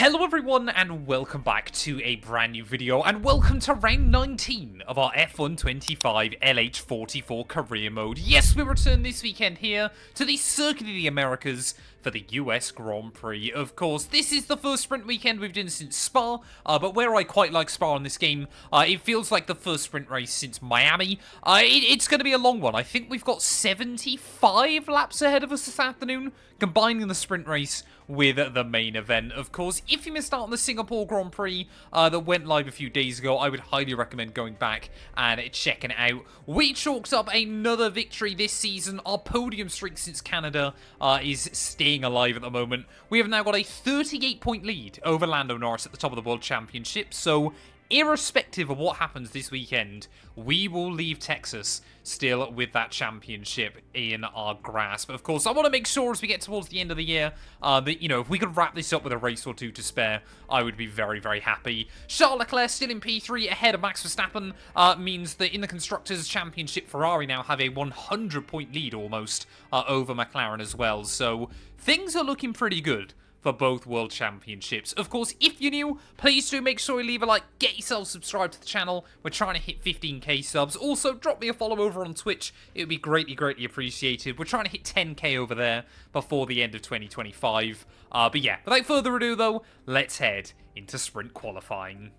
Hello everyone and welcome back to a brand new video and welcome to round 19 of our F125 LH44 Career mode. Yes, we return this weekend here to the Circuit of the Americas for the US Grand Prix. Of course, this is the first sprint weekend we've done since Spa, but where I quite like Spa in this game, it feels like the first sprint race since Miami. It's going to be a long one. I think we've got 75 laps ahead of us this afternoon, combining the sprint race with the main event. Of course, if you missed out on the Singapore Grand Prix that went live a few days ago, I would highly recommend going back and checking it out. We chalked up another victory this season. Our podium streak since Canada is staying alive at the moment. We have now got a 38-point lead over Lando Norris at the top of the World Championship, so irrespective of what happens this weekend, we will leave Texas still with that championship in our grasp. Of course, I want to make sure as we get towards the end of the year that, you know, if we could wrap this up with a race or two to spare, I would be very, very happy. Charles Leclerc still in P3 ahead of Max Verstappen means that in the Constructors' Championship, Ferrari now have a 100-point lead almost over McLaren as well. So things are looking pretty good for both World Championships. Of course, if you're new, please do make sure you leave a like, get yourself subscribed to the channel. We're trying to hit 15k subs. Also, drop me a follow over on Twitch. It would be greatly, greatly appreciated. We're trying to hit 10k over there before the end of 2025. But yeah, without further ado though, let's head into sprint qualifying.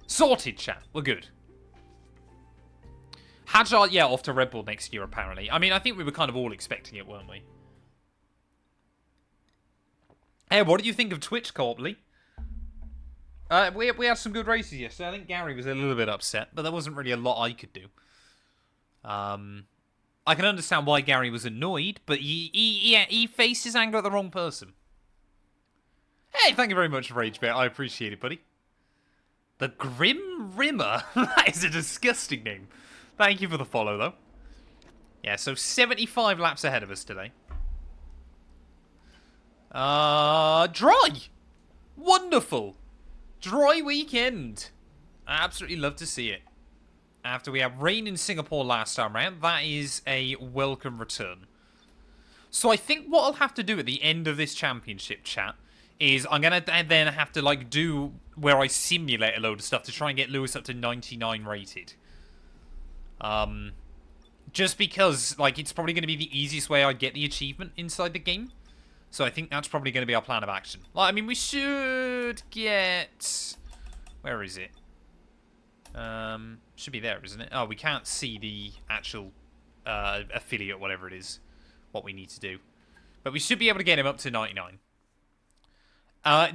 Sorted, chat. We're good. Hadjar, yeah, off to Red Bull next year, apparently. I mean, I think we were kind of all expecting it, weren't we? Hey, what did you think of Twitch, Corpley? We had some good races yesterday. I think Gary was a little bit upset, but there wasn't really a lot I could do. I can understand why Gary was annoyed, but he faced his anger at the wrong person. Hey, thank you very much, RageBet. I appreciate it, buddy. The Grim Rimmer? That is a disgusting name. Thank you for the follow, though. Yeah, so 75 laps ahead of us today. Dry! Wonderful! Dry weekend! I absolutely love to see it. After we had rain in Singapore last time round, that is a welcome return. So I think what I'll have to do at the end of this championship, chat, is I'm going to then have to, like, do where I simulate a load of stuff to try and get Lewis up to 99 rated. Just because, like, it's probably going to be the easiest way I get the achievement inside the game. So I think that's probably going to be our plan of action. Like, I mean, we should get... Where is it? Should be there, isn't it? Oh, we can't see the actual affiliate, whatever it is, what we need to do. But we should be able to get him up to 99.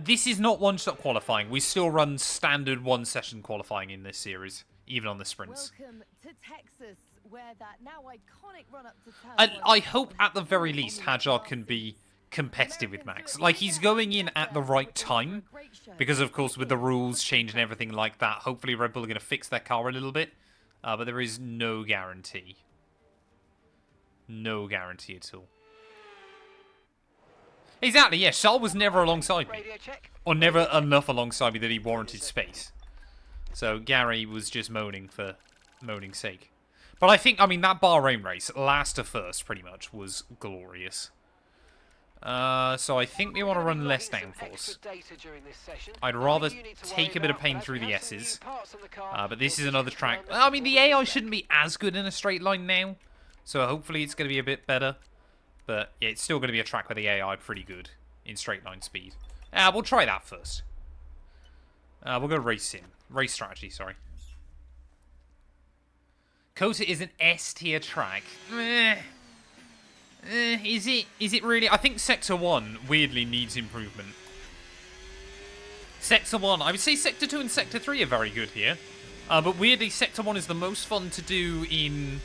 This is not one-shot qualifying. We still run standard one-session qualifying in this series, even on the sprints. Welcome to Texas, where that now iconic run-up to I hope, at the very least, Hadjar can be competitive with Max. Like, he's going in at the right time because, of course, with the rules change and everything like that, hopefully Red Bull are going to fix their car a little bit, but there is no guarantee. No guarantee at all. Exactly, yeah, Charles was never alongside me, or never enough alongside me that he warranted space. So Gary was just moaning for moaning's sake. But I think, I mean, that Bahrain race, last to first, pretty much, was glorious. So I think we want to run less downforce. I'd rather take a bit of pain through the S's. But this is another track. I mean, the AI shouldn't be as good in a straight line now. So hopefully it's going to be a bit better. But yeah, it's still going to be a track with the AI pretty good in straight line speed. We'll try that first. We'll go race sim. Race strategy, sorry. Kota is an S tier track. Is it really? I think Sector 1 weirdly needs improvement. Sector 1, I would say Sector 2 and Sector 3 are very good here. But weirdly, Sector 1 is the most fun to do in,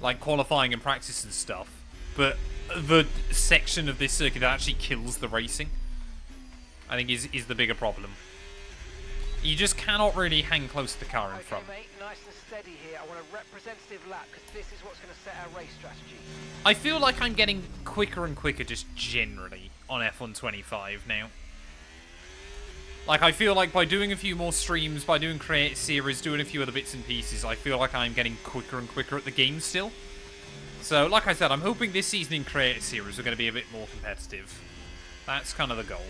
like, qualifying and practice and stuff. But the section of this circuit that actually kills the racing, I think, is the bigger problem. You just cannot really hang close to the car in front. Mate, nice and steady here. I want a representative lap because this is what's going to set our race strategy. I feel like I'm getting quicker and quicker just generally on F125 now. Like, I feel like by doing a few more streams, by doing create series, doing a few other bits and pieces, I feel like I'm getting quicker and quicker at the game still. So, like I said, I'm hoping this season in create series we're going to be a bit more competitive. That's kind of the goal.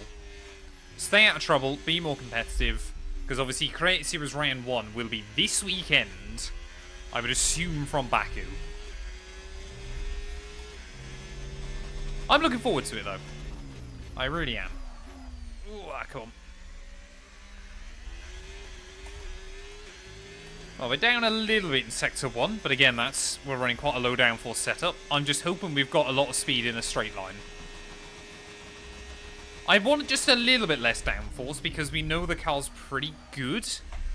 Stay out of trouble, be more competitive, because obviously Create Series Round 1 will be this weekend, I would assume from Baku. I'm looking forward to it, though. I really am. Ooh, come on. Well, we're down a little bit in Sector 1, but again, we're running quite a low downforce setup. I'm just hoping we've got a lot of speed in a straight line. I want just a little bit less downforce because we know the car's pretty good.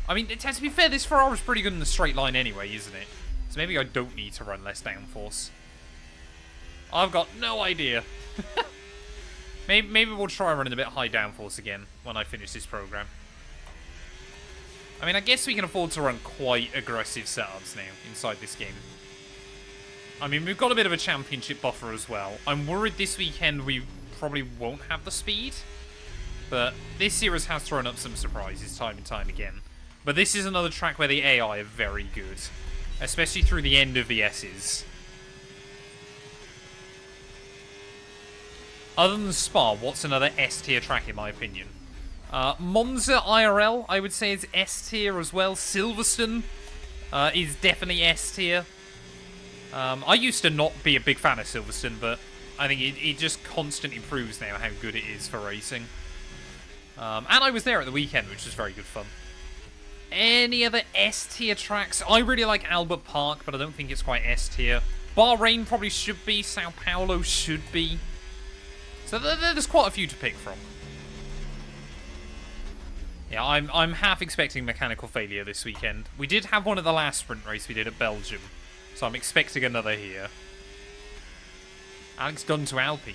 I mean, to be fair, this Ferrari's pretty good in the straight line anyway, isn't it? So maybe I don't need to run less downforce. I've got no idea. Maybe we'll try running a bit high downforce again when I finish this program. I mean, I guess we can afford to run quite aggressive setups now inside this game. I mean, we've got a bit of a championship buffer as well. I'm worried this weekend we probably won't have the speed, but this series has thrown up some surprises time and time again. But this is another track where the AI are very good, especially through the end of the S's. Other than Spa, what's another S-tier track in my opinion? Monza IRL, I would say, is S-tier as well. Silverstone is definitely S-tier. I used to not be a big fan of Silverstone, but I think it just constantly proves now how good it is for racing. And I was there at the weekend, which was very good fun. Any other S-tier tracks? I really like Albert Park, but I don't think it's quite S-tier. Bahrain probably should be. Sao Paulo should be. So there's quite a few to pick from. Yeah, I'm half expecting mechanical failure this weekend. We did have one at the last sprint race we did at Belgium, so I'm expecting another here. Alex Gunn to Alpine.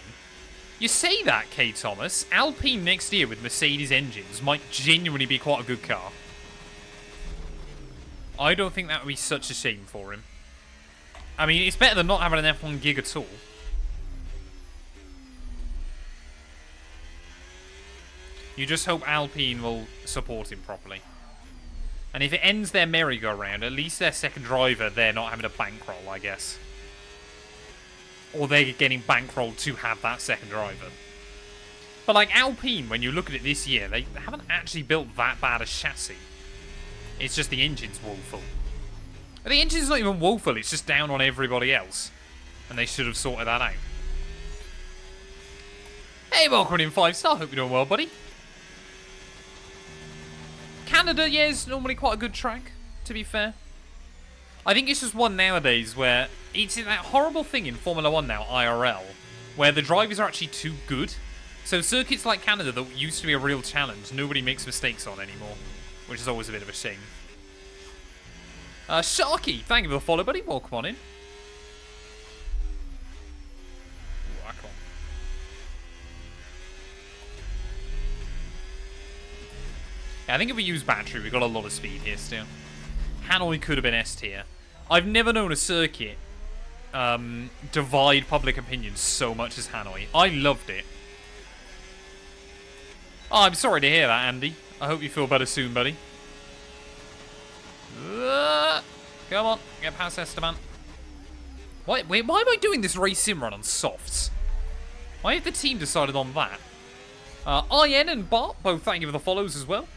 You say that, K. Thomas. Alpine next year with Mercedes engines might genuinely be quite a good car. I don't think that would be such a shame for him. I mean, it's better than not having an F1 gig at all. You just hope Alpine will support him properly. And if it ends their merry-go-round, at least their second driver, they're not having a bankroll, I guess. Or they're getting bankrolled to have that second driver. But like Alpine, when you look at it this year, they haven't actually built that bad a chassis. It's just the engine's woeful. And the engine's not even woeful, it's just down on everybody else. And they should have sorted that out. Hey, welcome in 5-star, hope you're doing well, buddy. Canada, yeah, is normally quite a good track, to be fair. I think it's just one nowadays where it's that horrible thing in Formula 1 now, IRL, where the drivers are actually too good. So circuits like Canada that used to be a real challenge, nobody makes mistakes on anymore, which is always a bit of a shame. Sharky, thank you for the follow, buddy. Welcome on in. Ooh, come on. Yeah, I think if we use battery, we've got a lot of speed here still. Hanoi could have been S tier. I've never known a circuit divide public opinion so much as Hanoi. I loved it. Oh, I'm sorry to hear that, Andy. I hope you feel better soon, buddy. Come on, get past Esteban. Wait, why am I doing this race sim run on softs? Why have the team decided on that? IN and Bart, both thank you for the follows as well.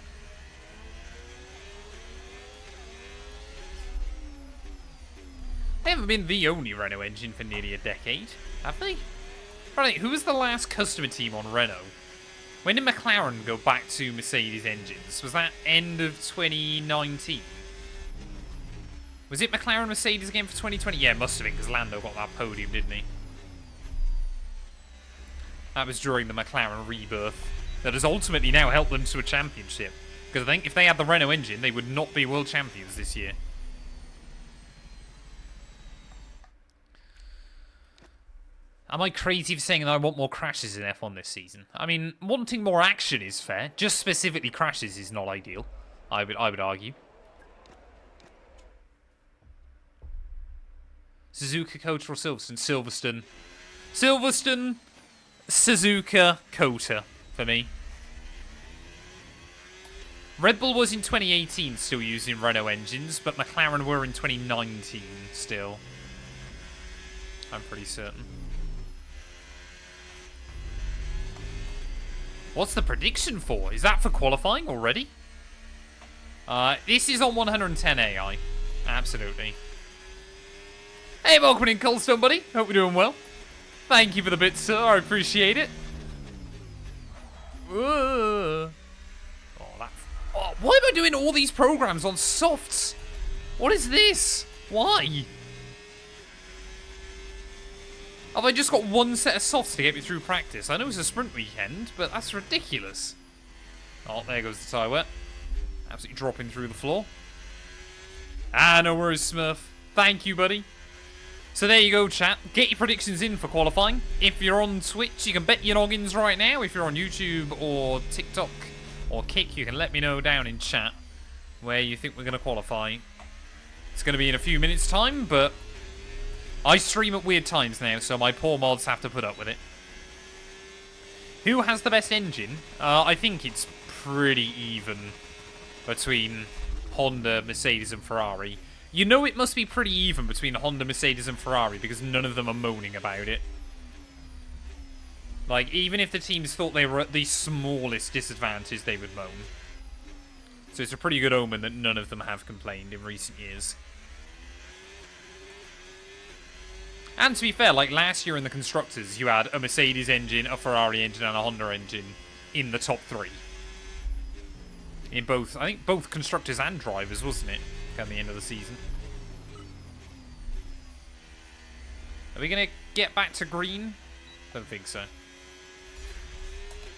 They haven't been the only Renault engine for nearly a decade, have they? Right, who was the last customer team on Renault? When did McLaren go back to Mercedes engines? Was that end of 2019? Was it McLaren Mercedes again for 2020? Yeah, it must have been, because Lando got that podium, didn't he? That was during the McLaren rebirth. That has ultimately now helped them to a championship. Because I think if they had the Renault engine, they would not be world champions this year. Am I crazy for saying that I want more crashes in F1 this season? I mean, wanting more action is fair. Just specifically crashes is not ideal. I would argue. Suzuka, Kota, or Silverstone? Silverstone, Suzuka, Kota for me. Red Bull was in 2018 still using Renault engines, but McLaren were in 2019 still. I'm pretty certain. What's the prediction for? Is that for qualifying already? This is on 110 AI. Absolutely. Hey, welcome in, Coldstone, buddy. Hope you're doing well. Thank you for the bits, sir. I appreciate it. Oh, why am I doing all these programs on softs? What is this? Why? Have I just got one set of softs to get me through practice? I know it's a sprint weekend, but that's ridiculous. Oh, there goes the tyre wet. Absolutely dropping through the floor. Ah, no worries, Smurf. Thank you, buddy. So there you go, chat. Get your predictions in for qualifying. If you're on Twitch, you can bet your noggins right now. If you're on YouTube or TikTok or Kick, you can let me know down in chat where you think we're going to qualify. It's going to be in a few minutes' time, but I stream at weird times now, so my poor mods have to put up with it. Who has the best engine? I think it's pretty even between Honda, Mercedes, and Ferrari. You know it must be pretty even between Honda, Mercedes, and Ferrari because none of them are moaning about it. Like, even if the teams thought they were at the smallest disadvantage, they would moan. So it's a pretty good omen that none of them have complained in recent years. And to be fair, like last year in the Constructors, you had a Mercedes engine, a Ferrari engine, and a Honda engine in the top 3. In both, I think both Constructors and Drivers, wasn't it? At the end of the season. Are we going to get back to green? Don't think so.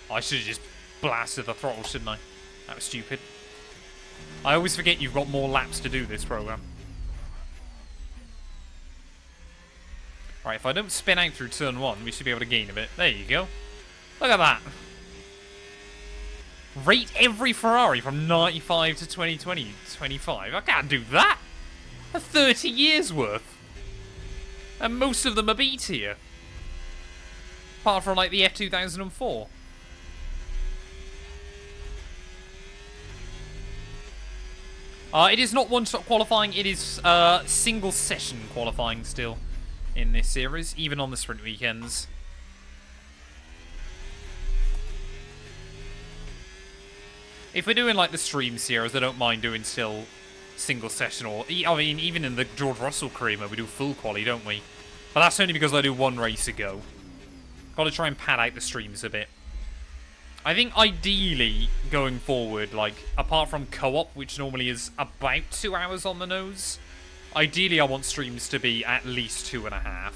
I should have just blasted the throttle, shouldn't I? That was stupid. I always forget you've got more laps to do this program. Right, if I don't spin out through turn 1, we should be able to gain a bit. There you go. Look at that. Rate every Ferrari from 95 to 2020, 25. I can't do that. That's 30 years worth. And most of them are B tier. Apart from like the F2004. It is not one-shot qualifying, it is single session qualifying still in this series, even on the sprint weekends. If we're doing like the stream series, I don't mind doing still single session, or I mean even in the George Russell career mode we do full quali, don't we? But that's only because I do one race a go. Got to try and pad out the streams a bit. I think ideally going forward, like apart from co-op, which normally is about 2 hours on the nose, ideally I want streams to be at least 2.5.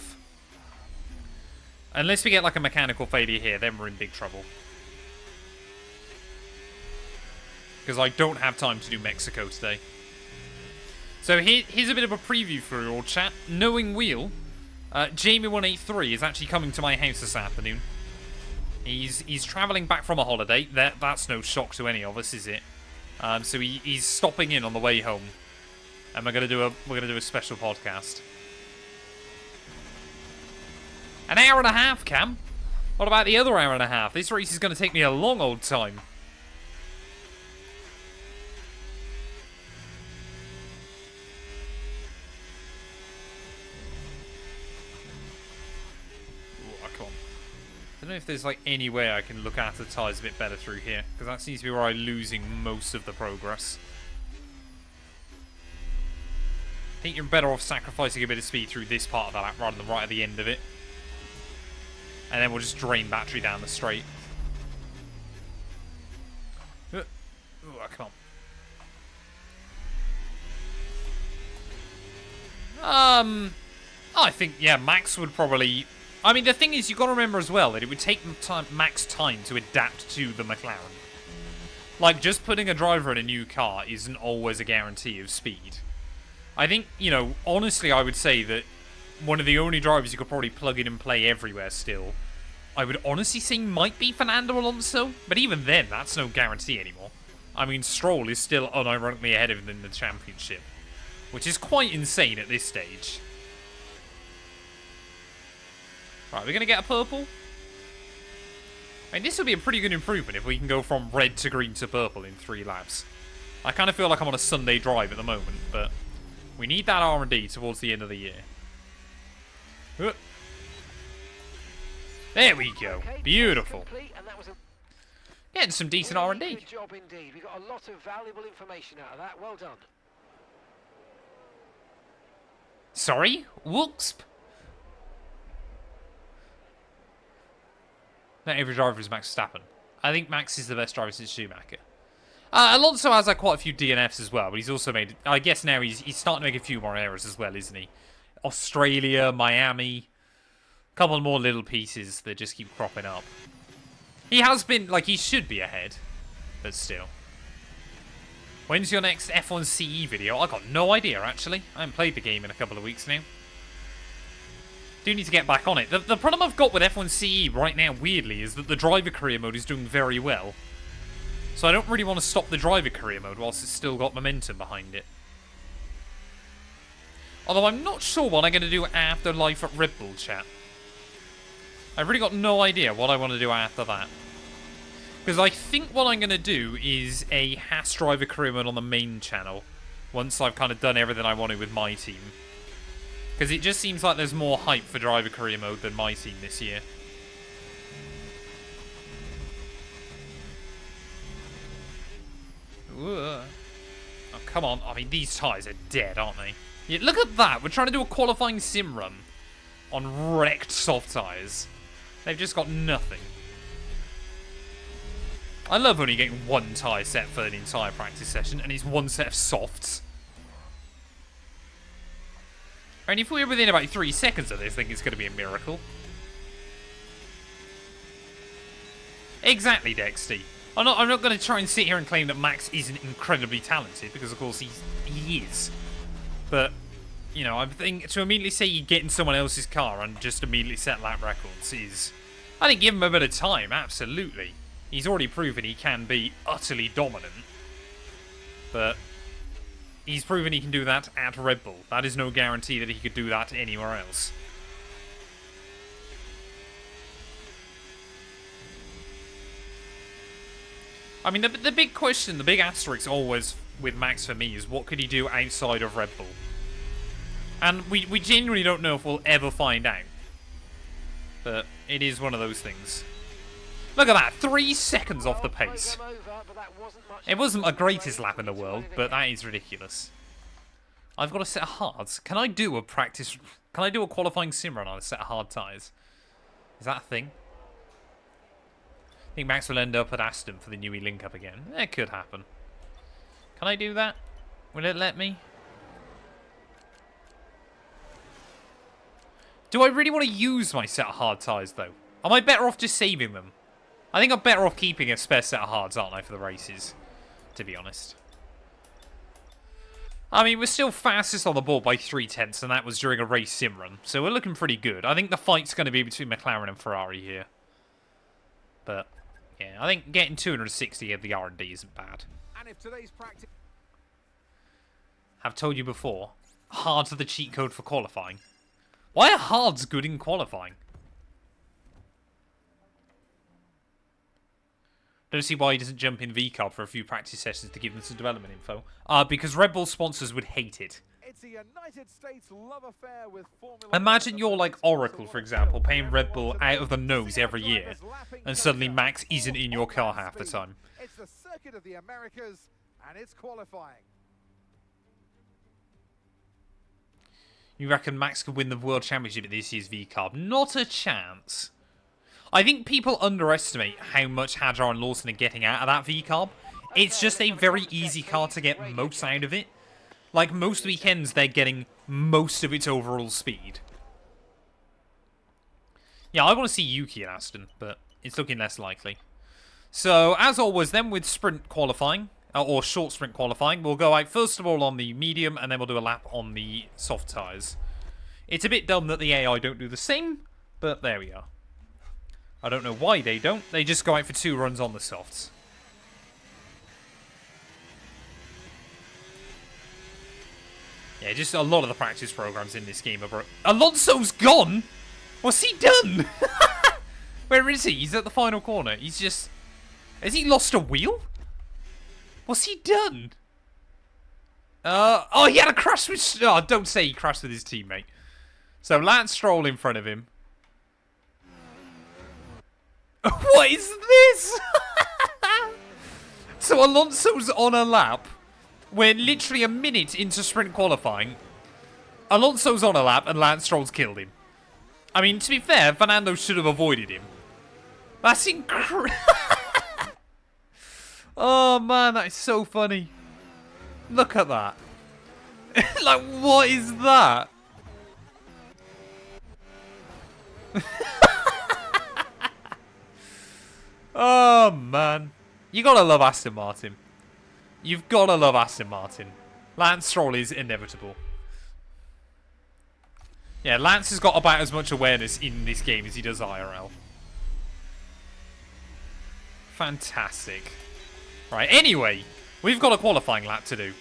Unless we get like a mechanical failure here, then we're in big trouble. Because I don't have time to do Mexico today. So here's a bit of a preview for you all, chat. Knowing Wheel, Jamie183 is actually coming to my house this afternoon. He's travelling back from a holiday. That's no shock to any of us, is it? So he's stopping in on the way home, and we're gonna do a special podcast. An hour and a half, Cam. What about the other hour and a half? This race is gonna take me a long old time. I don't know if there's like any way I can look after the tyres a bit better through here, because that seems to be where I'm losing most of the progress. I think you're better off sacrificing a bit of speed through this part of the lap rather than right at the end of it. And then we'll just drain battery down the straight. Ooh, come on. I think, yeah, Max would probably... I mean, the thing is, you've got to remember as well that it would take Max time to adapt to the McLaren. Like, just putting a driver in a new car isn't always a guarantee of speed. I think, you know, honestly, I would say that one of the only drivers you could probably plug in and play everywhere still, I would honestly say might be Fernando Alonso, but even then, that's no guarantee anymore. I mean, Stroll is still unironically ahead of him in the championship, which is quite insane at this stage. Right, we're going to get a purple. I mean, this would be a pretty good improvement if we can go from red to green to purple in 3 laps. I kind of feel like I'm on a Sunday drive at the moment, but we need that R&D towards the end of the year. There we go. Beautiful. Getting some decent Really R&D. good job indeed. We got a lot of valuable information out of that. Well done. Sorry? Whoops. Not every driver is Max Verstappen. I think Max is the best driver since Schumacher. Alonso has quite a few DNFs as well, but he's also made... I guess now he's starting to make a few more errors as well, isn't he? Australia, Miami... A couple more little pieces that just keep cropping up. He has been... Like, he should be ahead. But still. When's your next F1 CE video? I got no idea, actually. I haven't played the game in a couple of weeks now. Do need to get back on it. The problem I've got with F1 CE right now, weirdly, is that the driver career mode is doing very well. So I don't really want to stop the driver career mode whilst it's still got momentum behind it. Although I'm not sure what I'm going to do after Life at Red Bull, chat. I've really got no idea what I want to do after that. Because I think what I'm going to do is a Haas driver career mode on the main channel. Once I've kind of done everything I wanted with my team. Because it just seems like there's more hype for driver career mode than my team this year. Ooh. Oh, come on. I mean, these tyres are dead, aren't they? Yeah, look at that. We're trying to do a qualifying sim run on wrecked soft tyres. They've just got nothing. I love only getting one tyre set for an entire practice session, and it's one set of softs. And if we're within about 3 seconds of this, I think it's going to be a miracle. Exactly, Dexty. I'm not going to try and sit here and claim that Max isn't incredibly talented, because of course he is. But, you know, I think to immediately say you get in someone else's car and just immediately set lap records is... I think give him a bit of time, absolutely. He's already proven he can be utterly dominant. But... he's proven he can do that at Red Bull. That is no guarantee that he could do that anywhere else. I mean, the big question, the big asterisk always with Max for me is what could he do outside of Red Bull? And we genuinely don't know if we'll ever find out. But it is one of those things. Look at that, 3 seconds off the pace. It wasn't the greatest lap in the world, but that is ridiculous. I've got a set of hards. Can I do a practice... Can I do a qualifying sim run on a set of hard tyres? Is that a thing? I think Max will end up at Aston for the Newey link-up again. It could happen. Can I do that? Will it let me? Do I really want to use my set of hard tyres, though? Am I better off just saving them? I think I'm better off keeping a spare set of hards, aren't I, for the races? To be honest. I mean, we're still fastest on the board by 3/10, and that was during a race sim run. So we're looking pretty good. I think the fight's going to be between McLaren and Ferrari here. But, yeah, I think getting 260 of the R&D isn't bad. And if today's practice... I've told you before, hards are the cheat code for qualifying. Why are hards good in qualifying? Don't see why he doesn't jump in VCARB for a few practice sessions to give them some development info. Because Red Bull sponsors would hate it. It's a United States love affair with Formula Imagine you're like Oracle, for example, paying Red Bull out of the nose every year, and suddenly Max isn't in your car half the time. It's the circuit of the Americas, and it's qualifying. You reckon Max could win the World Championship at this year's VCARB? Not a chance. I think people underestimate how much Hadjar and Lawson are getting out of that VCARB. It's just a very easy car to get most out of it. Like, most weekends, they're getting most of its overall speed. Yeah, I want to see Yuki at Aston, but it's looking less likely. So, as always, then with sprint qualifying, or short sprint qualifying, we'll go out first of all on the medium, and then we'll do a lap on the soft tyres. It's a bit dumb that the AI don't do the same, but there we are. I don't know why they don't. They just go out for 2 runs on the softs. Yeah, just a lot of the practice programs in this game are broke. Alonso's gone? What's he done? Where is he? He's at the final corner. He's just... Has he lost a wheel? What's he done? Oh, he had a crash with... Oh, don't say he crashed with his teammate. So, Lance Stroll in front of him. What is this? So Alonso's on a lap. We're literally a minute into sprint qualifying. Alonso's on a lap and Lance Stroll's killed him. I mean, to be fair, Fernando should have avoided him. That's incredible. Oh, man, that is so funny. Look at that. Like, what is that? Oh, man. You gotta love Aston Martin. You've gotta love Aston Martin. Lance Stroll is inevitable. Yeah, Lance has got about as much awareness in this game as he does IRL. Fantastic. Right, anyway, we've got a qualifying lap to do.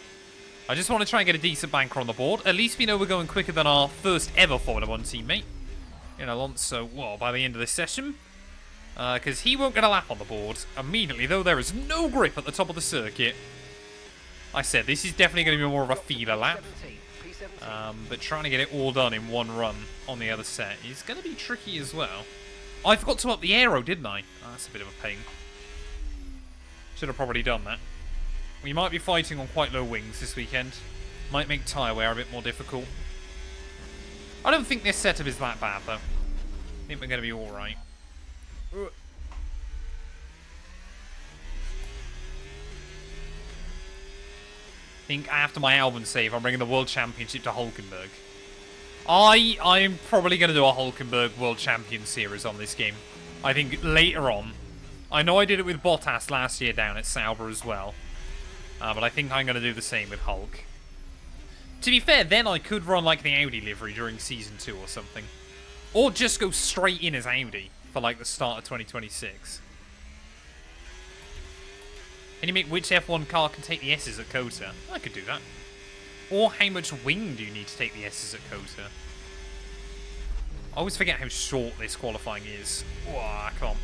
I just want to try and get a decent banker on the board. At least we know we're going quicker than our first ever Formula 1 teammate. You know, Alonso, well, by the end of this session. Because he won't get a lap on the board immediately, though there is no grip at the top of the circuit. I said, this is definitely going to be more of a feeder lap. But trying to get it all done in one run on the other set is going to be tricky as well. Oh, I forgot to up the aero, didn't I? Oh, that's a bit of a pain. Should have probably done that. We might be fighting on quite low wings this weekend. Might make tyre wear a bit more difficult. I don't think this setup is that bad, though. I think we're going to be alright. I think after my Albon save, I'm bringing the World Championship to Hulkenberg. I'm probably going to do a Hulkenberg World Champion Series on this game. I think later on. I know I did it with Bottas last year down at Sauber as well. But I think I'm going to do the same with Hulk. To be fair, then I could run like the Audi livery during Season 2 or something. Or just go straight in as Audi for like the start of 2026. Can you make which F1 car can take the S's at COTA? I could do that. Or how much wing do you need to take the S's at COTA? I always forget how short this qualifying is. Whoa, come on.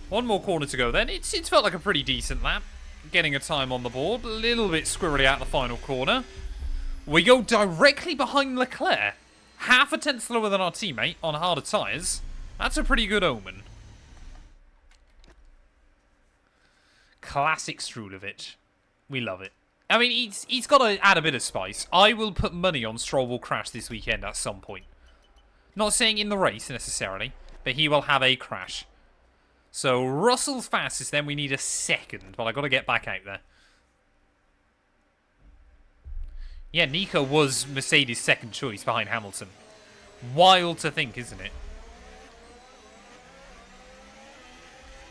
One more corner to go then. It's felt like a pretty decent lap. Getting a time on the board. A little bit squirrely out the final corner. We go directly behind Leclerc. Half a tenth slower than our teammate on harder tyres. That's a pretty good omen. Classic Strulovic. We love it. I mean, he's got to add a bit of spice. I will put money on Stroll will crash this weekend at some point. Not saying in the race necessarily, but he will have a crash. So Russell's fastest, then we need a second, but I got to get back out there. Yeah, Nico was Mercedes' second choice behind Hamilton. Wild to think, isn't it?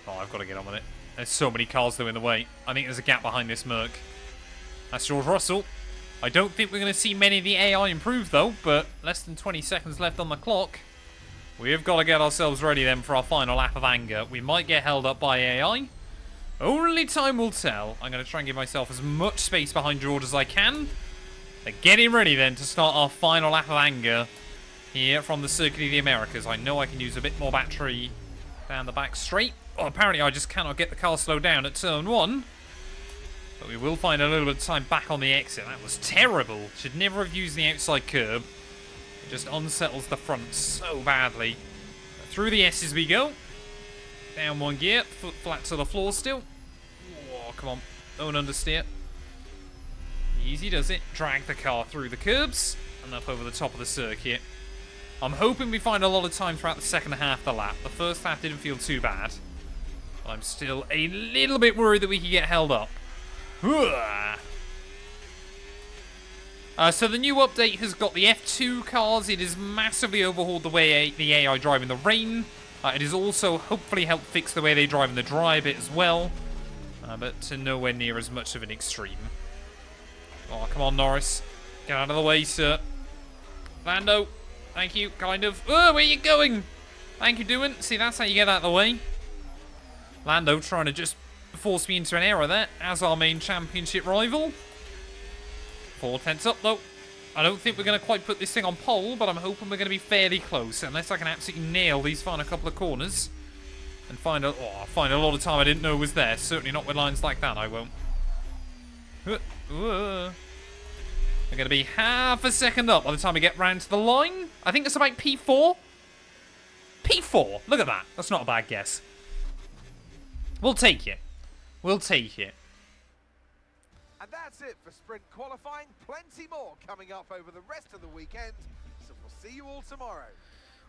Oh, I've got to get on with it. There's so many cars though in the way. I think there's a gap behind this Merc. That's George Russell. I don't think we're going to see many of the AI improve though, but less than 20 seconds left on the clock. We've got to get ourselves ready then for our final lap of anger. We might get held up by AI. Only time will tell. I'm going to try and give myself as much space behind George as I can. But getting ready then to start our final lap of anger here from the Circuit of the Americas. I know I can use a bit more battery down the back straight. Oh, apparently I just cannot get the car slowed down at turn 1. But we will find a little bit of time back on the exit. That was terrible. Should never have used the outside curb. It just unsettles the front so badly. Through the S's we go. Down one gear. Foot flat to the floor still. Oh, come on. Don't understeer. Easy does it. Drag the car through the curbs and up over the top of the circuit. I'm hoping we find a lot of time throughout the second half of the lap. The first lap didn't feel too bad. But I'm still a little bit worried that we could get held up. So the new update has got the F2 cars. It has massively overhauled the way the AI drive in the rain. It has also hopefully helped fix the way they drive in the dry a bit as well. But to nowhere near as much of an extreme. Oh, come on, Norris. Get out of the way, sir. Lando. Thank you, kind of. Oh, where are you going? Thank you, doing. See, that's how you get out of the way. Lando trying to just force me into an error there as our main championship rival. 4 tenths up, though. I don't think we're going to quite put this thing on pole, but I'm hoping we're going to be fairly close, unless I can absolutely nail these final couple of corners and find a lot of time I didn't know was there. Certainly not with lines like that, I won't. We're going to be half a second up by the time we get round to the line. I think it's about P4. P4. Look at that. That's not a bad guess. We'll take it. We'll take it. And that's it for sprint qualifying. Plenty more coming up over the rest of the weekend. So we'll see you all tomorrow.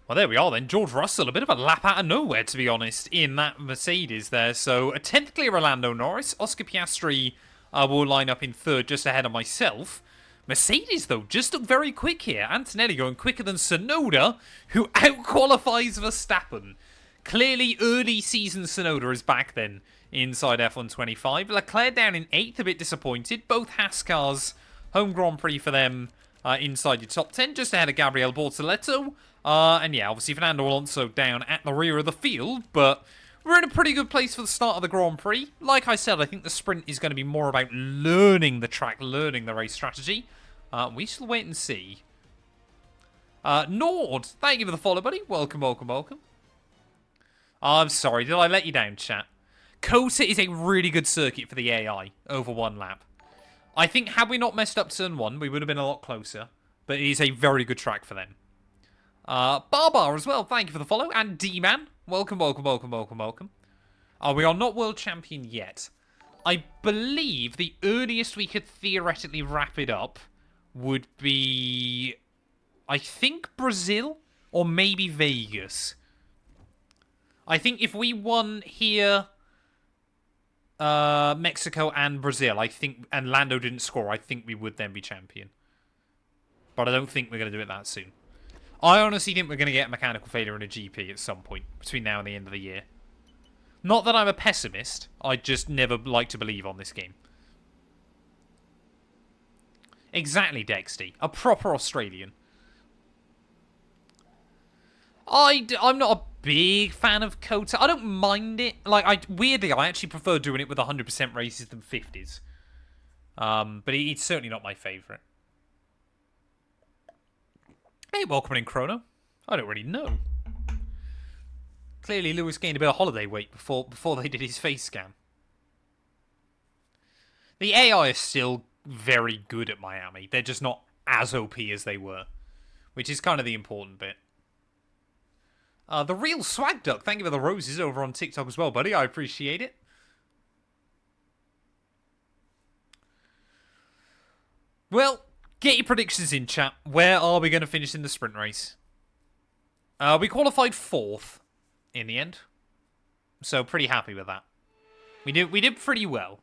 Well, there we are then. George Russell, a bit of a lap out of nowhere, to be honest, in that Mercedes there. So, a 10th clear Orlando Norris. Oscar Piastri will line up in 3rd, just ahead of myself. Mercedes, though, just look very quick here. Antonelli going quicker than Tsunoda, who out-qualifies Verstappen. Clearly, early season Tsunoda is back then inside F125. Leclerc down in 8th, a bit disappointed. Both Haas cars, home Grand Prix for them inside your top 10, just ahead of Gabriel Bortoleto. And yeah, obviously Fernando Alonso down at the rear of the field, but we're in a pretty good place for the start of the Grand Prix. Like I said, I think the sprint is going to be more about learning the track, learning the race strategy. We shall wait and see. Nord, thank you for the follow, buddy. Welcome, welcome, welcome. I'm sorry, did I let you down, chat? COTA is a really good circuit for the AI over 1 lap. I think had we not messed up turn 1, we would have been a lot closer. But it is a very good track for them. Barbar as well, thank you for the follow. And D-Man, welcome, welcome, welcome, welcome, welcome. We are not world champion yet. I believe the earliest we could theoretically wrap it up would be, I think, Brazil or maybe Vegas. I think if we won here, Mexico and Brazil, I think, and Lando didn't score, I think we would then be champion. But I don't think we're going to do it that soon. I honestly think we're going to get a mechanical failure in a GP at some point between now and the end of the year. Not that I'm a pessimist, I just never like to believe on this game. Exactly, Dexty. A proper Australian. I'm not a big fan of COTA. I don't mind it. Like, weirdly, I actually prefer doing it with 100% races than 50s. But it's certainly not my favourite. Hey, welcome in, Chrono. I don't really know. Clearly, Lewis gained a bit of holiday weight before they did his face scan. The AI is still very good at Miami. They're just not as OP as they were, which is kind of the important bit. The real Swag Duck, thank you for the roses over on TikTok as well, buddy. I appreciate it. Well, get your predictions in, chat. Where are we going to finish in the sprint race? We qualified 4th in the end, so pretty happy with that. We did pretty well.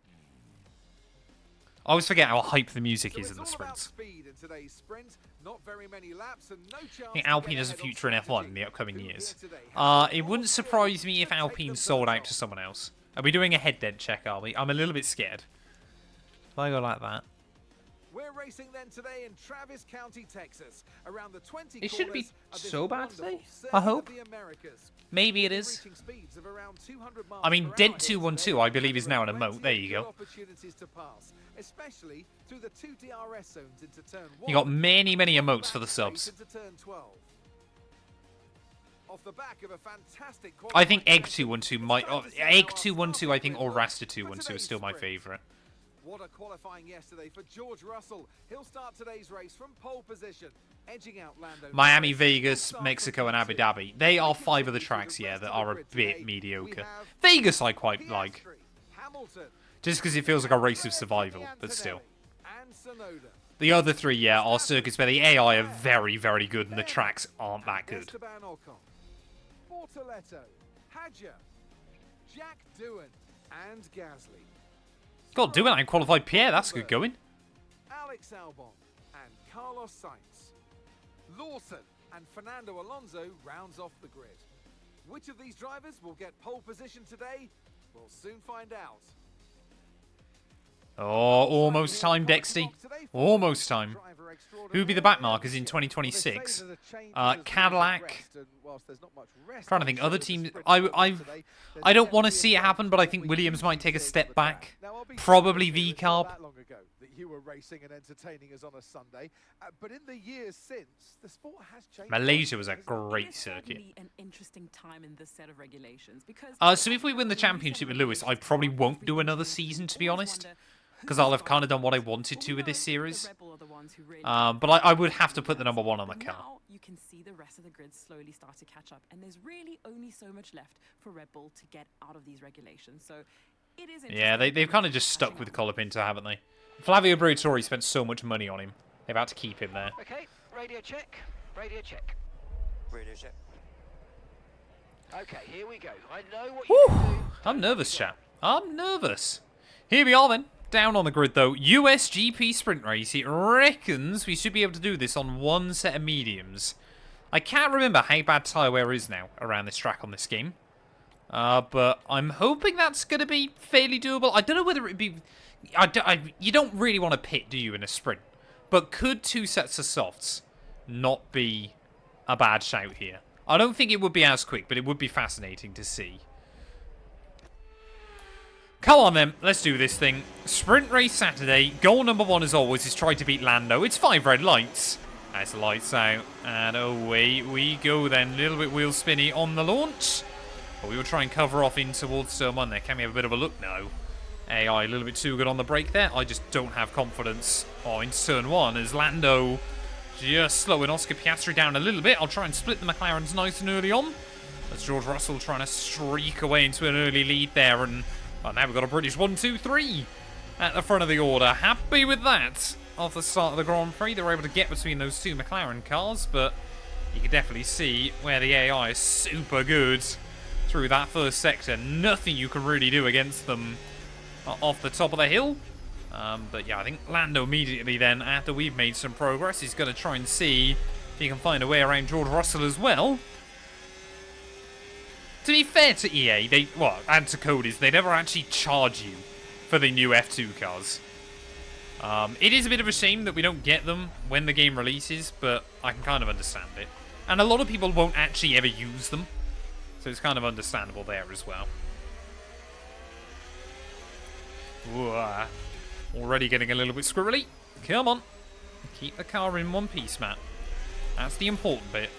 I always forget how hype the music is in the sprints. I think Alpine has a future in F1 in the upcoming years. It wouldn't surprise me if Alpine sold out to someone else. Are we doing a head-dead check, are we? I'm a little bit scared. If I go like that. We're racing then today in Travis County, Texas. Around the 20 it shouldn't be so bad today, I hope. Maybe it is. I mean, Dent212, I believe, is now an emote. There you go. You got many, many emotes for the subs. I think Egg212 might... Egg212, I think, or Rasta212 is still my favourite. What a qualifying yesterday for George Russell. He'll start today's race from pole position, edging out Lando. Miami, Vegas, Mexico, and Abu Dhabi. They are 5 of the tracks, yeah, that are a bit mediocre. Vegas I quite like. Just because it feels like a race of survival, but still. The other 3, yeah, are circuits where the AI are very, very good and the tracks aren't that good. Jack Doohan and Gasly. God, doing that and qualified Pierre, that's good going. Alex Albon and Carlos Sainz. Lawson and Fernando Alonso rounds off the grid. Which of these drivers will get pole position today? We'll soon find out. Oh, almost time, Dexty. Almost time. Who'd be the backmarkers in 2026? Cadillac. Trying to think, other teams. I don't want to see it happen, but I think Williams might take a step back. Probably VCarb. Malaysia was a great circuit. So if we win the championship with Lewis, I probably won't do another season, to be honest. Because I'll have kind of done what I wanted to with this series. But I would have to put the #1 on the car. Now you can see the rest of the grid slowly start to catch up, and there's really only so much left for Red Bull to get out of these regulations. So It is Yeah, they've kind of just stuck with Colapinto, haven't they? Flavio Briatore spent so much money on him. They've had to keep him there. Okay, radio check. Radio check. Radio check. Okay, here we go. I know what you can do. I'm nervous, chap. I'm nervous. Here we are then. Down on the grid though. USGP sprint race. It reckons we should be able to do this on one set of mediums. I can't remember how bad tyre wear is now around this track on this game. But I'm hoping that's going to be fairly doable. I don't know whether it'd be... you don't really want to pit, do you, in a sprint? But could 2 sets of softs not be a bad shout here? I don't think it would be as quick, but it would be fascinating to see. Come on then, let's do this thing. Sprint race Saturday. Goal number 1 as always is try to beat Lando. It's 5 red lights. As the lights out. And away we go then. A little bit wheel spinny on the launch. But we will try and cover off in towards turn 1 there. Can we have a bit of a look now? AI a little bit too good on the brake there. I just don't have confidence in turn 1 as Lando just slowing Oscar Piastri down a little bit. I'll try and split the McLarens nice and early on. That's George Russell trying to streak away into an early lead there. And well, now we've got a British 1, 2, 3 at the front of the order. Happy with that. Off the start of the Grand Prix, they were able to get between those 2 McLaren cars. But you can definitely see where the AI is super good through that first sector. Nothing you can really do against them off the top of the hill. But yeah, I think Lando immediately then, after we've made some progress, is going to try and see if he can find a way around George Russell as well. To be fair to EA, and to Cody's, they never actually charge you for the new F2 cars. It is a bit of a shame that we don't get them when the game releases, but I can kind of understand it. And a lot of people won't actually ever use them, so it's kind of understandable there as well. Ooh, already getting a little bit squirrely. Come on. Keep the car in one piece, Matt. That's the important bit.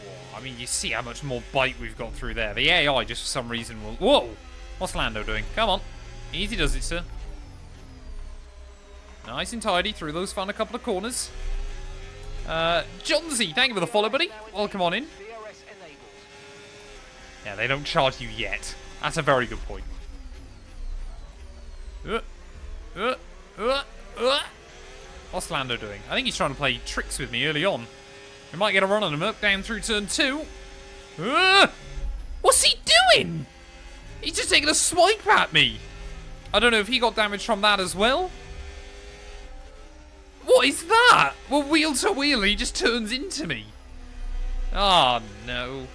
Whoa, I mean, you see how much more bite we've got through there. The AI just for some reason will... Whoa! What's Lando doing? Come on. Easy does it, sir. Nice and tidy through those final couple of corners. John Z, thank you for the follow, buddy. Welcome on in. Yeah, they don't charge you yet. That's a very good point. What's Lando doing? I think he's trying to play tricks with me early on. We might get a run on him up down through turn 2. What's he doing? He's just taking a swipe at me. I don't know if he got damage from that as well. What is that? Well, wheel to wheel, he just turns into me. Oh, no.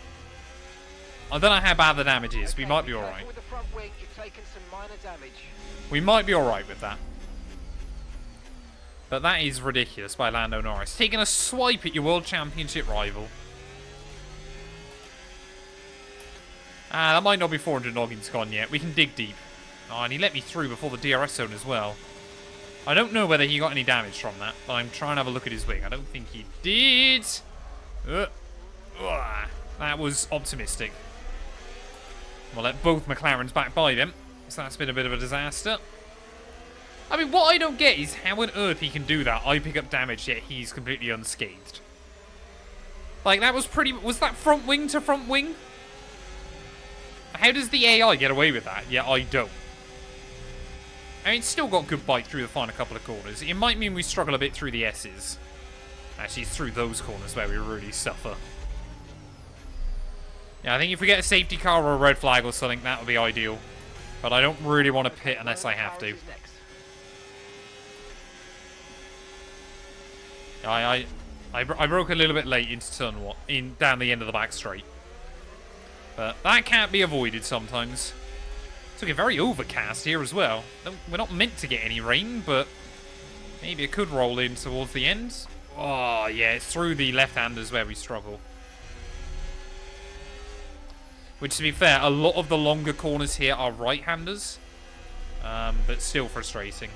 I don't know how bad the damage is. We might be alright. With the front wing, you've taken some minor damage. We might be alright with that. But that is ridiculous by Lando Norris. Taking a swipe at your World Championship rival. That might not be 400 noggins gone yet. We can dig deep. Oh, and he let me through before the DRS zone as well. I don't know whether he got any damage from that, but I'm trying to have a look at his wing. I don't think he did. That was optimistic. We'll let both McLarens back by them. So that's been a bit of a disaster. I mean, what I don't get is how on earth he can do that. I pick up damage, yet he's completely unscathed. Like, that was pretty... Was that front wing to front wing? How does the AI get away with that? Yeah, I don't. I mean, it's still got good bite through the final couple of corners. It might mean we struggle a bit through the S's. Actually, it's through those corners where we really suffer. Yeah, I think if we get a safety car or a red flag or something, that would be ideal. But I don't really want to pit unless I have to. I broke a little bit late into turn 1, down the end of the back straight. But that can't be avoided sometimes. It's looking very overcast here as well. We're not meant to get any rain, but maybe it could roll in towards the end. Oh, yeah, it's through the left-handers where we struggle. Which, to be fair, a lot of the longer corners here are right-handers. But still frustrating.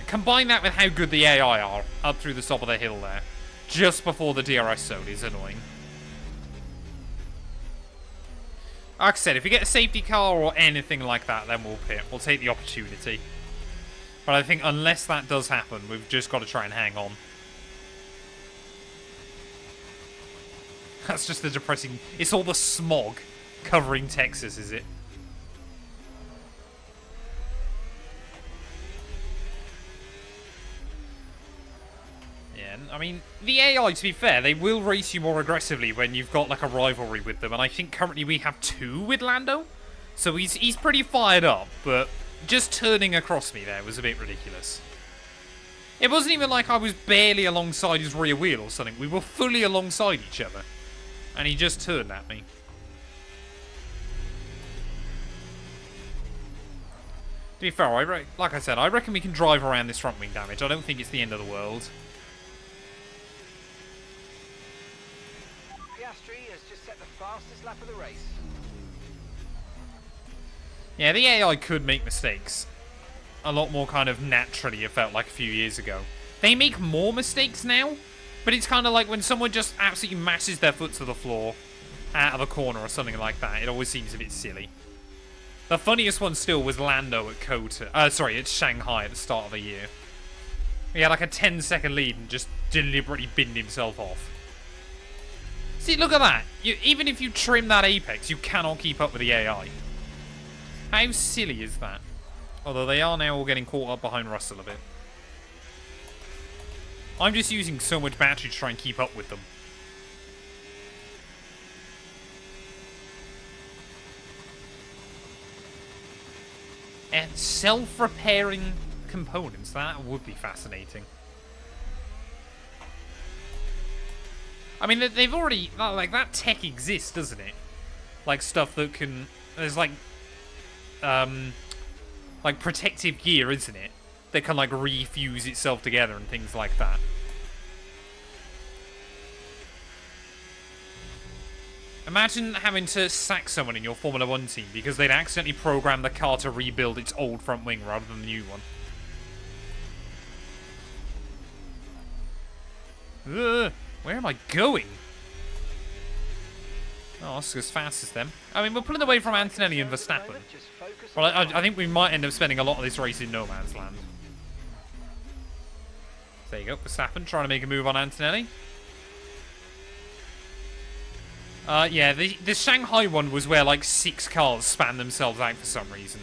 Combine that with how good the AI are up through the top of the hill there. Just before the DRS zone is annoying. Like I said, if we get a safety car or anything like that, then we'll pit. We'll take the opportunity. But I think unless that does happen, we've just got to try and hang on. That's just the depressing... It's all the smog covering Texas, is it? Yeah, I mean, the AI, to be fair, they will race you more aggressively when you've got, like, a rivalry with them. And I think currently we have 2 with Lando. So he's pretty fired up, but just turning across me there was a bit ridiculous. It wasn't even like I was barely alongside his rear wheel or something. We were fully alongside each other. And he just turned at me. To be fair, like I said, I reckon we can drive around this front wing damage. I don't think it's the end of the world. Piastri has just set the fastest lap of the race. Yeah, the AI could make mistakes. A lot more kind of naturally, it felt like a few years ago. They make more mistakes now, but it's kind of like when someone just absolutely mashes their foot to the floor out of a corner or something like that. It always seems a bit silly. The funniest one still was Lando at at Shanghai at the start of the year. He had like a 10-second lead and just deliberately binned himself off. See, look at that. Even if you trim that apex, you cannot keep up with the AI. How silly is that? Although they are now all getting caught up behind Russell a bit. I'm just using so much battery to try and keep up with them. And self-repairing components, that would be fascinating. I mean, they've already, like, that tech exists, doesn't it? Like, stuff that can, there's like protective gear, isn't it? That can, like, refuse itself together and things like that. Imagine having to sack someone in your Formula 1 team because they'd accidentally programmed the car to rebuild its old front wing rather than the new one. Ugh, where am I going? Oh, that's as fast as them. I mean, we're pulling away from Antonelli and Verstappen. Well, I think we might end up spending a lot of this race in no man's land. There you go, Verstappen trying to make a move on Antonelli. Yeah, the Shanghai one was where, like, 6 cars spanned themselves out for some reason.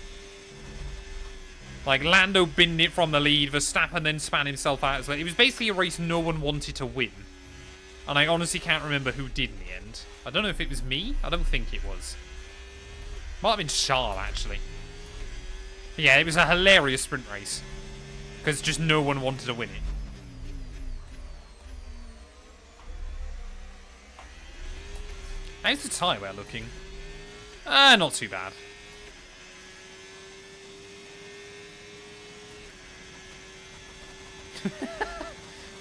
Like, Lando binned it from the lead, Verstappen then spanned himself out as well. It was basically a race no one wanted to win. And I honestly can't remember who did in the end. I don't know if it was me. I don't think it was. Might have been Charles, actually. But yeah, it was a hilarious sprint race. Because just no one wanted to win it. How's the tyre wear looking? Not too bad.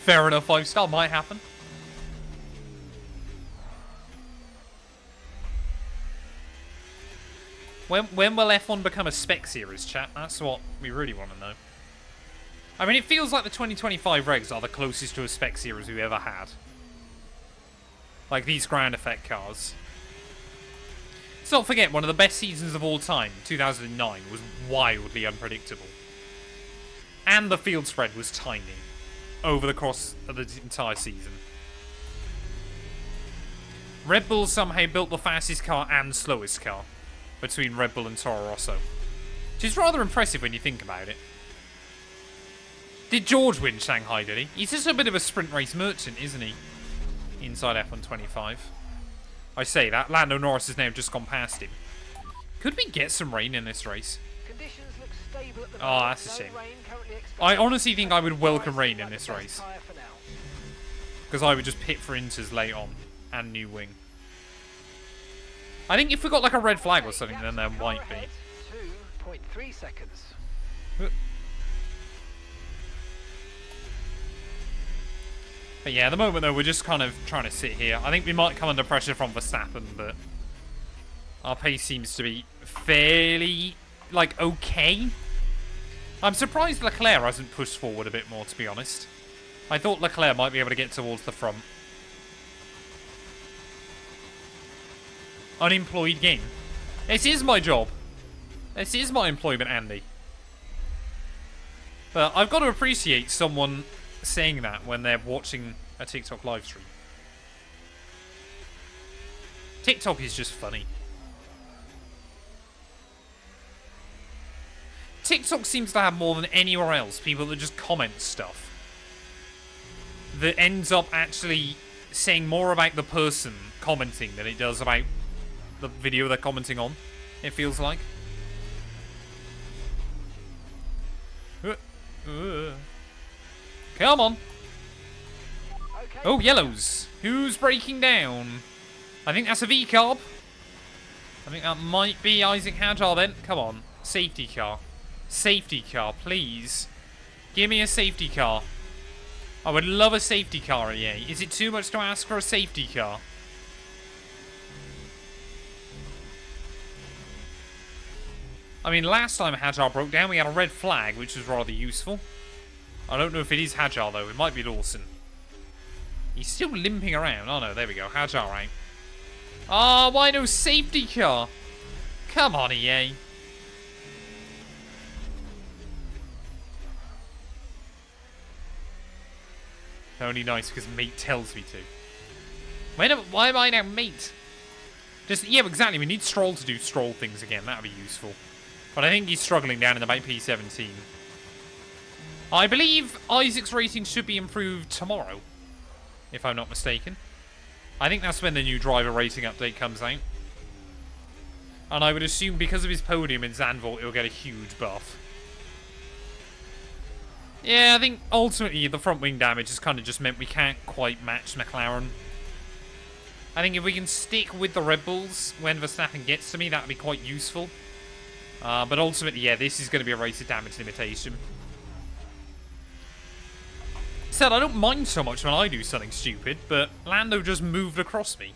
Fair enough, 5-star might happen. When will F1 become a spec series, chat? That's what we really want to know. I mean, it feels like the 2025 regs are the closest to a spec series we've ever had. Like these ground effect cars. Let's not forget, one of the best seasons of all time, 2009, was wildly unpredictable. And the field spread was tiny over the course of the entire season. Red Bull somehow built the fastest car and slowest car between Red Bull and Toro Rosso. Which is rather impressive when you think about it. Did George win Shanghai, did he? He's just a bit of a sprint race merchant, isn't he? Inside F1 25. I say that, Lando Norris has now just gone past him. Could we get some rain in this race? Conditions look stable at the Oh, that's a shame. I honestly think I would welcome rain in this race. Because I would just pit for Inters late on. And new wing. I think if we got like a red flag or something, then there might be. 2.3 seconds. But yeah, at the moment though, we're just kind of trying to sit here. I think we might come under pressure from Verstappen, but our pace seems to be fairly, like, okay. I'm surprised Leclerc hasn't pushed forward a bit more, to be honest. I thought Leclerc might be able to get towards the front. Unemployed game. This is my job. This is my employment, Andy. But I've got to appreciate someone saying that when they're watching a TikTok live stream. TikTok is just funny. TikTok seems to have more than anywhere else people that just comment stuff that ends up actually saying more about the person commenting than it does about the video they're commenting on, it feels like. Come on. Okay. Oh, yellows. Who's breaking down? I think that's a V-carb. I think that might be Isaac Hadjar then. Come on. Safety car. Safety car, please. Give me a safety car. I would love a safety car, EA. Is it too much to ask for a safety car? I mean, last time Hadjar broke down, we had a red flag, which was rather useful. I don't know if it is Hadjar, though. It might be Lawson. He's still limping around. Oh, no, there we go. Hadjar out. Ah, why no safety car? Come on, EA. Only nice because mate tells me to. Why am I now mate? Just, yeah, exactly. We need Stroll to do Stroll things again. That would be useful. But I think he's struggling down in about P17. I believe Isaac's rating should be improved tomorrow, if I'm not mistaken. I think that's when the new driver rating update comes out. And I would assume because of his podium in Zandvoort, he'll get a huge buff. Yeah, I think ultimately the front wing damage has kind of just meant we can't quite match McLaren. I think if we can stick with the Red Bulls when Verstappen gets to me, that would be quite useful. But ultimately, yeah, this is going to be a race of damage limitation. Said, I don't mind so much when I do something stupid, but Lando just moved across me.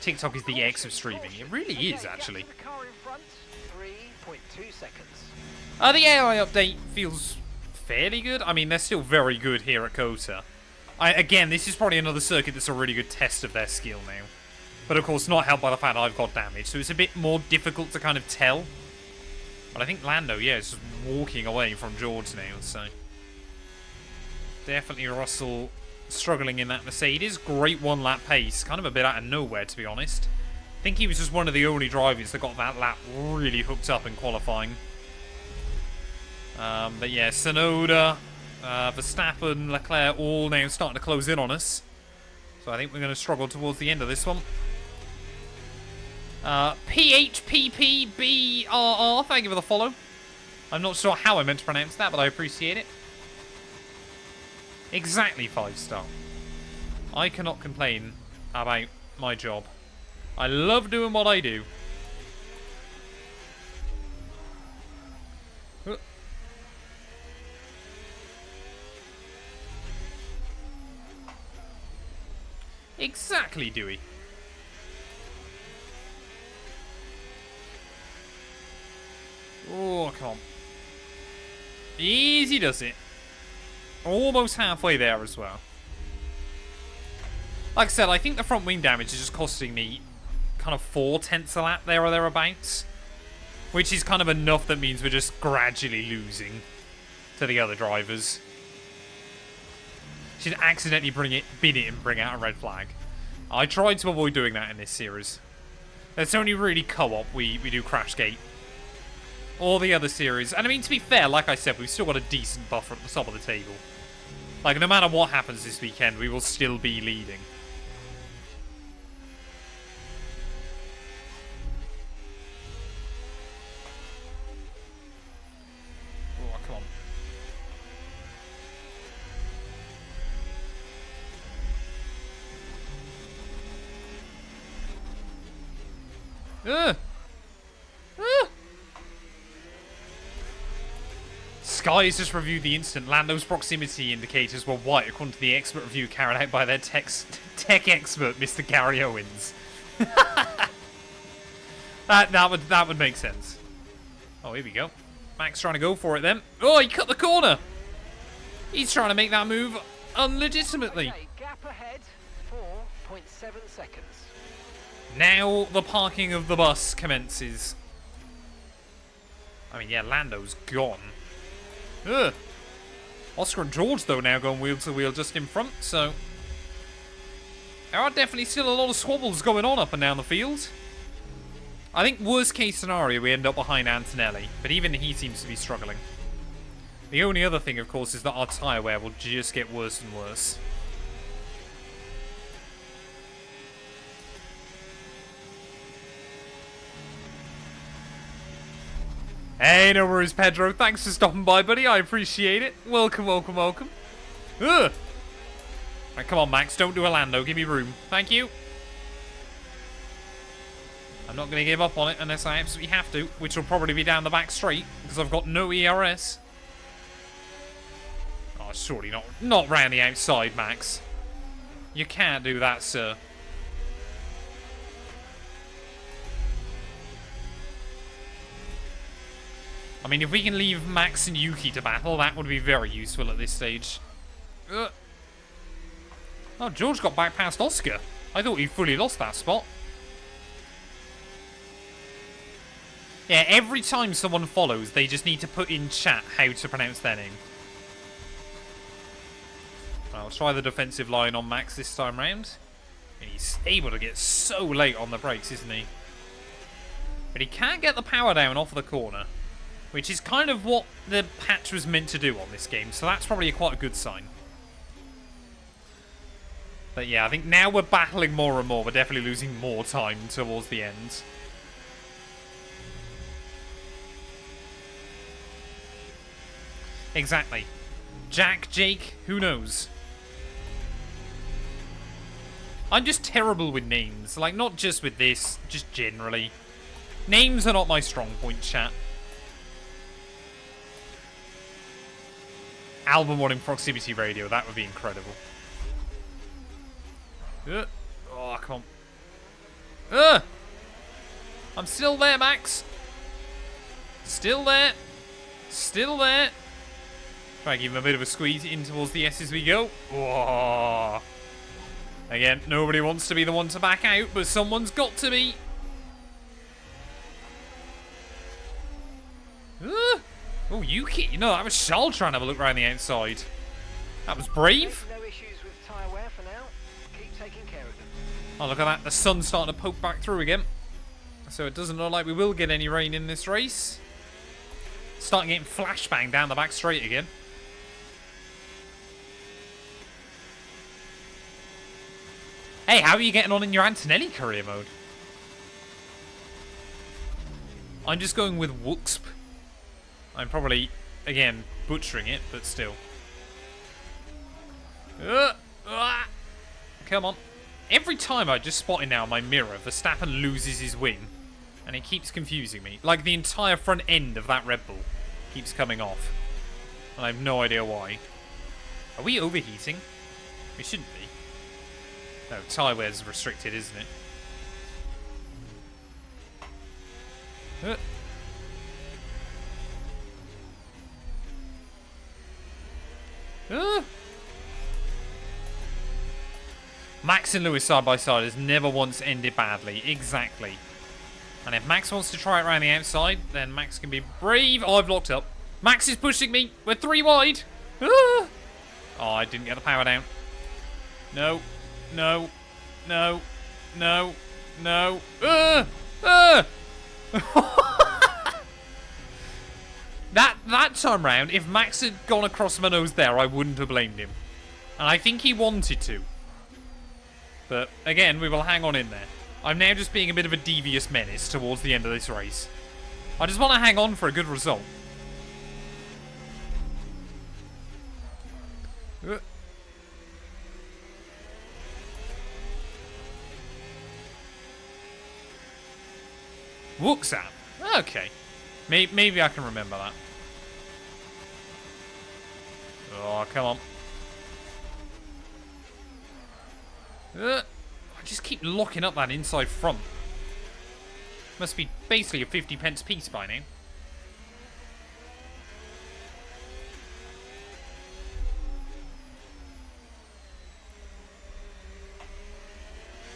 TikTok is the X of streaming. It really is, actually. The car in front, 3.2 seconds. The AI update feels fairly good. I mean, they're still very good here at COTA. Again, this is probably another circuit that's a really good test of their skill now. But of course, not helped by the fact I've got damage, so it's a bit more difficult to kind of tell. But I think Lando, yeah, is just walking away from George now, so... Definitely Russell struggling in that Mercedes. Great one-lap pace. Kind of a bit out of nowhere, to be honest. I think he was just one of the only drivers that got that lap really hooked up in qualifying. But yeah, Tsunoda, Verstappen, Leclerc, all now starting to close in on us. So I think we're going to struggle towards the end of this one. PHPPBRR, thank you for the follow. I'm not sure how I meant to pronounce that, but I appreciate it. Exactly 5-star. I cannot complain about my job. I love doing what I do. Exactly, Dewey. Oh, come on. Easy does it. Almost halfway there as well. Like I said, I think the front wing damage is just costing me kind of 4/10 a lap there or thereabouts. Which is kind of enough that means we're just gradually losing to the other drivers. Should accidentally bin it and bring out a red flag. I tried to avoid doing that in this series. It's only really co-op we do Crashgate. All the other series, and I mean, to be fair, like I said, we've still got a decent buffer at the top of the table. Like, no matter what happens this weekend, we will still be leading. Oh, come on. Sky has just reviewed the instant. Lando's proximity indicators were white according to the expert review carried out by their tech expert, Mr. Gary Owens. that would make sense. Oh, here we go. Max trying to go for it then. Oh, he cut the corner. He's trying to make that move unlegitimately. Okay, gap ahead, 4.7 seconds. Now the parking of the bus commences. I mean, yeah, Lando's gone. Ugh. Oscar and George, though, now going wheel to wheel just in front, so... There are definitely still a lot of squabbles going on up and down the field. I think worst case scenario, we end up behind Antonelli, but even he seems to be struggling. The only other thing, of course, is that our tyre wear will just get worse and worse. Hey, no worries, Pedro. Thanks for stopping by, buddy. I appreciate it. Welcome, welcome, welcome. Ugh. Right, come on, Max. Don't do a Lando. Give me room. Thank you. I'm not going to give up on it unless I absolutely have to, which will probably be down the back straight, because I've got no ERS. Oh, surely not round the outside, Max. You can't do that, sir. I mean, if we can leave Max and Yuki to battle, that would be very useful at this stage. Oh, George got back past Oscar. I thought he fully lost that spot. Yeah, every time someone follows, they just need to put in chat how to pronounce their name. I'll try the defensive line on Max this time round. And he's able to get so late on the brakes, isn't he? But he can't get the power down off the corner, which is kind of what the patch was meant to do on this game, so that's probably quite a good sign. But yeah, I think now we're battling more and more. We're definitely losing more time towards the end. Exactly. Jack, Jake, who knows? I'm just terrible with names. Like, not just with this, just generally. Names are not my strong point, chat. Album wanting proximity radio, that would be incredible. Oh, come on. I'm still there, Max. Still there. Still there. Try and give him a bit of a squeeze in towards the S as we go. Oh. Again, nobody wants to be the one to back out, but someone's got to be. Oh, Yuki. You know, that was Charles trying to have a look around the outside. That was brave. No issues with tyre wear for now. Keep taking care of them. Oh, look at that. The sun's starting to poke back through again. So it doesn't look like we will get any rain in this race. Starting getting flashbang down the back straight again. Hey, how are you getting on in your Antonelli career mode? I'm just going with Wuxp. I'm probably, again, butchering it, but still. Come on. Every time I just spot it now on my mirror, Verstappen loses his wing. And it keeps confusing me. Like the entire front end of that Red Bull keeps coming off. And I have no idea why. Are we overheating? We shouldn't be. No, tyre wear's restricted, isn't it? Max and Lewis side by side has never once ended badly. Exactly. And if Max wants to try it around the outside, then Max can be brave. Oh, I've locked up. Max is pushing me. We're 3 wide. Oh, I didn't get the power down. No. No. No. No. No. That time round, if Max had gone across my nose there, I wouldn't have blamed him. And I think he wanted to. But, again, we will hang on in there. I'm now just being a bit of a devious menace towards the end of this race. I just want to hang on for a good result. Wuxap. Okay. Maybe I can remember that. Oh, come on. I just keep locking up that inside front. Must be basically a 50p piece by now.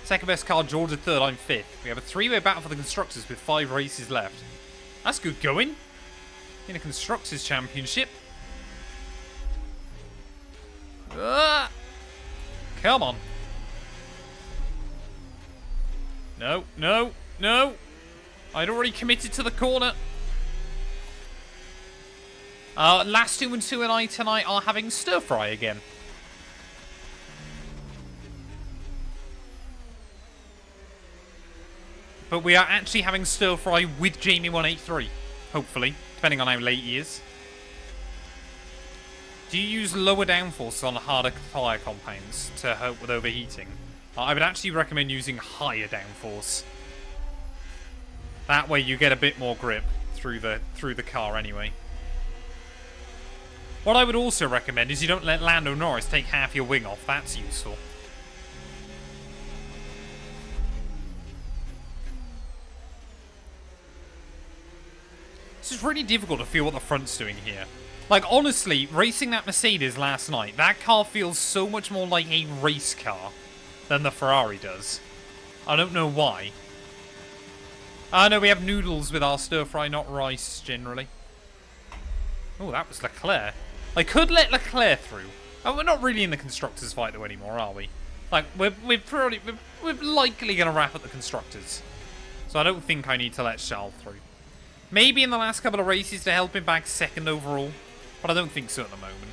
Second best car, George at third, I'm fifth. We have a 3-way battle for the Constructors with 5 races left. That's good going. In a Constructors Championship. Come on. No, no, no. I'd already committed to the corner. Matt212 and I tonight are having stir fry again. But we are actually having stir fry with Jamie183, hopefully, depending on how late he is. Do you use lower downforce on harder tyre compounds to help with overheating? I would actually recommend using higher downforce. That way you get a bit more grip through the car anyway. What I would also recommend is you don't let Lando Norris take half your wing off. That's useful. This is really difficult to feel what the front's doing here. Like, honestly, racing that Mercedes last night, that car feels so much more like a race car than the Ferrari does. I don't know why. No, we have noodles with our stir-fry, not rice, generally. Oh, that was Leclerc. I could let Leclerc through. Oh, we're not really in the Constructors fight, though, anymore, are we? Like, we're likely going to wrap up the Constructors. So I don't think I need to let Charles through. Maybe in the last couple of races to help him back second overall. But I don't think so at the moment.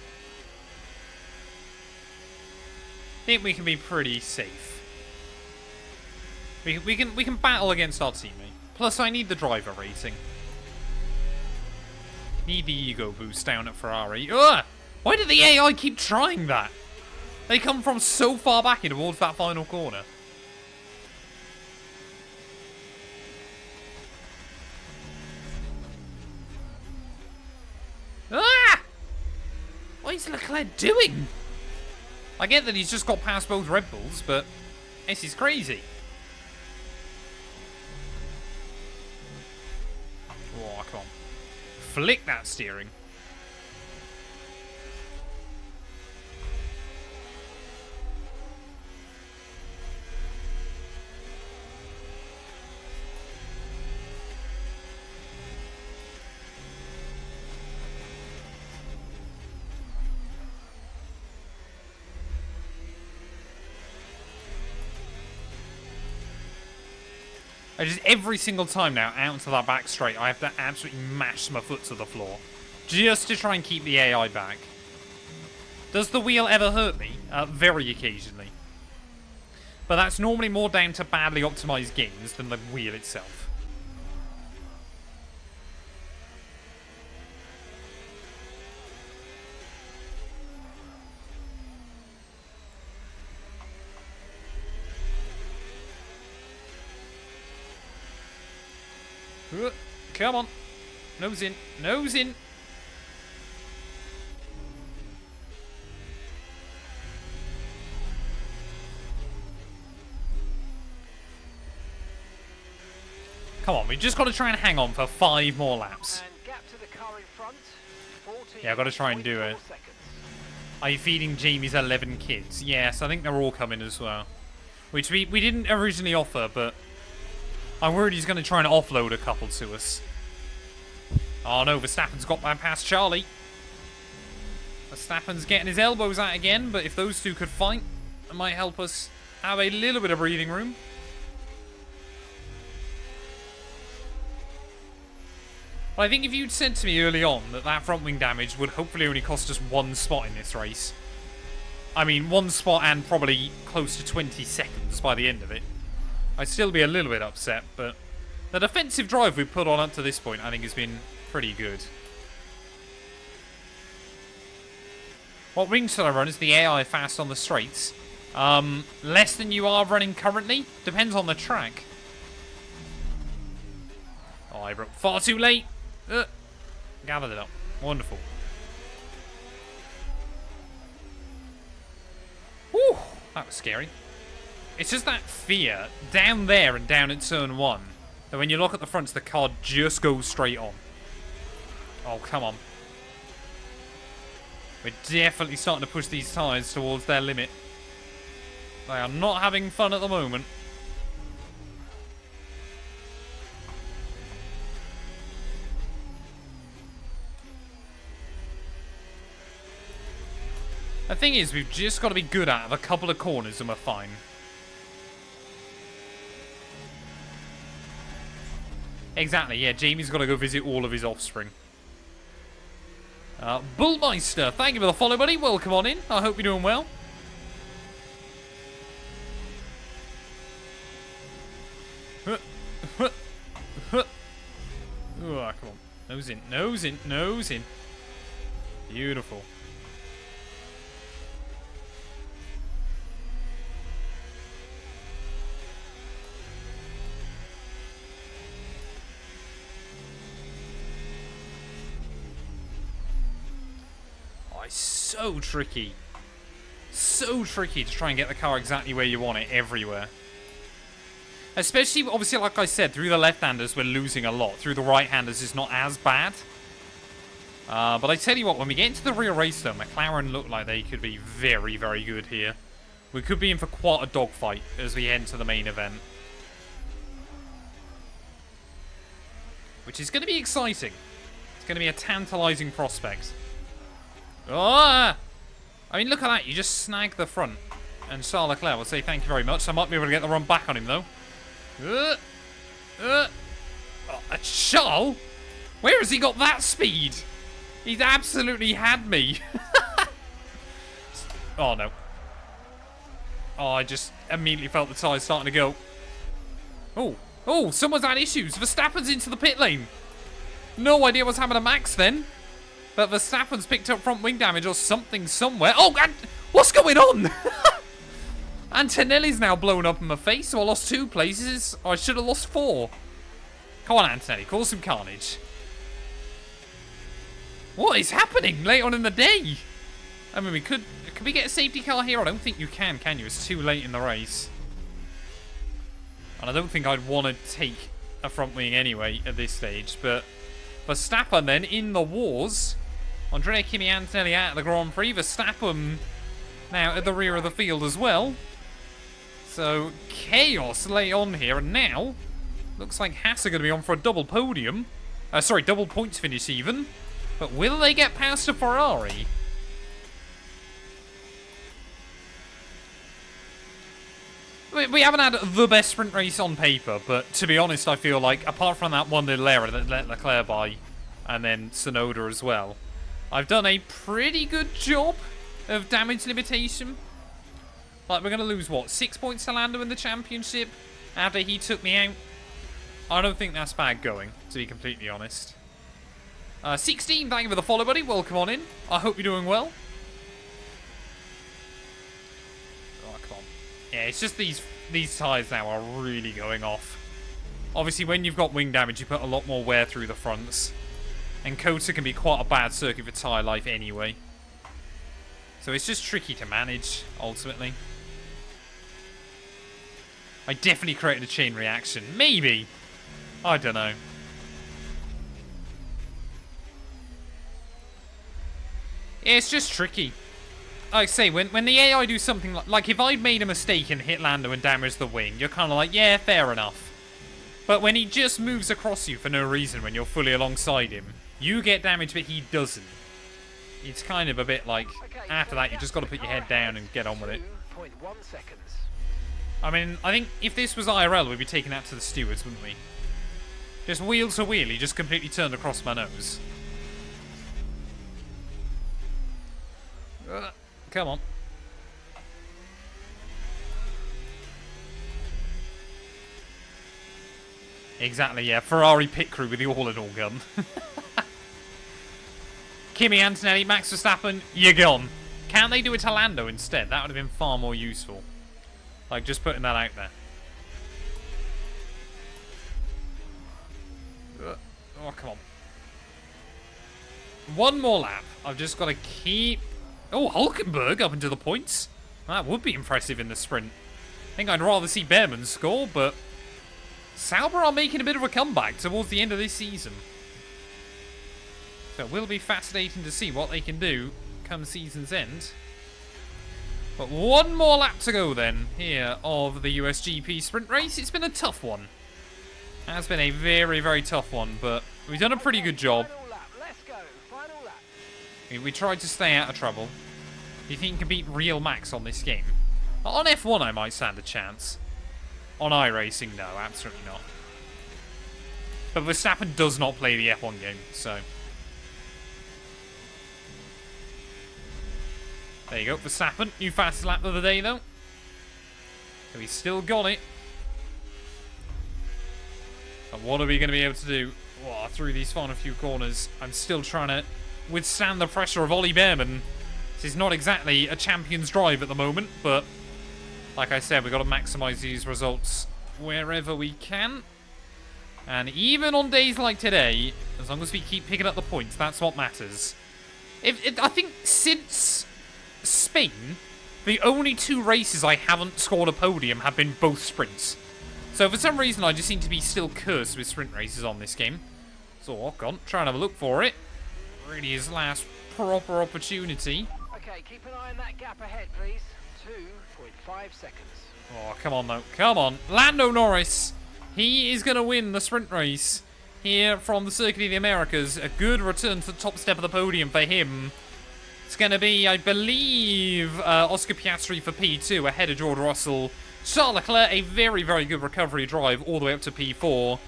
I think we can be pretty safe. We can battle against our teammate. Plus, I need the driver rating. Need the ego boost down at Ferrari. Ugh! Why did the AI keep trying that? They come from so far back in towards that final corner. Ah! What is Leclerc doing? I get that he's just got past both Red Bulls, but this is crazy. Oh, come on. Flick that steering. I just, every single time now, out into that back straight, I have to absolutely mash my foot to the floor. Just to try and keep the AI back. Does the wheel ever hurt me? Very occasionally. But that's normally more down to badly optimized games than the wheel itself. Come on. Nose in. Nose in. Come on, we just got to try and hang on for 5 more laps. And gap to the car in front, 14. Yeah, I've got to try and do it. Are you feeding Jamie's 11 kids? Yes, I think they're all coming as well. Which we didn't originally offer, but I'm worried he's going to try and offload a couple to us. Oh no, Verstappen's got by past Charlie. Verstappen's getting his elbows out again, but if those two could fight, it might help us have a little bit of breathing room. But I think if you'd said to me early on that that front wing damage would hopefully only cost us 1 spot in this race. I mean, 1 spot and probably close to 20 seconds by the end of it. I'd still be a little bit upset, but the defensive drive we've put on up to this point I think has been pretty good. What rings should I run? Is the AI fast on the straights? Less than you are running currently? Depends on the track. Oh, I broke far too late. Gathered it up. Wonderful. Whew, that was scary. It's just that fear down there and down at turn 1 that when you look at the fronts, the car just goes straight on. Oh, come on. We're definitely starting to push these tyres towards their limit. They are not having fun at the moment. The thing is, we've just got to be good out of a couple of corners and we're fine. Exactly, yeah, Jamie's got to go visit all of his offspring. Bullmeister, thank you for the follow, buddy. Welcome on in. I hope you're doing well. Oh, come on. Nose in, nose in, nose in. Beautiful. Oh, it's so tricky. So tricky to try and get the car exactly where you want it everywhere. Especially, obviously, like I said, through the left-handers, we're losing a lot. Through the right-handers, it's not as bad. But I tell you what, when we get into the rear race, though, McLaren look like they could be very, very good here. We could be in for quite a dogfight as we head into the main event. Which is going to be exciting. It's going to be a tantalizing prospect. Oh! I mean, look at that. You just snag the front. And Charles Leclerc will say thank you very much. I might be able to get the run back on him, though. Charles? Where has he got that speed? He's absolutely had me. Oh, no. Oh, I just immediately felt the tyres starting to go. Oh. Oh, someone's had issues. Verstappen's into the pit lane. No idea what's happened to Max then. But Verstappen's picked up front wing damage or something somewhere. Oh, and what's going on? Antonelli's now blown up in my face, so I lost 2 places. I should have lost 4. Come on, Antonelli, cause some carnage. What is happening late on in the day? I mean, we could we get a safety car here? I don't think you can you? It's too late in the race. And I don't think I'd want to take a front wing anyway at this stage. But Verstappen then in the wars. Andrea Kimi Antonelli out of the Grand Prix. Verstappen now at the rear of the field as well. So, chaos late on here, and now, looks like Haas are going to be on for a double podium. Sorry, double points finish even. But will they get past a Ferrari? We haven't had the best sprint race on paper, but to be honest, I feel like, apart from that one little error that let Leclerc by, and then Tsunoda as well, I've done a pretty good job of damage limitation. Like, we're going to lose, what, 6 points to Lando in the championship after he took me out? I don't think that's bad going, to be completely honest. 16, thank you for the follow, buddy. Welcome on in. I hope you're doing well. Oh, come on. Yeah, it's just these tyres now are really going off. Obviously, when you've got wing damage, you put a lot more wear through the fronts. And Kota can be quite a bad circuit for tyre life anyway. So it's just tricky to manage, ultimately. I definitely created a chain reaction. Maybe. I don't know. Yeah, it's just tricky. Like I say, when the AI do something like if I'd made a mistake and hit Lando and damaged the wing, you're kind of like, yeah, fair enough. But when he just moves across you for no reason when you're fully alongside him, you get damage but he doesn't. It's kind of a bit like, after that, you just got to put your head down and get on with it. 2.1 seconds. I mean, I think if this was IRL, we'd be taking that to the stewards, wouldn't we? Just wheel to wheel, he just completely turned across my nose. Come on. Exactly, yeah. Ferrari pit crew with the all-in-all gun. Kimi Antonelli, Max Verstappen, you're gone. Can't they do it to Lando instead? That would have been far more useful. Like, just putting that out there. Oh, come on. One more lap. I've just got to keep... Oh, Hulkenberg up into the points. That would be impressive in the sprint. I think I'd rather see Behrman score, but... Sauber are making a bit of a comeback towards the end of this season. So it will be fascinating to see what they can do come season's end. But one more lap to go then, here of the USGP sprint race. It's been a tough one. It has been a very, very tough one, but we've done a pretty good job. Final lap. Let's go. Final lap. We tried to stay out of trouble. Do you think you can beat real Max on this game? On F1, I might stand a chance. On iRacing, no, absolutely not. But Verstappen does not play the F1 game, so... There you go, Verstappen. New fastest lap of the day, though. So he's still got it. And what are we going to be able to do through these final few corners? I'm still trying to withstand the pressure of Ollie Behrman. This is not exactly a champion's drive at the moment, but like I said, we've got to maximise these results wherever we can. And even on days like today, as long as we keep picking up the points, that's what matters. I think since Spain, the only 2 races I haven't scored a podium have been both sprints. So for some reason, I just seem to be still cursed with sprint races on this game. So Ocon, trying to have a look for it. Really his last proper opportunity. Okay, keep an eye on that gap ahead, please. 2.5 seconds. Oh, come on, though. Come on. Lando Norris. He is going to win the sprint race here from the Circuit of the Americas. A good return to the top step of the podium for him. It's going to be, I believe, Oscar Piastri for P2 ahead of George Russell. Charles Leclerc, a very, very good recovery drive all the way up to P4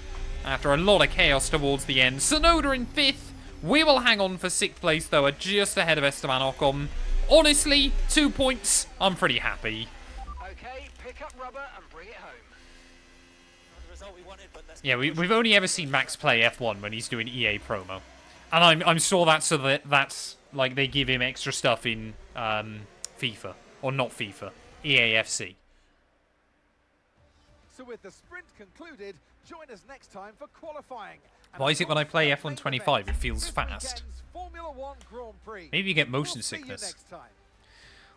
after a lot of chaos towards the end. Tsunoda in 5th. We will hang on for 6th place, though, just ahead of Esteban Ocon. Honestly, 2 points. I'm pretty happy. Okay, pick up rubber and bring it home. Yeah, we've only ever seen Max play F1 when he's doing EA promo. And I'm sure that's so that's like they give him extra stuff in FIFA. Or not FIFA. EAFC. So with the sprint concluded, join us next time for qualifying. Why is it when I play F1 25 it feels fast? Maybe you get motion sickness.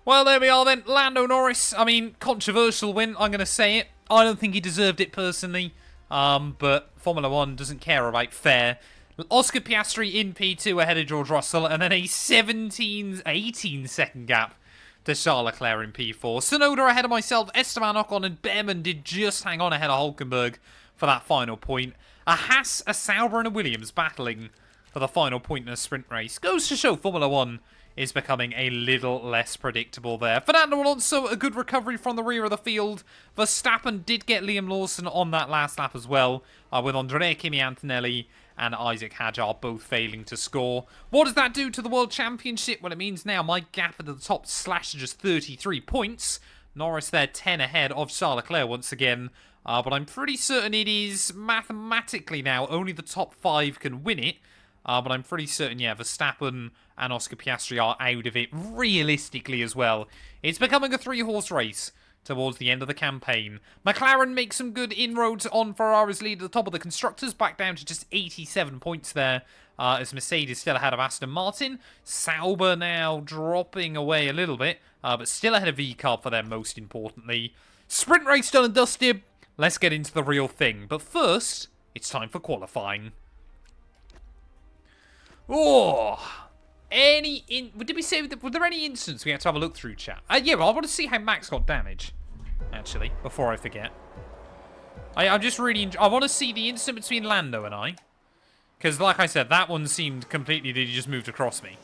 Well, there we are then. Lando Norris. I mean, controversial win, I'm going to say it. I don't think he deserved it personally. But Formula 1 doesn't care about fair. Oscar Piastri in P2 ahead of George Russell. And then a 18 second gap to Charles Leclerc in P4. Tsunoda ahead of myself. Esteban Ocon and Behrman did just hang on ahead of Hulkenberg for that final point. A Haas, a Sauber and a Williams battling for the final point in a sprint race. Goes to show Formula 1 is becoming a little less predictable there. Fernando Alonso, a good recovery from the rear of the field. Verstappen did get Liam Lawson on that last lap as well, with Andrea Kimi Antonelli and Isaac Hadjar both failing to score. What does that do to the World Championship? Well, it means now my gap at the top slashed to just 33 points. Norris there 10 ahead of Charles Leclerc once again. But I'm pretty certain it is mathematically now only the top 5 can win it. But I'm pretty certain, yeah, Verstappen and Oscar Piastri are out of it realistically as well. It's becoming a 3-horse race towards the end of the campaign. McLaren makes some good inroads on Ferrari's lead at the top of the constructors, back down to just 87 points there, as Mercedes still ahead of Aston Martin. Sauber now dropping away a little bit, but still ahead of VCARB for them most importantly. Sprint race done and dusted. Let's get into the real thing. But first, it's time for qualifying. Oh, did we say, were there any incidents we had to have a look through, chat? Yeah, well, I want to see how Max got damage, actually, before I forget. I'm just really, I want to see the incident between Lando and I. Because, like I said, that one seemed completely that he just moved across me.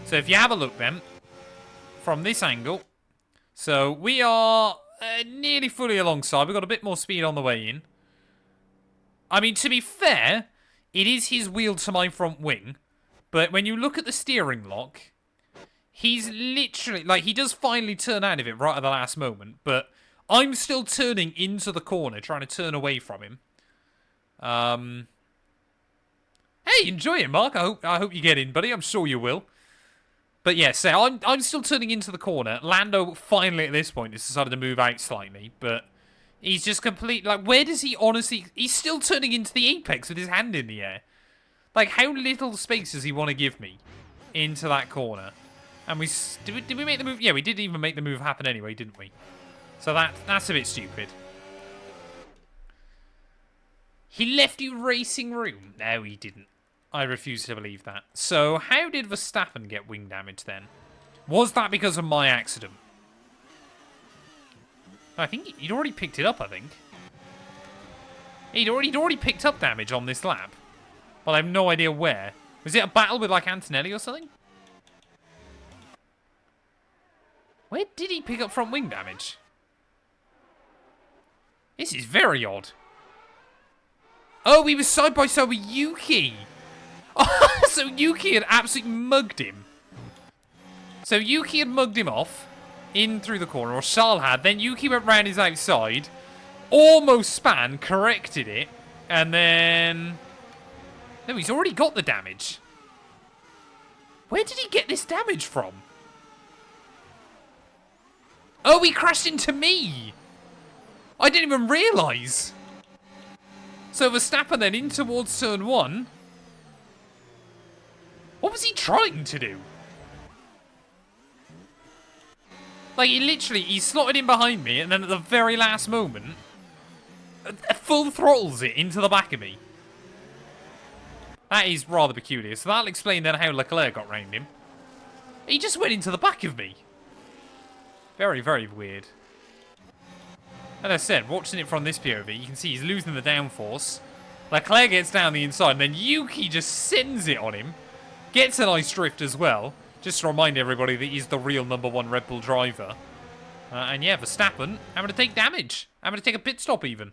So if you have a look then, from this angle, so we are nearly fully alongside. We've got a bit more speed on the way in. I mean, to be fair, it is his wheel to my front wing. But when you look at the steering lock, he's literally, like, he does finally turn out of it right at the last moment. But I'm still turning into the corner, trying to turn away from him. Hey, enjoy it, Mark. I hope you get in, buddy. I'm sure you will. But yeah, so I'm still turning into the corner. Lando finally at this point has decided to move out slightly, but he's just complete. Like, where does he honestly? He's still turning into the apex with his hand in the air. Like, how little space does he want to give me into that corner? And did we make the move? Yeah, we did even make the move happen anyway, didn't we? So that's a bit stupid. He left you racing room. No, he didn't. I refuse to believe that. So, how did Verstappen get wing damage then? Was that because of my accident? I think he'd already picked it up, I think. He'd already picked up damage on this lap. Well, I have no idea where. Was it a battle with, like, Antonelli or something? Where did he pick up front wing damage? This is very odd. Oh, he was side by side with Yuki. So Yuki had absolutely mugged him. So Yuki had mugged him off in through the corner, or Charles had. Then Yuki went round his outside, almost span, corrected it, and then... No, he's already got the damage. Where did he get this damage from? Oh, he crashed into me. I didn't even realise. So Verstappen then in towards turn 1. What was he trying to do? Like, he slotted in behind me, and then at the very last moment, full throttles it into the back of me. That is rather peculiar. So that'll explain then how Leclerc got round him. He just went into the back of me. Very, very weird. As I said, watching it from this POV, you can see he's losing the downforce. Leclerc gets down the inside, and then Yuki just sends it on him. Gets a nice drift as well. Just to remind everybody that he's the real #1 Red Bull driver. And yeah, Verstappen having to take damage. Having to take a pit stop even.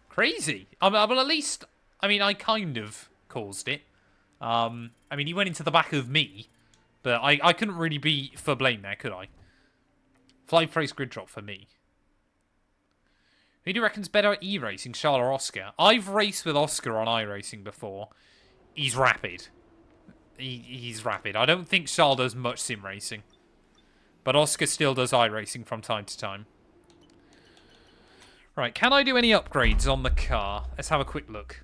Crazy. Well, at least, I mean, I kind of caused it. I mean, he went into the back of me. But I couldn't really be for blame there, could I? Fly price grid drop for me. Who do you reckon's better at e-racing, Charles or Oscar? I've raced with Oscar on iRacing before. He's rapid. He's rapid. I don't think Charles does much sim racing. But Oscar still does iRacing from time to time. Right, can I do any upgrades on the car? Let's have a quick look.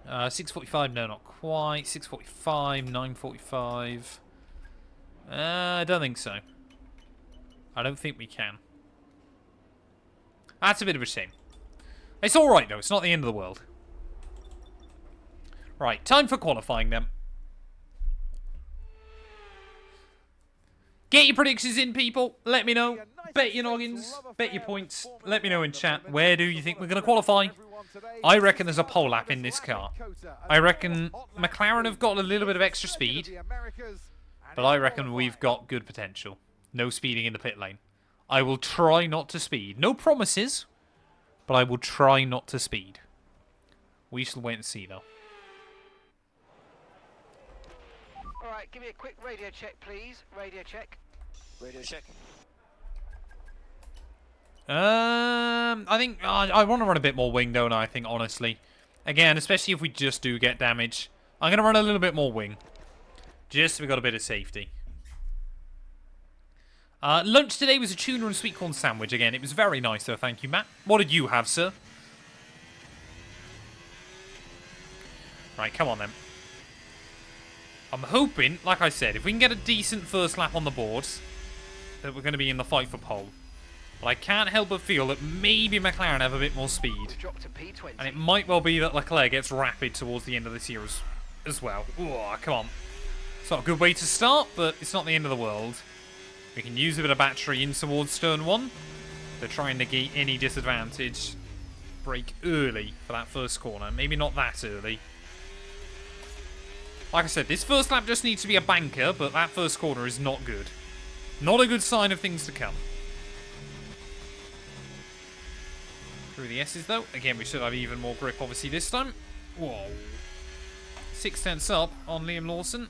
645, no, not quite. 645, 945. I don't think so. I don't think we can. That's a bit of a shame. It's alright, though. It's not the end of the world. Right, time for qualifying then. Get your predictions in, people. Let me know. Bet your noggins. Bet your points. Let me know in chat. Where do you think we're going to qualify? I reckon there's a pole lap in this car. I reckon McLaren have got a little bit of extra speed. But I reckon we've got good potential. No speeding in the pit lane. I will try not to speed. No promises. But I will try not to speed. We shall wait and see, though. Alright, give me a quick radio check, please. Radio check. Radio check. I think I want to run a bit more wing, don't I? I think, honestly. Again, especially if we just do get damage. I'm going to run a little bit more wing. Just so we got a bit of safety. Lunch today was a tuna and sweet corn sandwich again. It was very nice, though. Thank you, Matt. What did you have, sir? Right, come on, then. I'm hoping, like I said, if we can get a decent first lap on the board, that we're going to be in the fight for pole. But I can't help but feel that maybe McLaren have a bit more speed. Drop to P20. And it might well be that Leclerc gets rapid towards the end of this year as well. Ooh, come on. It's not a good way to start, but it's not the end of the world. We can use a bit of battery in towards turn 1. They're trying to negate any disadvantage. Brake early for that first corner. Maybe not that early. Like I said, this first lap just needs to be a banker, but that first corner is not good. Not a good sign of things to come. Through the S's, though. Again, we should have even more grip, obviously, this time. Whoa. 6/10 up on Liam Lawson.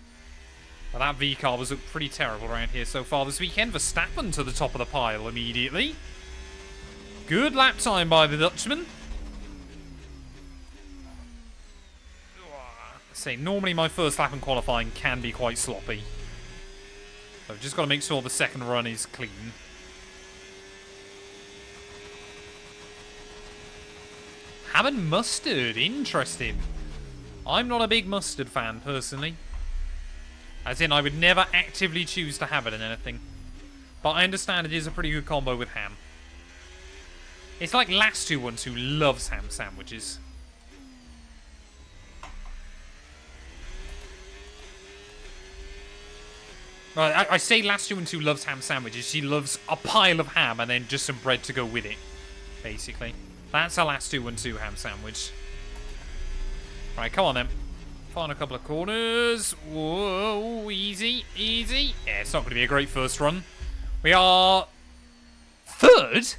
Well, that V-car was looked pretty terrible around here so far this weekend. Verstappen to the top of the pile immediately. Good lap time by the Dutchman. Say, normally my first lap in qualifying can be quite sloppy. So I've just got to make sure the second run is clean. Ham and mustard, interesting. I'm not a big mustard fan, personally. As in, I would never actively choose to have it in anything. But I understand it is a pretty good combo with ham. It's like Matt212 who loves ham sandwiches. Right, I say Matt212 loves ham sandwiches. She loves a pile of ham and then just some bread to go with it, basically. That's a Matt212 ham sandwich. Right, come on then. Find a couple of corners. Whoa, easy, easy. Yeah, it's not going to be a great first run. We are third?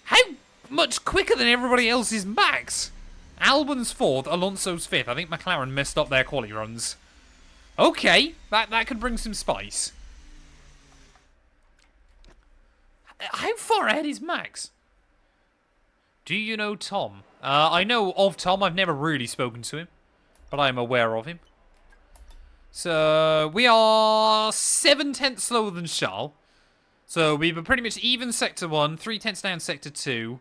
How much quicker than everybody else is Max? Albon's 4th, Alonso's 5th. I think McLaren messed up their quali runs. Okay, that could bring some spice. How far ahead is Max? Do you know Tom? I know of Tom. I've never really spoken to him, but I am aware of him. So, we are 7/10 slower than Charles. So, we were pretty much even Sector 1, 3/10 down Sector 2,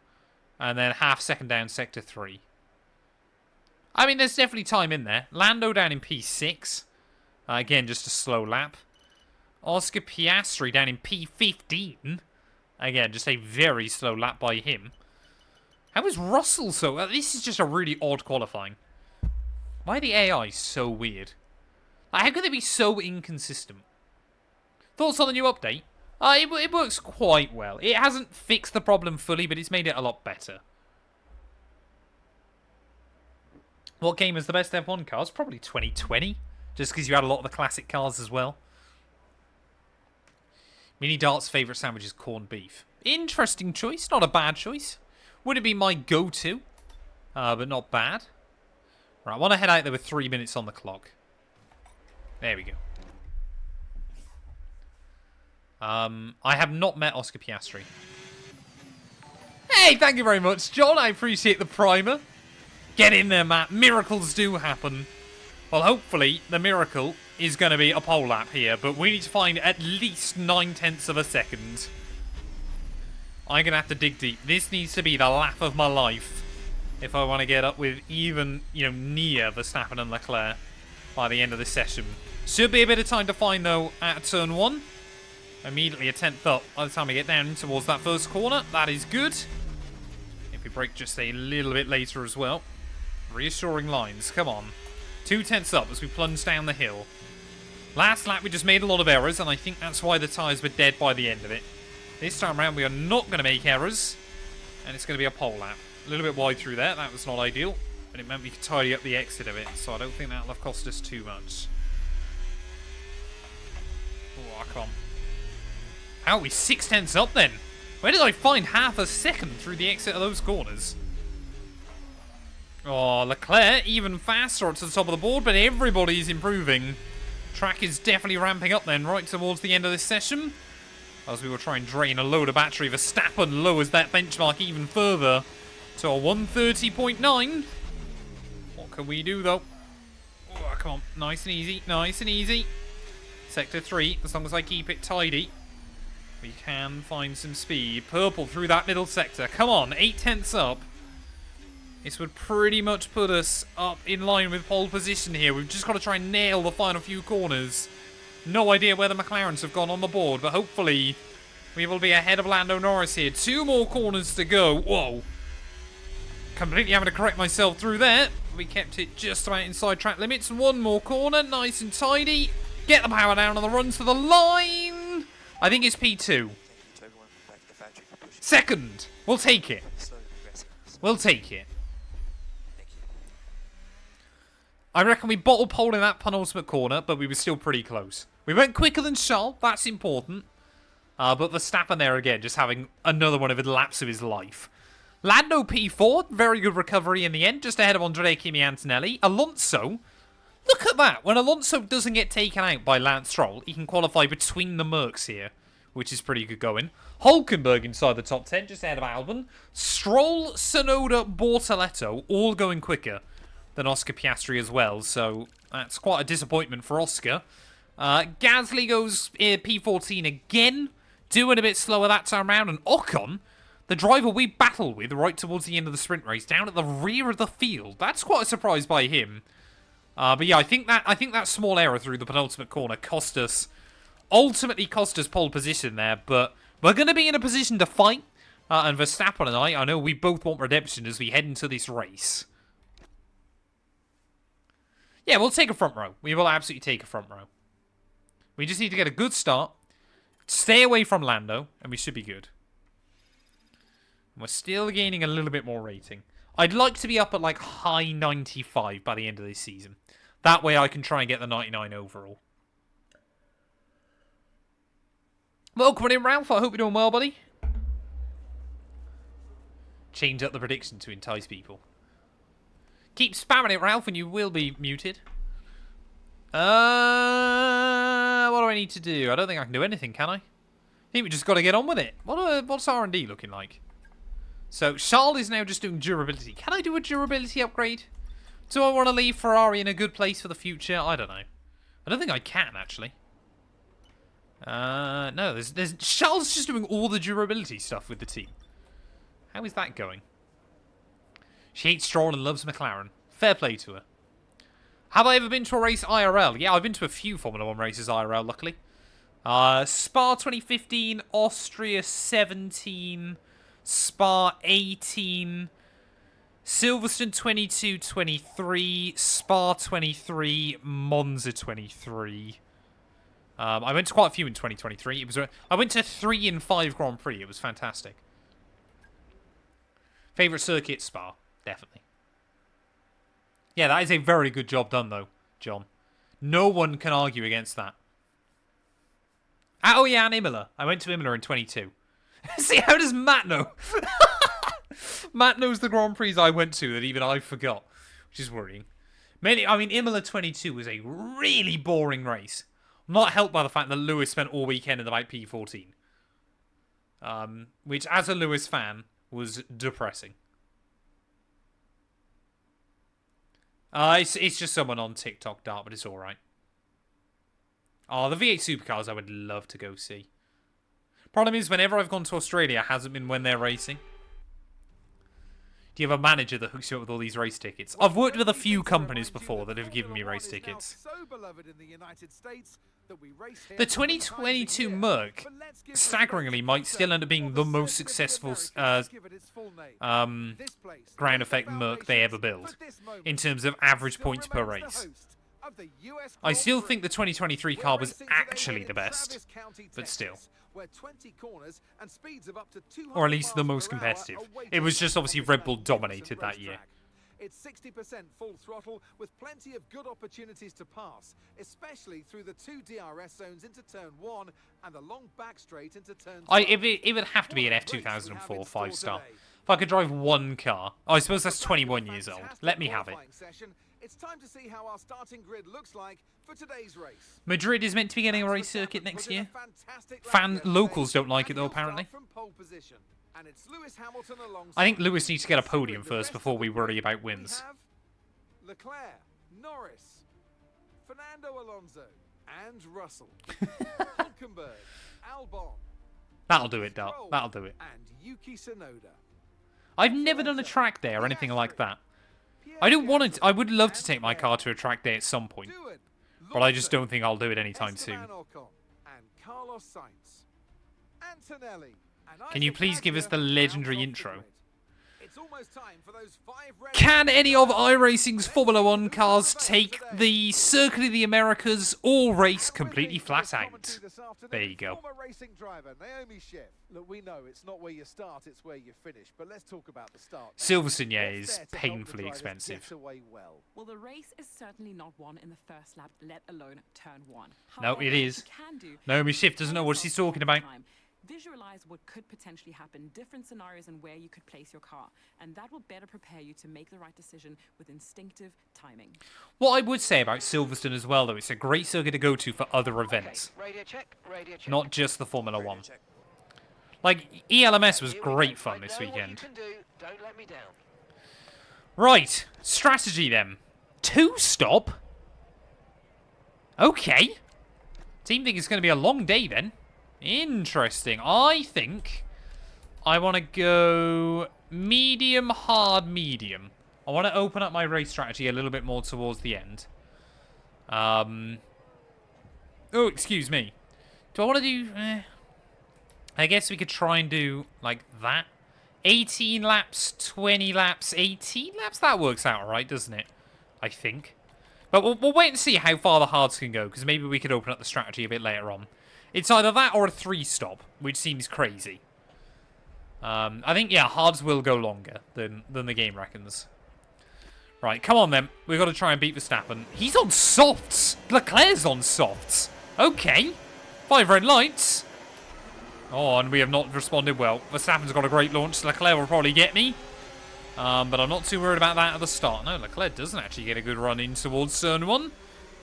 and then half second down Sector 3. I mean, there's definitely time in there. Lando down in P6. Again, just a slow lap. Oscar Piastri down in P15. Again, just a very slow lap by him. How is Russell so... this is just a really odd qualifying. Why are the AI so weird? Like, how could they be so inconsistent? Thoughts on the new update? It works quite well. It hasn't fixed the problem fully, but it's made it a lot better. What game is the best F1 cars? Probably 2020. Just because you had a lot of the classic cars as well. Mini Dart's favourite sandwich is corned beef. Interesting choice. Not a bad choice. Wouldn't be my go-to. But not bad. Right, I want to head out there with 3 minutes on the clock. There we go. I have not met Oscar Piastri. Hey, thank you very much, John. I appreciate the primer. Get in there, Matt. Miracles do happen. Well, hopefully, the miracle is going to be a pole lap here, but we need to find at least 9/10 of a second. I'm going to have to dig deep. This needs to be the lap of my life if I want to get up with even, near Verstappen and Leclerc by the end of this session. Should be a bit of time to find, though, at turn 1. Immediately a 10th up by the time we get down towards that first corner. That is good. If we brake just a little bit later as well. Reassuring lines. Come on. 2/10 up as we plunge down the hill. Last lap we just made a lot of errors, and I think that's why the tyres were dead by the end of it. This time around we are not going to make errors, and it's going to be a pole lap. A little bit wide through there. That was not ideal, but it meant we could tidy up the exit of it, so I don't think that'll have cost us too much. Oh, come on. How are we 6/10 up then? Where did I find half a second through the exit of those corners? Oh, Leclerc even faster up to the top of the board, but everybody's improving. Track is definitely ramping up then, right towards the end of this session. As we will try and drain a load of battery, Verstappen lowers that benchmark even further to a 130.9. What can we do though? Oh, come on. Nice and easy, nice and easy. Sector 3, as long as I keep it tidy, we can find some speed. Purple through that middle sector. Come on, 8/10 up. This would pretty much put us up in line with pole position here. We've just got to try and nail the final few corners. No idea where the McLarens have gone on the board, but hopefully we will be ahead of Lando Norris here. 2 more corners to go. Whoa. Completely having to correct myself through there. We kept it just about inside track limits. 1 more corner, nice and tidy. Get the power down on the runs to the line. I think it's P2. Second. We'll take it. We'll take it. I reckon we bottle pole in that penultimate corner, but we were still pretty close. We went quicker than Charles, that's important. But Verstappen there again, just having another one of the laps of his life. Lando P4, very good recovery in the end, just ahead of Andrea Kimi Antonelli. Alonso, look at that. When Alonso doesn't get taken out by Lance Stroll, he can qualify between the Mercs here, which is pretty good going. Hulkenberg inside the top 10, just ahead of Albon. Stroll, Tsunoda, Bortoletto, all going quicker than Oscar Piastri as well, so that's quite a disappointment for Oscar. Gasly goes P14 again, doing a bit slower that time around, and Ocon, the driver we battled with right towards the end of the sprint race, down at the rear of the field. That's quite a surprise by him. But yeah, I think that small error through the penultimate corner ultimately cost us pole position there, but we're going to be in a position to fight, and Verstappen and I know we both want redemption as we head into this race. Yeah, we'll take a front row. We will absolutely take a front row. We just need to get a good start, stay away from Lando, and we should be good. And we're still gaining a little bit more rating. I'd like to be up at like high 95 by the end of this season. That way I can try and get the 99 overall. Welcome in, Ralph. I hope you're doing well, buddy. Change up the prediction to entice people. Keep spamming it, Ralph, and you will be muted. What do I need to do? I don't think I can do anything, can I? I think we just got to get on with it. What's R&D looking like? So, Charles is now just doing durability. Can I do a durability upgrade? Do I want to leave Ferrari in a good place for the future? I don't know. I don't think I can, actually. No, there's Charles just doing all the durability stuff with the team. How is that going? She hates Stroll and loves McLaren. Fair play to her. Have I ever been to a race IRL? Yeah, I've been to a few Formula 1 races IRL, luckily. Spa 2015, Austria 17, Spa 18, Silverstone 22, 23, Spa 23, Monza 23. I went to quite a few in 2023. I went to 3 in 5 Grand Prix. It was fantastic. Favourite circuit, Spa. Definitely. Yeah, that is a very good job done, though, John. No one can argue against that. Oh, yeah, and Imola. I went to Imola in 22. See, how does Matt know? Matt knows the Grand Prix I went to that even I forgot, which is worrying. Imola 22 was a really boring race. Not helped by the fact that Lewis spent all weekend in the bike P14. Which, as a Lewis fan, was depressing. It's just someone on TikTok, Dart, but it's alright. Oh, the V8 Supercars I would love to go see. Problem is, whenever I've gone to Australia, it hasn't been when they're racing. Do you have a manager that hooks you up with all these race tickets? I've worked with a few companies before that have given me race tickets. The 2022 Merc, staggeringly, might still end up being the most successful ground effect Merc they ever build, in terms of average points per race. I still think the 2023 car was actually the best, but still. Or at least the most competitive. It was just obviously Red Bull dominated that year. It's 60% full throttle with plenty of good opportunities to pass, especially through the 2 DRS zones into turn 1 and the long back straight into turn 2. It would have to be an F2004 5-star. If I could drive one car. Oh, I suppose that's 21 years old. Let me have it. It's time to see how our starting grid looks like for today's race. Madrid is meant to be getting a race circuit next year. Locals don't like it though, apparently. I think Lewis needs to get a podium first before we worry about wins. Leclerc, Norris, Fernando Alonso, and Russell. Hülkenberg, Albon. That'll do it, Dal. That'll do it. And Yuki Tsunoda. I've never done a track day or anything like that. I don't want it. I would love to take my car to a track day at some point, but I just don't think I'll do it anytime soon. Can you please give us the legendary intro? Can any of iRacing's Formula 1 cars take the Circuit of the Americas all race completely flat out? There you go. Look, we know it's not where you start, it's where you finish. But let's talk about the start. Silverstone, yeah, is painfully expensive. Well, the race is certainly not won in the first lap, let alone turn 1. No, However, it is. what you can do Naomi Schiff doesn't know what she's talking about. Visualize what could potentially happen, different scenarios and where you could place your car, and that will better prepare you to make the right decision with instinctive timing. What I would say about Silverstone as well, though, it's a great circuit to go to for other events, Radio check, not just the Formula 1. Like, ELMS was great fun this What you weekend. can do, don't let me down. Right, strategy then. 2-stop? Okay. Team think it's going to be a long day then. Interesting. I think I want to go medium, hard, medium. I want to open up my race strategy a little bit more towards the end. Oh, excuse me. Do I want to do... I guess we could try and do like that. 18 laps, 20 laps, 18 laps? That works out alright, doesn't it? I think. But we'll wait and see how far the hards can go, because maybe we could open up the strategy a bit later on. It's either that or a 3-stop, which seems crazy. I think, yeah, hards will go longer than the game reckons. Right, come on then. We've got to try and beat Verstappen. He's on softs. Leclerc's on softs. Okay. 5 red lights. Oh, and we have not responded well. Verstappen's got a great launch. Leclerc will probably get me. But I'm not too worried about that at the start. No, Leclerc doesn't actually get a good run in towards turn 1.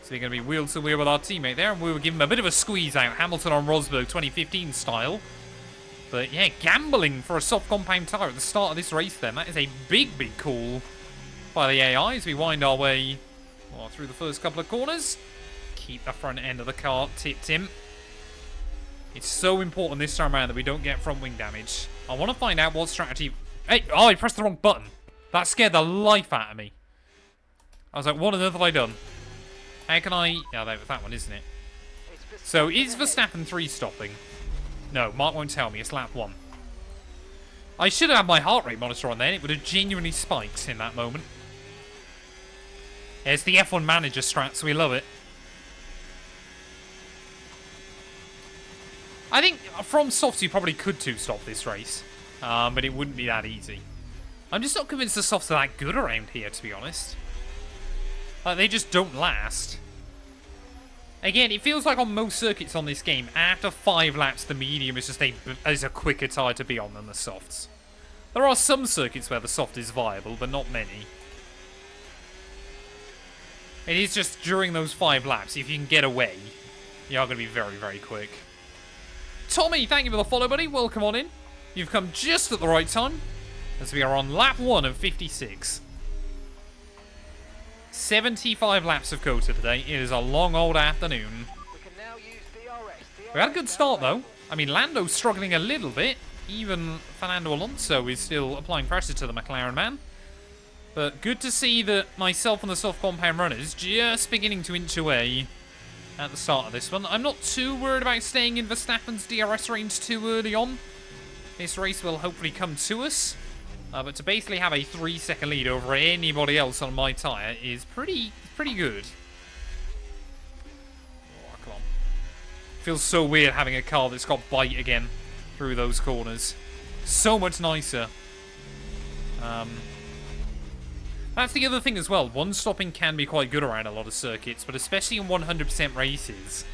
So we're going to be wheel to wheel with our teammate there. And we will give him a bit of a squeeze out. Hamilton on Rosberg 2015 style. But yeah, gambling for a soft compound tyre at the start of this race then. That is a big, big call by the AI as we wind our way through the first couple of corners. Keep the front end of the car tipped in. It's so important this time around that we don't get front wing damage. I want to find out what strategy... Hey, oh, I pressed the wrong button. That scared the life out of me. I was like, what on earth have I done? How can I... Yeah, that one, isn't it? So, is Verstappen 3 stopping? No, Mark won't tell me. It's lap 1. I should have had my heart rate monitor on then. It would have genuinely spiked in that moment. Yeah, it's the F1 manager strats. We love it. I think from softs you probably could 2-stop this race. But it wouldn't be that easy. I'm just not convinced the softs are that good around here, to be honest. Like, they just don't last. Again, it feels like on most circuits on this game, after 5 laps, the medium is just a quicker tyre to be on than the softs. There are some circuits where the soft is viable, but not many. It is just during those 5 laps, if you can get away, you are going to be very, very quick. Tommy, thank you for the follow, buddy. Welcome on in. You've come just at the right time, as we are on lap 1 of 56. 75 laps of Kota today. It is a long old afternoon. We had a good start, though. I mean, Lando's struggling a little bit. Even Fernando Alonso is still applying pressure to the McLaren man. But good to see that myself and the soft compound runners just beginning to inch away at the start of this one. I'm not too worried about staying in Verstappen's DRS range too early on. This race will hopefully come to us. But to basically have a 3-second lead over anybody else on my tyre is pretty good. Oh, come on. Feels so weird having a car that's got bite again through those corners. So much nicer. That's the other thing as well. One-stopping can be quite good around a lot of circuits, but especially in 100% races,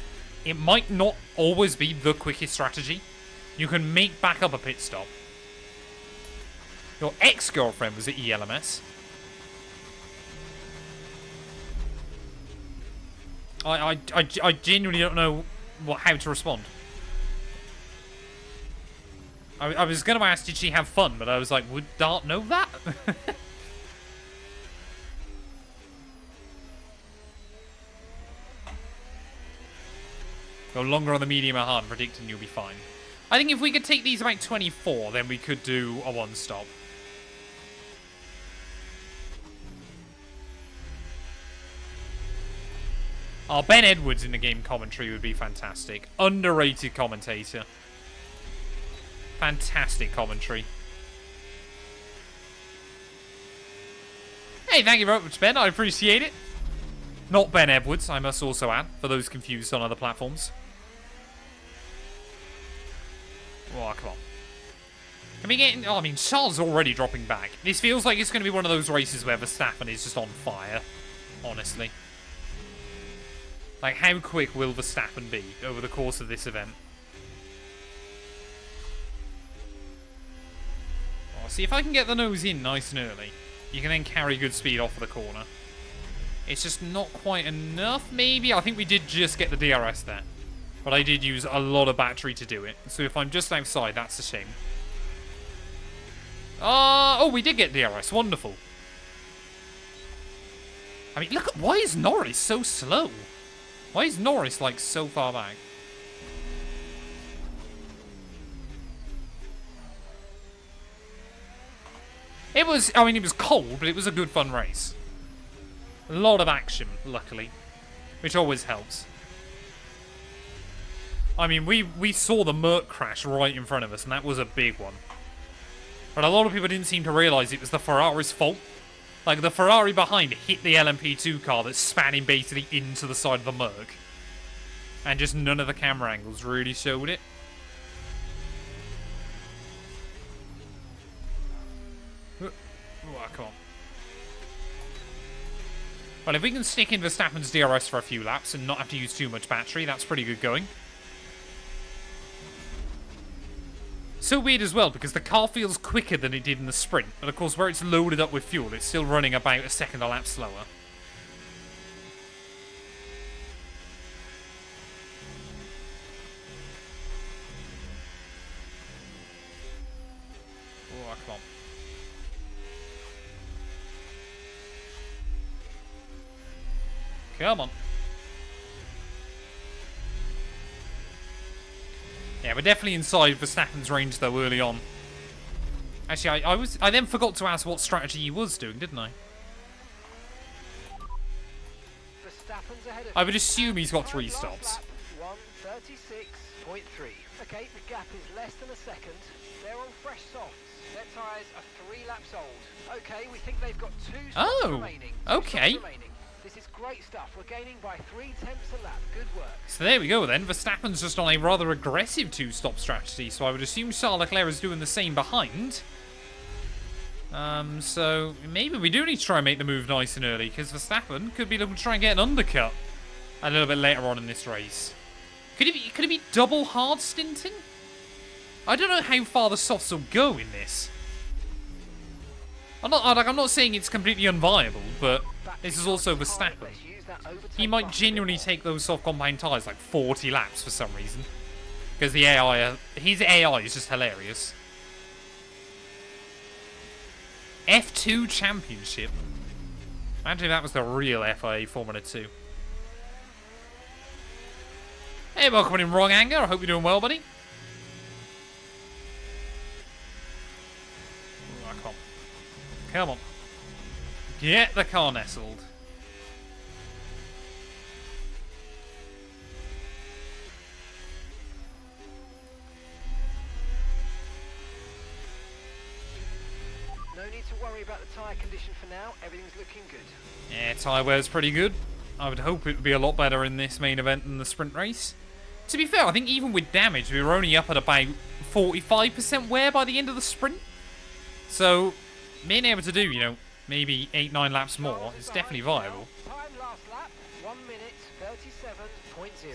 it might not always be the quickest strategy. You can make back up a pit stop. Your ex-girlfriend was at ELMS. I genuinely don't know how to respond. I was going to ask, did she have fun? But I was like, would Dart know that? Go longer on the medium or hard, predicting you'll be fine. I think if we could take these about 24, then we could do a one-stop. Oh, Ben Edwards in the game commentary would be fantastic. Underrated commentator. Fantastic commentary. Hey, thank you very much, Ben. I appreciate it. Not Ben Edwards, I must also add, for those confused on other platforms. Oh, come on. Can we get in? Oh, I mean, Charles is already dropping back. This feels like it's going to be one of those races where Verstappen is just on fire, honestly. Like, how quick will Verstappen be over the course of this event? Oh, see, if I can get the nose in nice and early, you can then carry good speed off of the corner. It's just not quite enough, maybe? I think we did just get the DRS there. But I did use a lot of battery to do it. So if I'm just outside, that's a shame. Oh, we did get DRS. Wonderful. I mean, look at... Why is Norris so slow? Why is Norris, like, so far back? It was... I mean, it was cold, but it was a good, fun race. A lot of action, luckily. Which always helps. I mean, we saw the Merc crash right in front of us, and that was a big one. But a lot of people didn't seem to realise it was the Ferrari's fault. Like, the Ferrari behind hit the LMP2 car that span him basically into the side of the Merc. And just none of the camera angles really showed it. Oh, come on. Well, if we can stick in Verstappen's DRS for a few laps and not have to use too much battery, that's pretty good going. so weird as well, because the car feels quicker than it did in the sprint. But of course, where it's loaded up with fuel, it's still running about a second a lap slower. Oh, come on. Come on. Yeah, we're definitely inside Verstappen's range though early on. Actually, I then forgot to ask what strategy he was doing, didn't I? Verstappen's ahead of I would assume he's got 3 Last stops. lap, 1:36.3. Okay, the gap is less than a second. They're on fresh softs. Their tyres are 3 laps old. Okay, we think they've got 2 stops remaining. Okay. This is great stuff. We're gaining by 3 tenths a lap. Good work. So there we go then. Verstappen's just on a rather aggressive 2-stop strategy, so I would assume Charles Leclerc is doing the same behind. So maybe we do need to try and make the move nice and early, because Verstappen could be looking to try and get an undercut a little bit later on in this race. Could it be double hard stinting? I don't know how far the softs will go in this. I'm not saying it's completely unviable, but this is also Verstappen. He might genuinely take those soft compound tyres like 40 laps for some reason. Because the AI, his AI is just hilarious. F2 Championship. Imagine if that was the real FIA Formula 2. Hey, welcome in, Wrong Anger. I hope you're doing well, buddy. Oh, come on. Come on. Get the car nestled. No need to worry about the tyre condition for now. Everything's looking good. Yeah, tyre wear's pretty good. I would hope it would be a lot better in this main event than the sprint race. To be fair, I think even with damage, we were only up at about 45% wear by the end of the sprint. So, being able to do, you know, maybe 8-9 laps more is definitely viable. Time last lap, 1:37.0.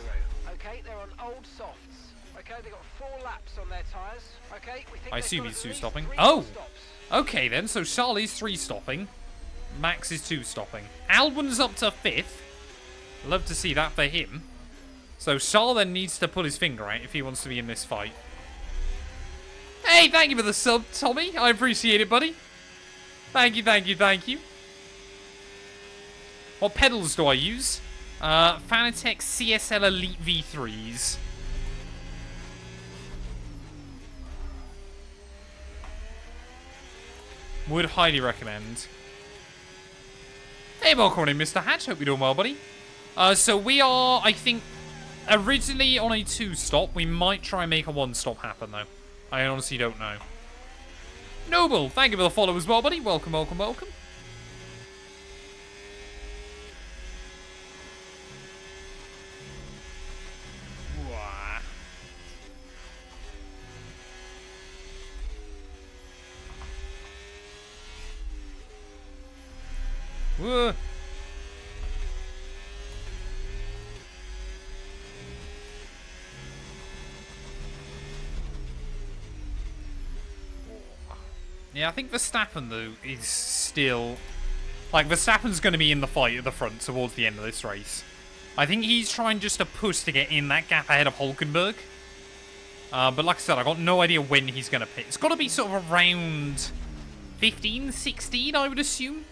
Okay, they're on old softs. Okay, they've got 4 laps on their tyres. Okay, we think I they've assume got he's at least 2-stopping. 3 Oh! stops. Okay then, so Charlie's 3-stopping. Max is 2-stopping. Albon's up to 5th. Love to see that for him. So Charles then needs to pull his finger out if he wants to be in this fight. Hey, thank you for the sub, Tommy. I appreciate it, buddy. Thank you, thank you, thank you. What pedals do I use? Fanatec CSL Elite V3s. Would highly recommend. Hey, welcome in, Mr. Hatch. Hope you're doing well, buddy. So we are, I think, originally on a 2-stop. We might try and make a 1-stop happen, though. I honestly don't know. Noble, thank you for the follow as well, buddy. Welcome, welcome, welcome. Wah. Whoa. Yeah, I think Verstappen, though, is still... Like, Verstappen's going to be in the fight at the front towards the end of this race. I think he's trying just to push to get in that gap ahead of Hulkenberg. But like I said, I got no idea when he's going to pit. It's got to be sort of around 15, 16, I would assume.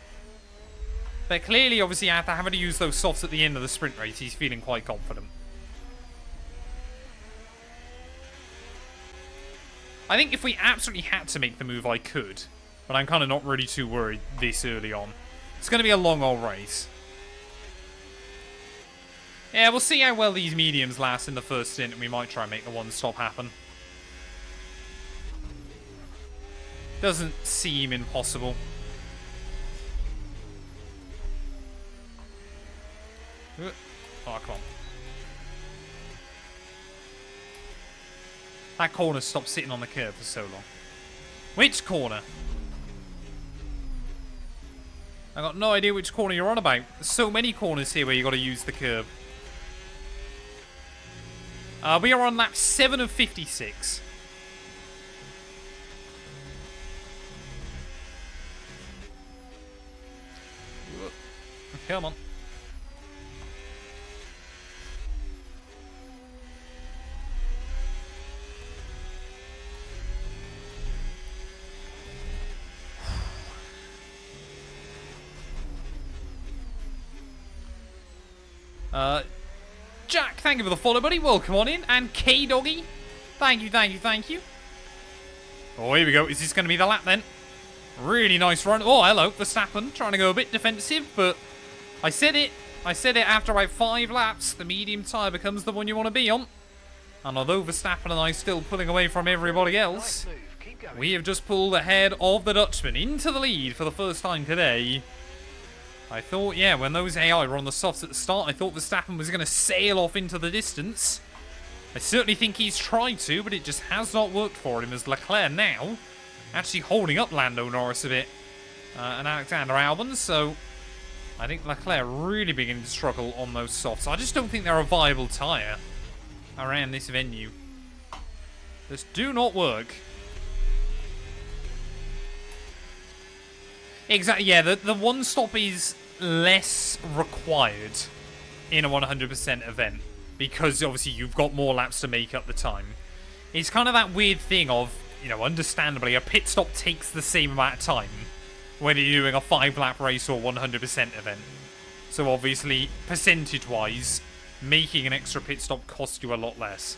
But clearly, obviously, after having to use those softs at the end of the sprint race, he's feeling quite confident. I think if we absolutely had to make the move, I could. But I'm kind of not really too worried this early on. It's going to be a long old race. Yeah, we'll see how well these mediums last in the first stint, and we might try and make the 1-stop happen. Doesn't seem impossible. Oh, come on. That corner stopped sitting on the curb for so long. Which corner? I got no idea which corner you're on about. There's so many corners here where you got to use the curb. We are on lap 7 of 56. Come on. Jack, thank you for the follow, buddy. Welcome on in. And K-Doggy, thank you, thank you, thank you. Oh, here we go. Is this going to be the lap then? Really nice run. Oh, hello, Verstappen. Trying to go a bit defensive, but I said it. I said it after about 5 laps. The medium tyre becomes the one you want to be on. And although Verstappen and I still pulling away from everybody else, we have just pulled ahead of the Dutchman into the lead for the first time today. I thought, yeah, when those AI were on the softs at the start, I thought Verstappen was going to sail off into the distance. I certainly think he's tried to, but it just has not worked for him, as Leclerc now actually holding up Lando Norris a bit and Alexander Albon, so I think Leclerc really beginning to struggle on those softs. I just don't think they're a viable tyre around this venue. This do not work. Exactly, yeah, the one stop is less required in a 100% event because obviously you've got more laps to make up the time. It's kind of that weird thing of, you know, understandably, a pit stop takes the same amount of time whether you're doing a 5-lap race or 100% event. So obviously, percentage-wise, making an extra pit stop costs you a lot less.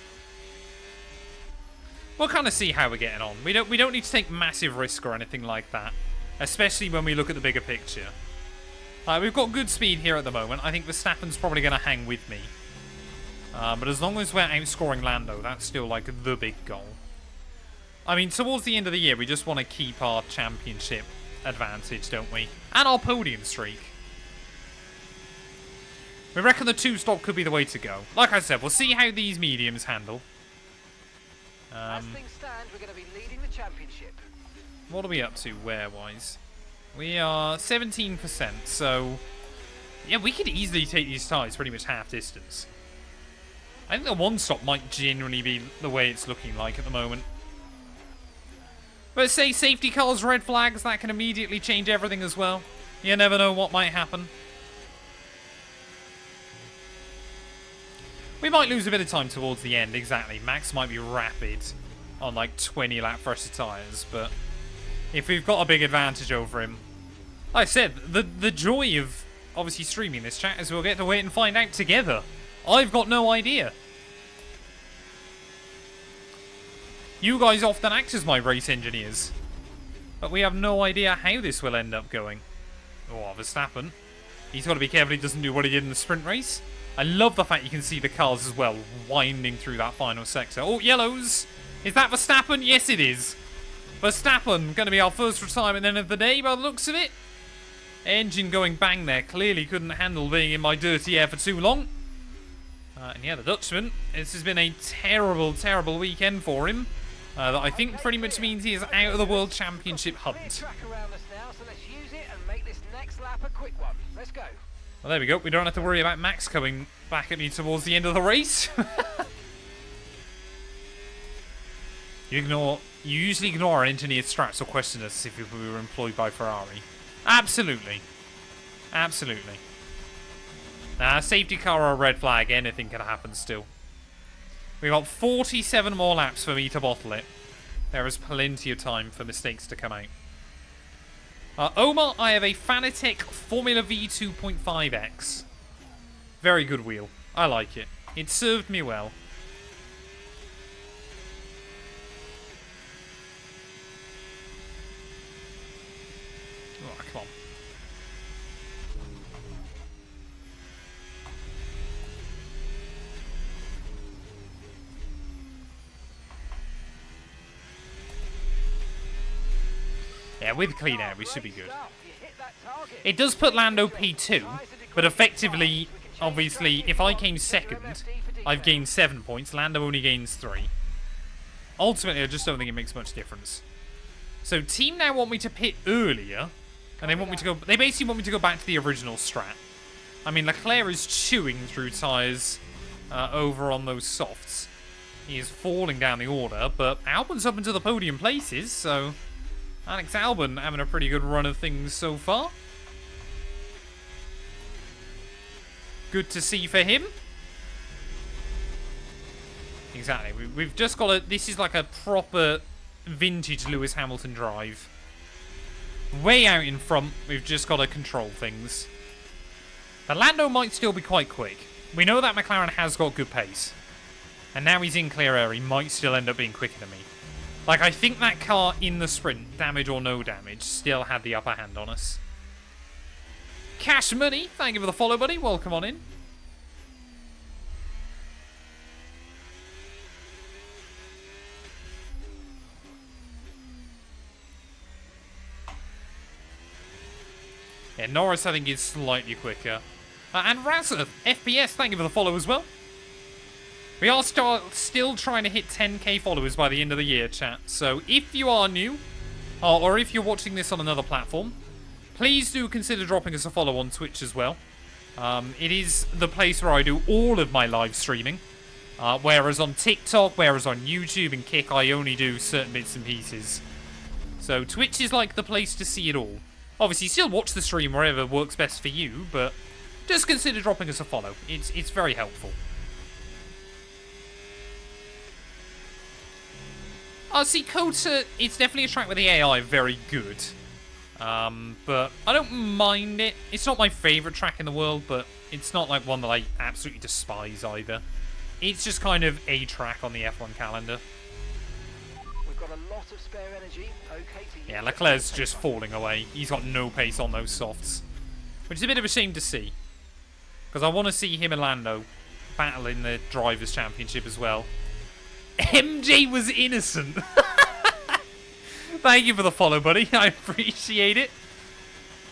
We'll kind of see how we're getting on. We don't need to take massive risk or anything like that, especially when we look at the bigger picture. We've got good speed here at the moment. I think Verstappen's probably going to hang with me. But as long as we're outscoring Lando, that's still like the big goal. I mean, towards the end of the year, we just want to keep our championship advantage, don't we? And our podium streak. We reckon the 2-stop could be the way to go. Like I said, we'll see how these mediums handle. As things stand, we're going to be leading the championship. What are we up to wear-wise? We are 17%, so yeah, we could easily take these tyres pretty much half distance. I think the 1-stop might genuinely be the way it's looking like at the moment. But say safety cars, red flags, that can immediately change everything as well. You never know what might happen. We might lose a bit of time towards the end, exactly. Max might be rapid on like 20 lap fresher tyres, but if we've got a big advantage over him, like I said, the joy of obviously streaming this chat is we'll get to wait and find out together. I've got no idea. You guys often act as my race engineers, but we have no idea how this will end up going. Oh, Verstappen. He's got to be careful he doesn't do what he did in the sprint race. I love the fact you can see the cars as well, winding through that final sector. Oh, yellows. Is that Verstappen? Yes, it is. Verstappen, going to be our first retirement end of the day by the looks of it. Engine going bang there. Clearly couldn't handle being in my dirty air for too long. And yeah, the Dutchman. This has been a terrible, terrible weekend for him. That I think pretty much means he is out of the World Championship hunt. Track around us now, so let's use it and make this next lap a quick one. Let's go. Well, there we go. We don't have to worry about Max coming back at me towards the end of the race. You usually ignore our engineered strats or question us if we were employed by Ferrari. Absolutely. Absolutely. Nah, safety car or a red flag, anything can happen still. We've got 47 more laps for me to bottle it. There is plenty of time for mistakes to come out. Omar, I have a Fanatec Formula V 2.5X. Very good wheel. I like it. It served me well. Oh, come on. Yeah, with clean air, we should be good. It does put Lando P2, but effectively, obviously, if I came second, I've gained 7 points. Lando only gains 3. Ultimately, I just don't think it makes much difference. So, team now want me to pit earlier, and they want me to go. They basically want me to go back to the original strat. I mean, Leclerc is chewing through tyres over on those softs. He is falling down the order, but Albon's up into the podium places, so Alex Albon having a pretty good run of things so far. Good to see for him. Exactly. We've just got a... This is like a proper vintage Lewis Hamilton drive. Way out in front, we've just got to control things. The Lando might still be quite quick. We know that McLaren has got good pace. And now he's in clear air, he might still end up being quicker than me. Like, I think that car in the sprint, damage or no damage, still had the upper hand on us. Cash Money, thank you for the follow, buddy. Welcome on in. Yeah, Norris, I think, is slightly quicker. And Razza, FPS, thank you for the follow as well. We are still trying to hit 10k followers by the end of the year, chat. So if you are new, or if you're watching this on another platform, please do consider dropping us a follow on Twitch as well. It is the place where I do all of my live streaming. Whereas on TikTok, whereas on YouTube and Kick, I only do certain bits and pieces. So Twitch is like the place to see it all. Obviously, still watch the stream wherever works best for you, but just consider dropping us a follow. It's very helpful. See, Kota, it's definitely a track with the AI very good. But I don't mind it. It's not my favourite track in the world, but it's not like one that I absolutely despise either. It's just kind of a track on the F1 calendar. We've got a lot of spare energy. Okay to Yeah, Leclerc's just falling away. He's got no pace on those softs. Which is a bit of a shame to see. Because I want to see him and Lando battle in the Drivers' Championship as well. MJ was innocent. Thank you for the follow, buddy. I appreciate it.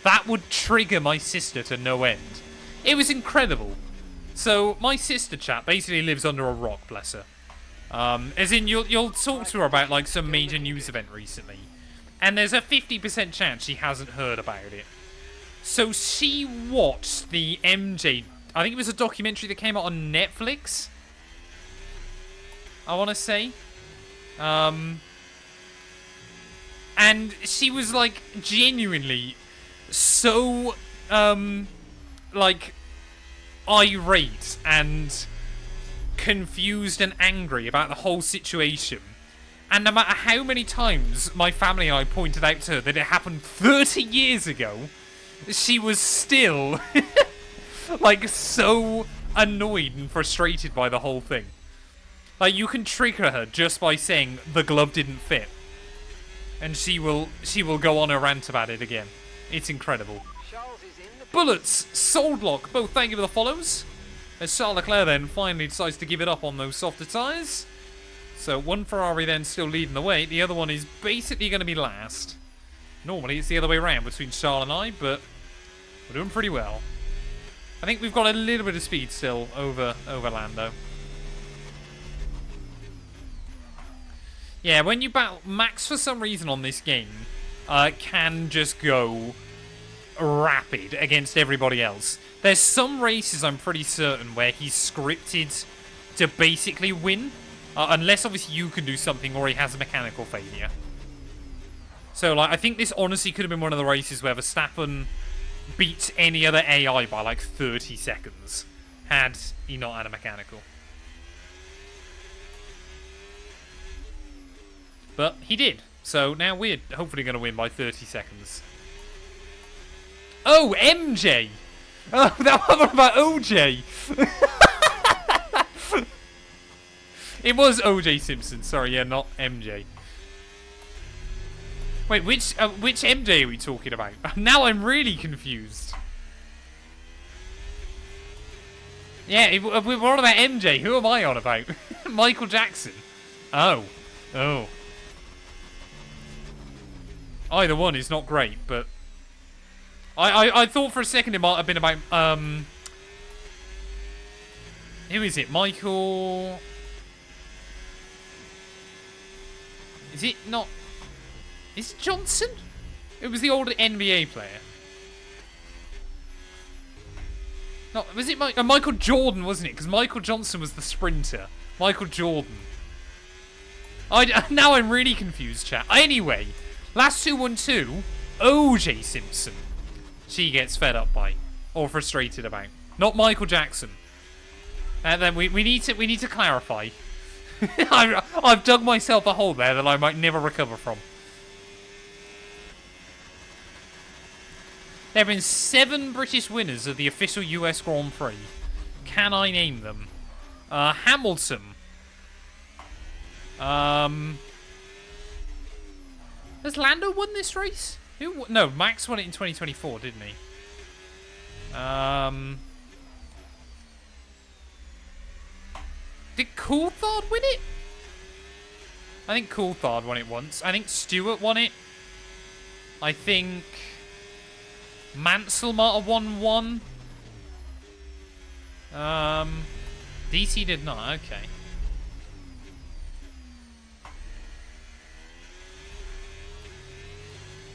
That would trigger my sister to no end. It was incredible. So, my sister, chat, basically lives under a rock, bless her. As in, you'll talk to her about, like, some major news event recently. And there's a 50% chance she hasn't heard about it. So, she watched the MJ... I think it was a documentary that came out on Netflix. I want to say. And she was, like, genuinely so, like, irate and confused and angry about the whole situation. And no matter how many times my family and I pointed out to her that it happened 30 years ago, she was still, like, so annoyed and frustrated by the whole thing. Like, you can trigger her just by saying the glove didn't fit. And she will go on a rant about it again. It's incredible. Charles is in the Bullets, Soldlock, both thank you for the follows. As Charles Leclerc then finally decides to give it up on those softer tyres. So one Ferrari then still leading the way. The other one is basically going to be last. Normally it's the other way around between Charles and I, but we're doing pretty well. I think we've got a little bit of speed still over Lando. Yeah, when you battle... Max, for some reason on this game, can just go rapid against everybody else. There's some races, I'm pretty certain, where he's scripted to basically win. Unless, obviously, you can do something or he has a mechanical failure. So, like, I think this honestly could have been one of the races where Verstappen beats any other AI by, like, 30 seconds. Had he not had a mechanical. But he did. So now we're hopefully going to win by 30 seconds. Oh, MJ! Oh, that one about OJ! It was OJ Simpson. Sorry, yeah, not MJ. Wait, which MJ are we talking about? Now I'm really confused. Yeah, we're on about MJ. Who am I on about? Michael Jackson. Oh. Oh. Either one is not great, but I thought for a second it might have been about who is it? Michael? Is it not? Is it Johnson? It was the old NBA player. No, was it Michael Jordan, wasn't it? Because Michael Johnson was the sprinter. Michael Jordan. Now I'm really confused, chat. Anyway. Last 212, OJ Simpson. She gets fed up by, or frustrated about. Not Michael Jackson. And then we need to clarify. I've dug myself a hole there that I might never recover from. There have been 7 British winners of the official US Grand Prix. Can I name them? Hamilton. Has Lando won this race? No, Max won it in 2024, didn't he? Did Coulthard win it? I think Coulthard won it once. I think Stewart won it. I think Mansell might have won one. DC did not. Okay.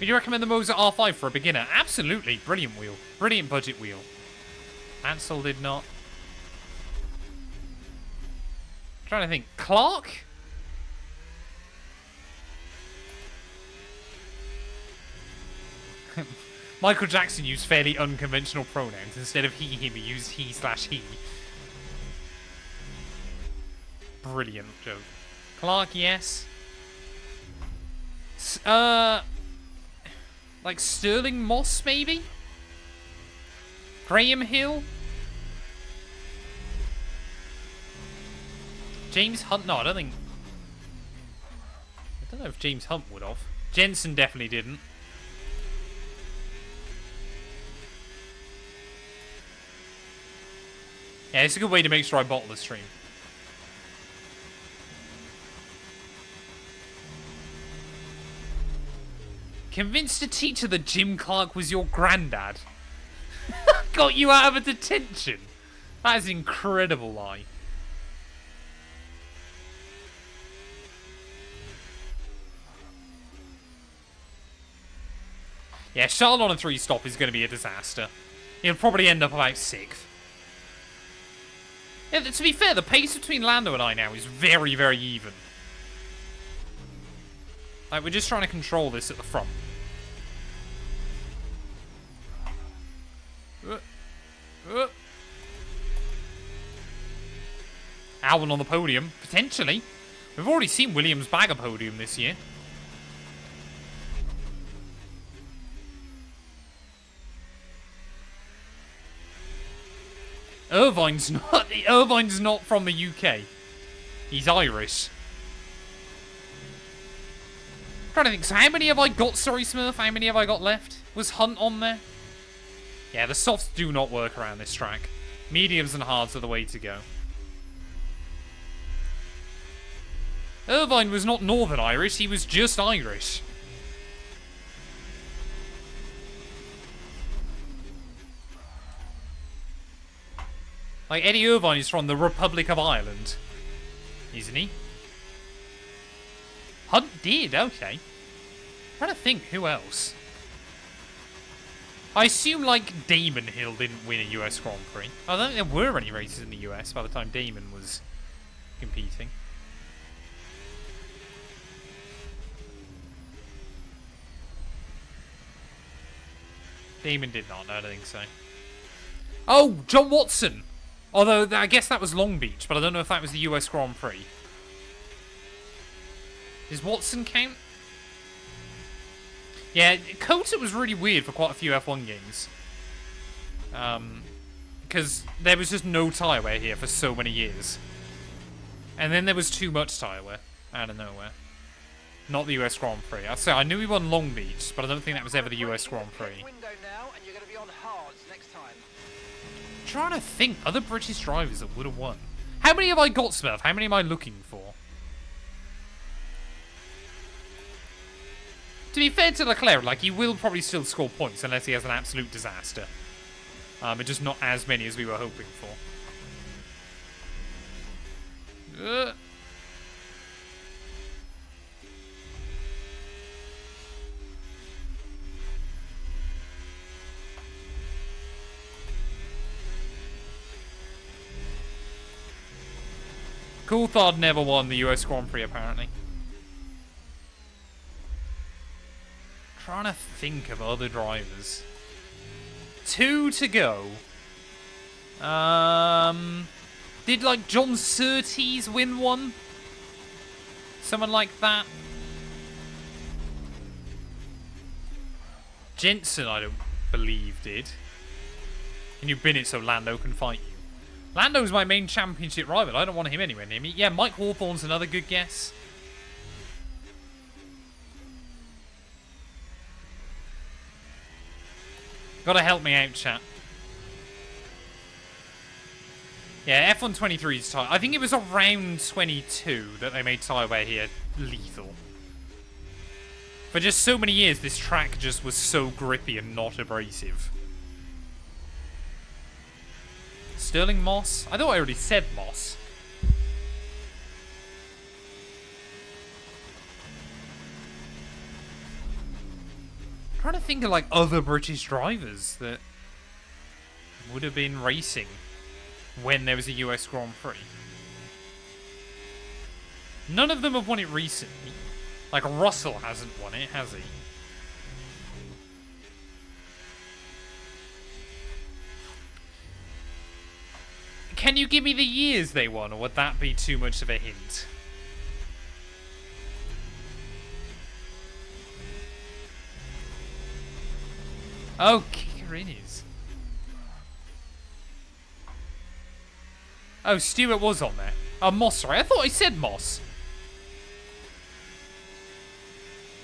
Would you recommend the Moser R5 for a beginner? Absolutely. Brilliant wheel. Brilliant budget wheel. Mansell did not. Trying to think. Clark? Michael Jackson used fairly unconventional pronouns. Instead of he, him, he used he/he. Brilliant joke. Clark, yes. Like Sterling Moss, maybe? Graham Hill? James Hunt? No, I don't know if James Hunt would have. Jensen definitely didn't. Yeah, it's a good way to make sure I bottle the stream. Convinced a teacher that Jim Clark was your granddad. Got you out of a detention. That is an incredible lie. Yeah, Charlotte on a 3-stop is going to be a disaster. He'll probably end up about 6th. Yeah, to be fair, the pace between Lando and I now is very, very even. Like, we're just trying to control this at the front. Albon on the podium, potentially. We've already seen Williams bag a podium this year. Irvine's not from the UK. He's Irish. I'm trying to think, so how many have I got, sorry Smurf? How many have I got left? Was Hunt on there? Yeah, the softs do not work around this track. Mediums and hards are the way to go. Irvine was not Northern Irish, he was just Irish. Like, Eddie Irvine is from the Republic of Ireland. Isn't he? Hunt did, okay. I'm trying to think, who else? I assume, like, Damon Hill didn't win a US Grand Prix. I don't think there were any races in the US by the time Damon was competing. Damon did not, no, I don't think so. Oh, John Watson! Although, I guess that was Long Beach, but I don't know if that was the US Grand Prix. Does Watson count? Yeah, COTA was really weird for quite a few F1 games. Because there was just no tyre wear here for so many years. And then there was too much tyre wear out of nowhere. Not the US Grand Prix. I knew we won Long Beach, but I don't think that was ever the US Grand Prix. Trying to think other British drivers that would have won. How many have I got, Smurf? How many am I looking for? To be fair to Leclerc, like, he will probably still score points unless he has an absolute disaster. But just not as many as we were hoping for. Coulthard never won the US Grand Prix, apparently. Trying to think of other drivers. 2 to go. Did like John Surtees win one? Someone like that? Jensen, I don't believe, did. And you've been it so Lando can fight you. Lando's my main championship rival. I don't want him anywhere near me. Yeah, Mike Hawthorne's another good guess. Gotta help me out, chat. Yeah, F123 is tight. I think it was around 22 that they made tyre wear here lethal. For just so many years, this track just was so grippy and not abrasive. Sterling Moss? I thought I already said Moss. I'm trying to think of like other British drivers that would have been racing when there was a US Grand Prix. None of them have won it recently. Like, Russell hasn't won it, has he? Can you give me the years they won, or would that be too much of a hint? Oh, Kickerinis. Oh, Stewart was on there. Oh, Moss, sorry. I thought I said Moss.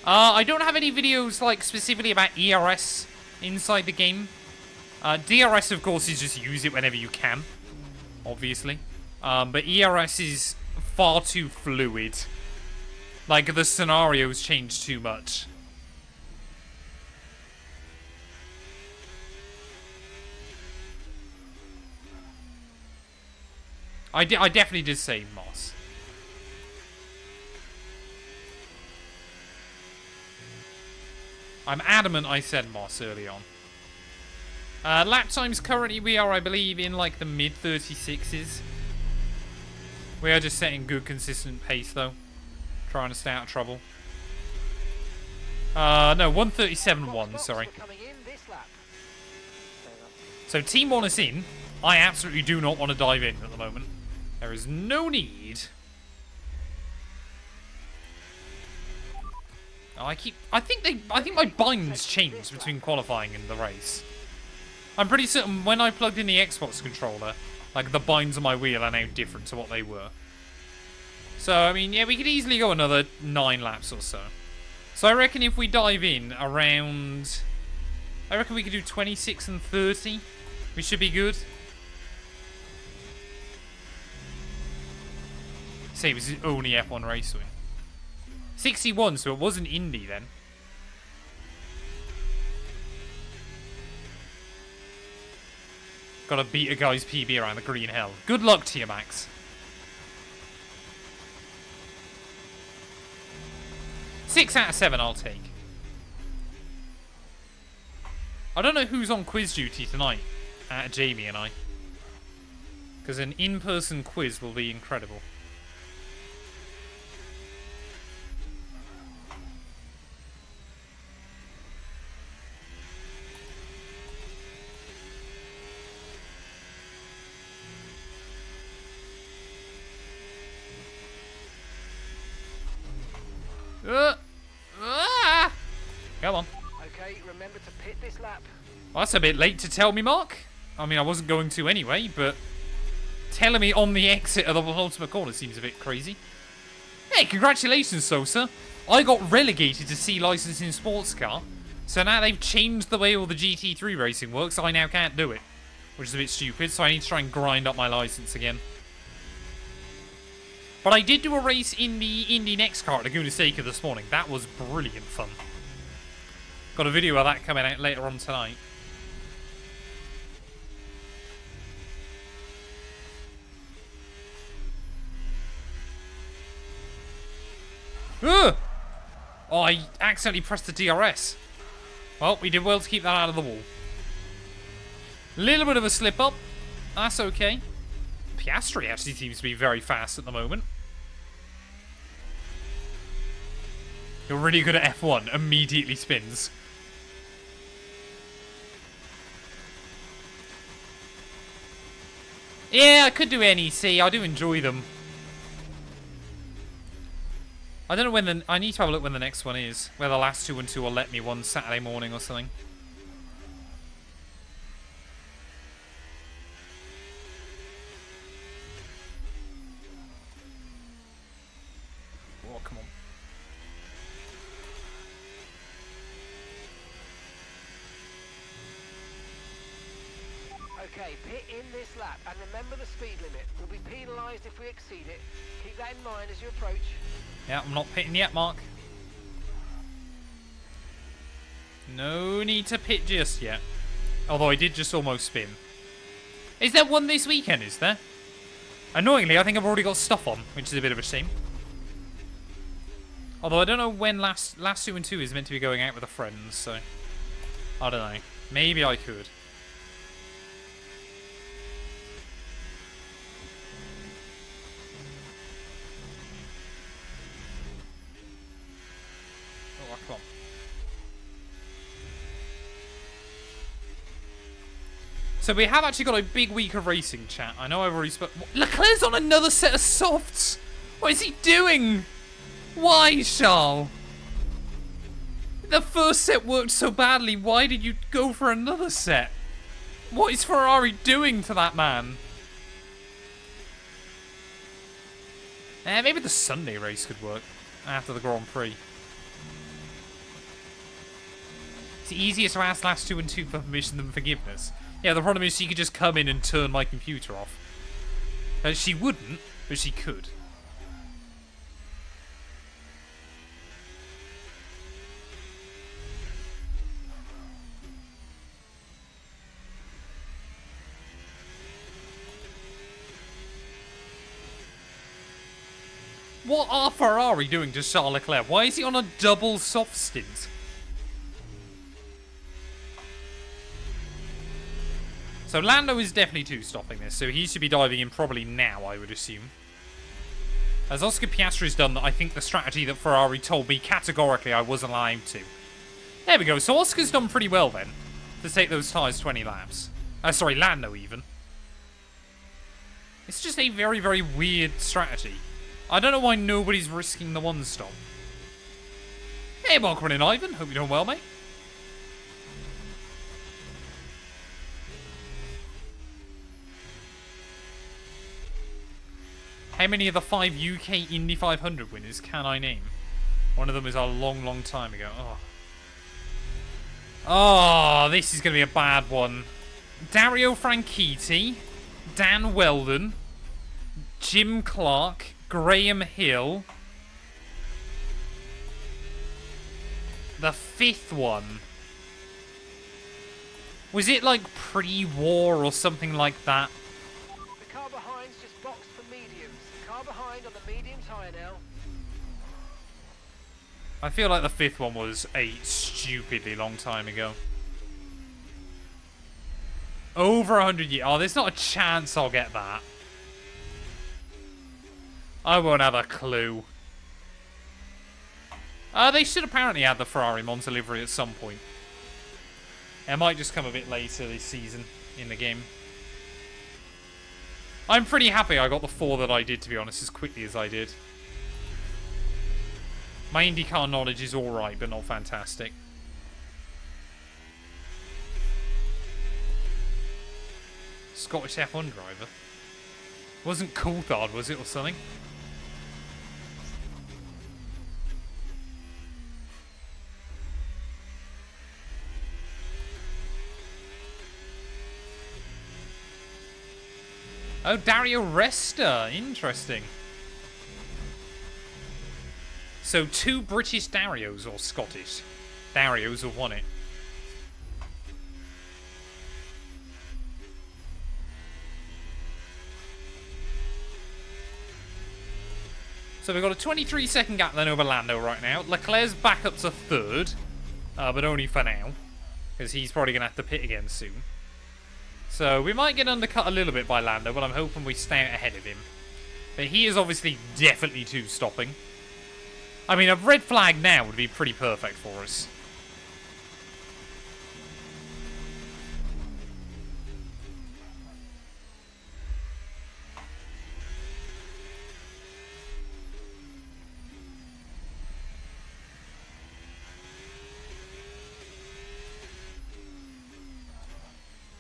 I don't have any videos, like, specifically about ERS inside the game. DRS, of course, is just use it whenever you can. Obviously. But ERS is far too fluid. Like, the scenarios change too much. I definitely did say Moss. I'm adamant I said Moss early on. Lap times currently we are, I believe, in like the mid 36s. We are just setting good consistent pace though. Trying to stay out of trouble. No, 137.1, sorry. So Team 1 is in. I absolutely do not want to dive in at the moment. There is no need. Oh, I think my binds changed between qualifying and the race. I'm pretty certain when I plugged in the Xbox controller, like the binds on my wheel are now different to what they were. So I mean, yeah, we could easily go another 9 laps or so. So I reckon if we dive in around, I reckon we could do 26 and 30. We should be good. Say it was the only F1 race win. 61, so it wasn't Indy then. Gotta beat a guy's PB around the green hell. Good luck to you, Max. 6 out of 7 I'll take. I don't know who's on quiz duty tonight. Jamie and I. Because an in-person quiz will be incredible. Come on. Okay, remember to pit this lap. Well, that's a bit late to tell me, Mark. I mean, I wasn't going to anyway, but telling me on the exit of the penultimate corner seems a bit crazy. Hey, congratulations, Sosa. I got relegated to C license in sports car, so now they've changed the way all the GT3 racing works. I now can't do it, which is a bit stupid, so I need to try and grind up my license again. But I did do a race in the Indy Next car at Laguna Seca this morning. That was brilliant fun. Got a video of that coming out later on tonight. Ugh! Oh, I accidentally pressed the DRS. Well, we did well to keep that out of the wall. Little bit of a slip up. That's okay. Piastri actually seems to be very fast at the moment. You're really good at F1. Immediately spins. Yeah, I could do NEC. I do enjoy them. I don't know when I need to have a look when the next one is. Whether the last 212 will let me one Saturday morning or something. Oh, come on. Okay, pit in this lap, and remember the speed limit. We'll be penalised if we exceed it. Keep that in mind as you approach. Yeah, I'm not pitting yet, Mark. No need to pit just yet. Although I did just almost spin. Is there one this weekend, is there? Annoyingly, I think I've already got stuff on, which is a bit of a shame. Although I don't know when last 212 is meant to be going out with a friend, so... I don't know. Maybe I could. Oh, come on. So we have actually got a big week of racing, chat. I know I've already spoken. Leclerc's on another set of softs. What is he doing? Why, Charles? The first set worked so badly. Why did you go for another set? What is Ferrari doing to that man? Maybe the Sunday race could work after the Grand Prix. It's easier to ask last 212 for permission than forgiveness. Yeah, the problem is she could just come in and turn my computer off. She wouldn't, but she could. What are Ferrari doing to Charles Leclerc? Why is he on a double soft stint? So Lando is definitely two-stopping this, so he should be diving in probably now, I would assume. As Oscar Piastri's done, I think the strategy that Ferrari told me categorically I wasn't allowed to. There we go, so Oscar's done pretty well then, to take those tyres 20 laps. Sorry, Lando even. It's just a very, very weird strategy. I don't know why nobody's risking the one-stop. Hey, welcome in, Ivan. Hope you're doing well, mate. How many of the 5 UK Indy 500 winners can I name? One of them is a long, long time ago. Oh, this is going to be a bad one. Dario Franchitti, Dan Weldon, Jim Clark, Graham Hill. The fifth one. Was it like pre-war or something like that? The car behind's just boxed for mediums. Car behind on the medium tyre now. I feel like the fifth one was a stupidly long time ago. Over 100 years. Oh, there's not a chance I'll get that. I won't have a clue. They should apparently add the Ferrari Monza livery at some point. It might just come a bit later this season in the game. I'm pretty happy I got the 4 that I did, to be honest, as quickly as I did. My IndyCar knowledge is alright, but not fantastic. Scottish F1 driver. Wasn't Coulthard, was it, or something? Oh, Dario Resta. Interesting. So 2 British Darios, or Scottish Darios, have won it. So we've got a 23-second gap then over Lando right now. Leclerc's back up to 3rd, but only for now, because he's probably going to have to pit again soon. So we might get undercut a little bit by Lando, but I'm hoping we stay out ahead of him. But he is obviously definitely two-stopping. I mean, a red flag now would be pretty perfect for us.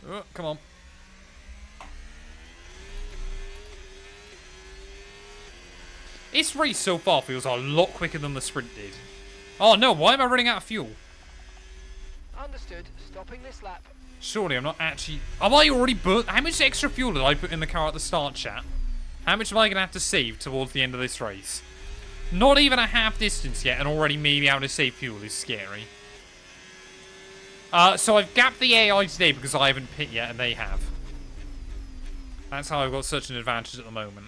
Oh, come on. This race so far feels a lot quicker than the sprint did. Oh no, why am I running out of fuel? Understood. Stopping this lap. Surely I'm not actually... Am I already burnt? How much extra fuel did I put in the car at the start, chat? How much am I going to have to save towards the end of this race? Not even a half distance yet, and already maybe able to save fuel is scary. So I've gapped the AI today because I haven't pit yet, and they have. That's how I've got such an advantage at the moment.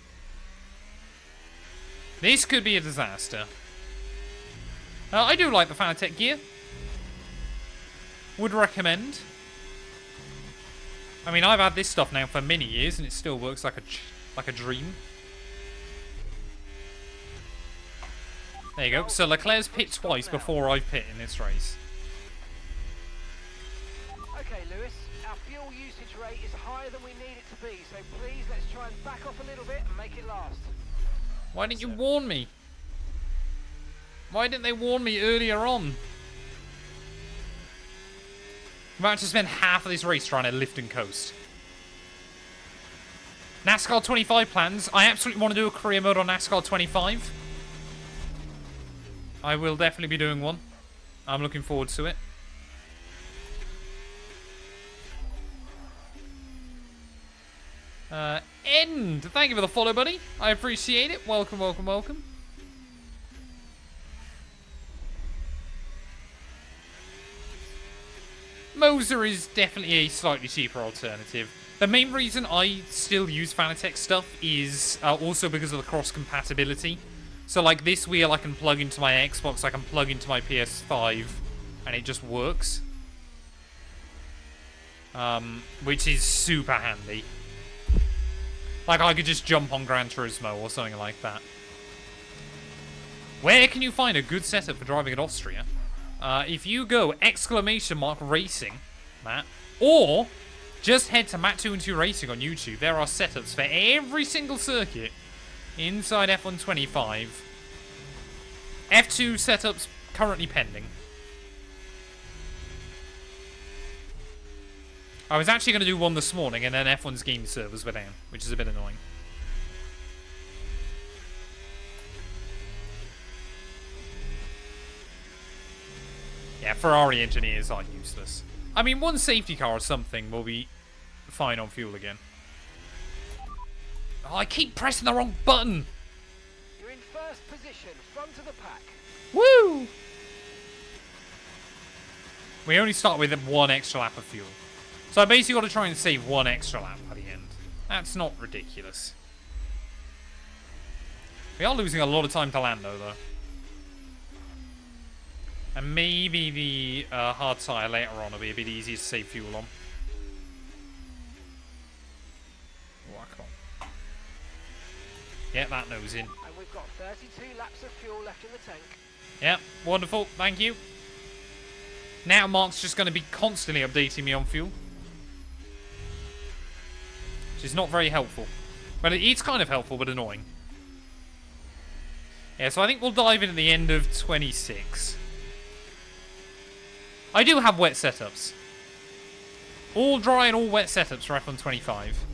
This could be a disaster. I do like the Fanatec gear. Would recommend. I mean, I've had this stuff now for many years, and it still works like a dream. There you go. So Leclerc's pit twice before I pit in this race. Okay, Lewis, our fuel usage rate is higher than we need it to be, so please let's try and back off a little bit and make it last. Why didn't you warn me? Why didn't they warn me earlier on? I'm about to spend half of this race trying to lift and coast. NASCAR 25 plans. I absolutely want to do a career mode on NASCAR 25. I will definitely be doing one. I'm looking forward to it. End. Thank you for the follow, buddy. I appreciate it. Welcome, welcome, welcome. Moser is definitely a slightly cheaper alternative. The main reason I still use Fanatec stuff is also because of the cross compatibility. So like this wheel I can plug into my Xbox, I can plug into my PS5, and it just works. Which is super handy. Like I could just jump on Gran Turismo or something like that. Where can you find a good setup for driving in Austria? If you go !racing, Matt, or just head to Matt212 Racing on YouTube, there are setups for every single circuit inside F125. F2 setups currently pending. I was actually going to do one this morning, and then F1's game servers were down, which is a bit annoying. Yeah, Ferrari engineers are useless. I mean, one safety car or something will be fine on fuel again. Oh, I keep pressing the wrong button! You're in first position, front of the pack. Woo! We only start with one extra lap of fuel. So I basically got to try and save one extra lap by the end. That's not ridiculous. We are losing a lot of time to Lando, though. And maybe the hard tyre later on will be a bit easier to save fuel on. Oh, come on. Get that nose in. And we've got 32 laps of fuel left in the tank. Yep, wonderful. Thank you. Now Mark's just going to be constantly updating me on fuel. Which is not very helpful. But it's kind of helpful, but annoying. Yeah, so I think we'll dive in at the end of 26. I do have wet setups. All dry and all wet setups for F1 25.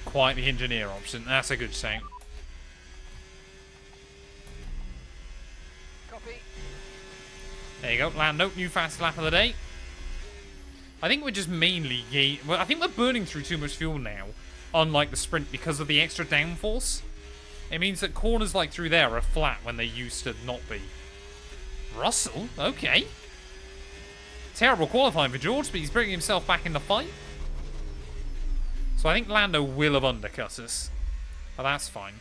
Quite the engineer option. That's a good saying. Copy. There you go. Lando, new fastest lap of the day. I think we're just mainly... Well, I think we're burning through too much fuel now. Unlike the sprint because of the extra downforce. It means that corners like through there are flat when they used to not be. Russell? Okay. Terrible qualifying for George, but he's bringing himself back in the fight. So I think Lando will have undercut us. But that's fine.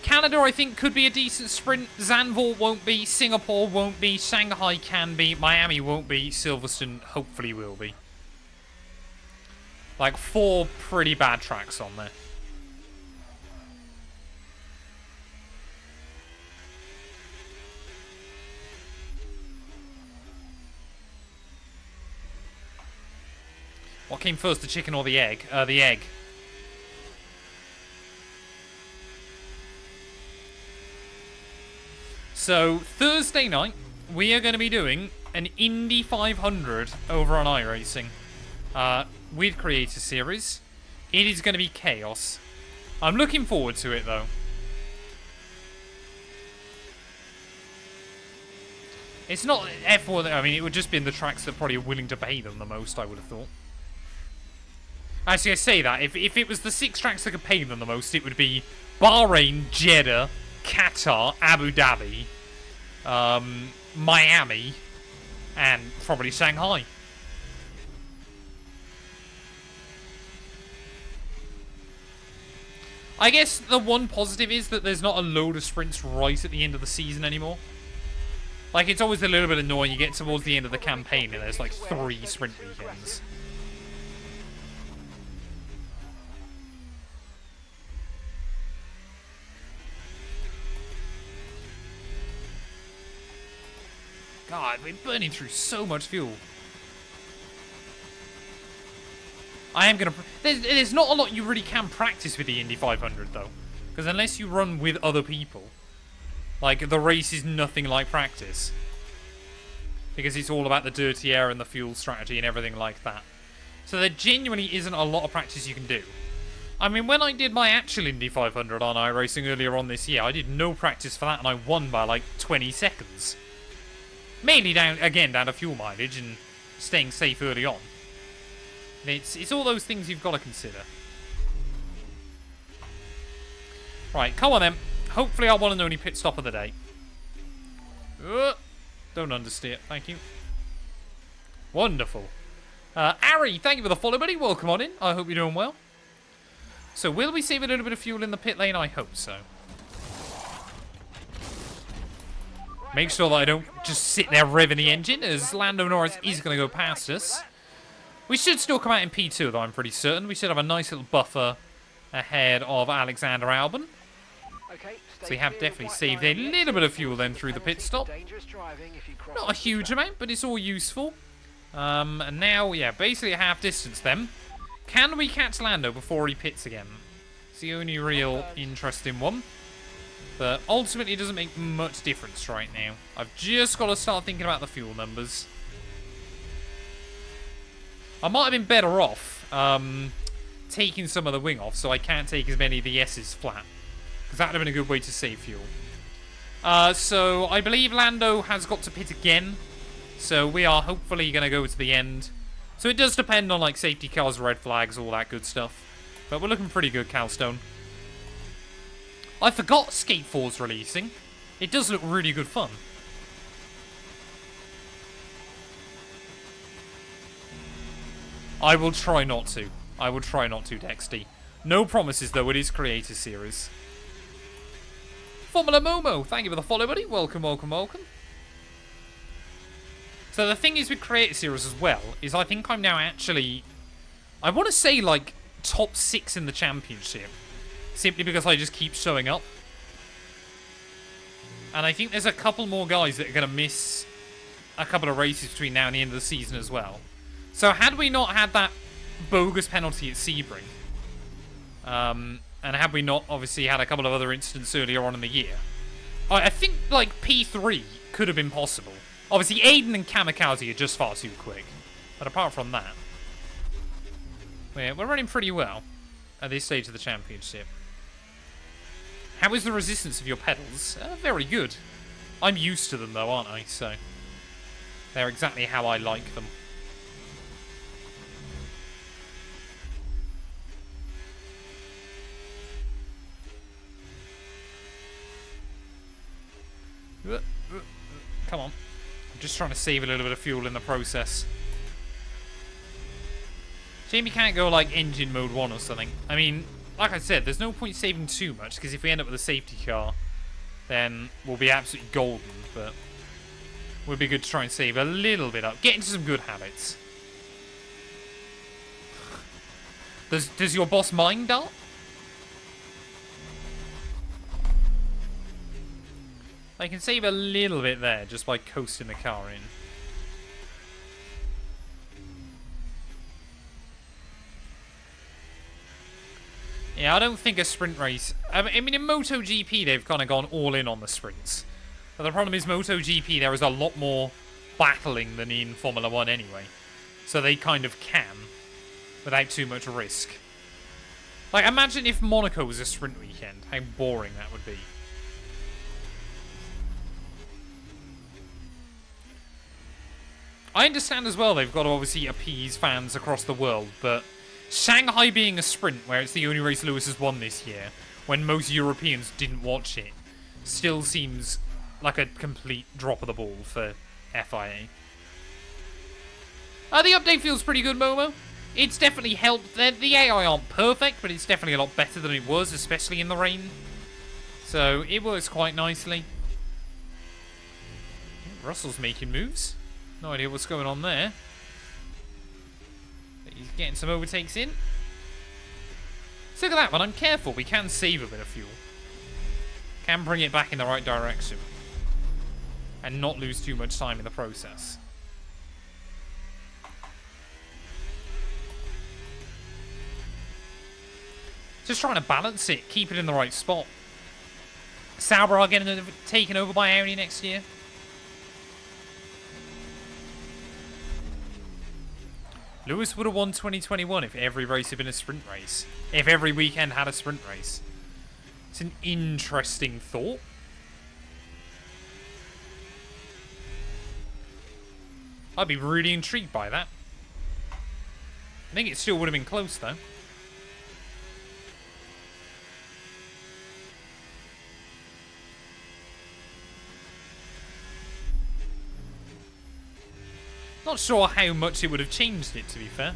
Canada, I think, could be a decent sprint. Zandvoort won't be. Singapore won't be. Shanghai can be. Miami won't be. Silverstone hopefully will be. Like 4 pretty bad tracks on there. What came first, the chicken or the egg? The egg. So, Thursday night, we are going to be doing an Indy 500 over on iRacing with Creator Series. It is going to be chaos. I'm looking forward to it, though. It's not F1, I mean, it would just be in the tracks that probably are willing to pay them the most, I would have thought. Actually, I say that. If it was the 6 tracks that could pay them the most, it would be Bahrain, Jeddah, Qatar, Abu Dhabi, Miami, and probably Shanghai. I guess the one positive is that there's not a load of sprints right at the end of the season anymore. Like, it's always a little bit annoying. You get towards the end of the campaign and there's like 3 sprint weekends. God, we're burning through so much fuel. I am going to... There's not a lot you really can practice with the Indy 500, though. Because unless you run with other people, like, the race is nothing like practice. Because it's all about the dirty air and the fuel strategy and everything like that. So there genuinely isn't a lot of practice you can do. I mean, when I did my actual Indy 500 on iRacing earlier on this year, I did no practice for that and I won by, like, 20 seconds. Mainly down to fuel mileage and staying safe early on. It's all those things you've got to consider. Right, come on then. Hopefully our one and only pit stop of the day. Don't understeer, thank you. Wonderful. Ari, thank you for the follow, buddy. Welcome on in. I hope you're doing well. So will we save a little bit of fuel in the pit lane? I hope so. Make sure that I don't just sit there revving the engine, as Lando Norris is going to go past us. We should still come out in P2, though, I'm pretty certain. We should have a nice little buffer ahead of Alexander Albon. So we have definitely saved a little bit of fuel then through the pit stop. Not a huge amount, but it's all useful. And now, yeah, basically a half distance then. Can we catch Lando before he pits again? It's the only real interesting one. But ultimately, it doesn't make much difference right now. I've just got to start thinking about the fuel numbers. I might have been better off taking some of the wing off so I can't take as many of the S's flat. Because that would have been a good way to save fuel. So I believe Lando has got to pit again. So we are hopefully going to go to the end. So it does depend on like safety cars, red flags, all that good stuff. But we're looking pretty good, Calstone. I forgot Skate 4's releasing. It does look really good fun. I will try not to. I will try not to, Dexty. No promises, though. It is Creator Series. Formula Momo, thank you for the follow, buddy. Welcome, welcome, welcome. So the thing is with Creator Series as well, is I think I'm now actually... I want to say, like, top 6 in the championship. Simply because I just keep showing up. And I think there's a couple more guys that are going to miss a couple of races between now and the end of the season as well. So had we not had that bogus penalty at Sebring, and had we not obviously had a couple of other incidents earlier on in the year, I think like P3 could have been possible. Obviously Aiden and Kamikaze are just far too quick. But apart from that, we're running pretty well at this stage of the championship. How is the resistance of your pedals? Very good. I'm used to them though, aren't I? So they're exactly how I like them. Come on. I'm just trying to save a little bit of fuel in the process. Shame you can't go like engine mode 1 or something. I mean, like I said, there's no point saving too much, because if we end up with a safety car, then we'll be absolutely golden, but it would be good to try and save a little bit up. Get into some good habits. Does your boss mind Dart? I can save a little bit there just by coasting the car in. Yeah, I don't think a sprint race... I mean, in MotoGP, they've kind of gone all in on the sprints. But the problem is MotoGP, there is a lot more battling than in Formula 1 anyway. So they kind of can, without too much risk. Like, imagine if Monaco was a sprint weekend. How boring that would be. I understand as well they've got to obviously appease fans across the world, but Shanghai being a sprint, where it's the only race Lewis has won this year, when most Europeans didn't watch it, still seems like a complete drop of the ball for FIA. The update feels pretty good, Momo. It's definitely helped. The AI aren't perfect, but it's definitely a lot better than it was, especially in the rain. So, it works quite nicely. Russell's making moves. No idea what's going on there. But he's getting some overtakes in. So look at that, when I'm careful, we can save a bit of fuel. Can bring it back in the right direction. And not lose too much time in the process. Just trying to balance it, keep it in the right spot. Sauber are getting taken over by Audi next year. Lewis would have won 2021 if every race had been a sprint race. If every weekend had a sprint race. It's an interesting thought. I'd be really intrigued by that. I think it still would have been close, though. Not sure how much it would have changed it, to be fair.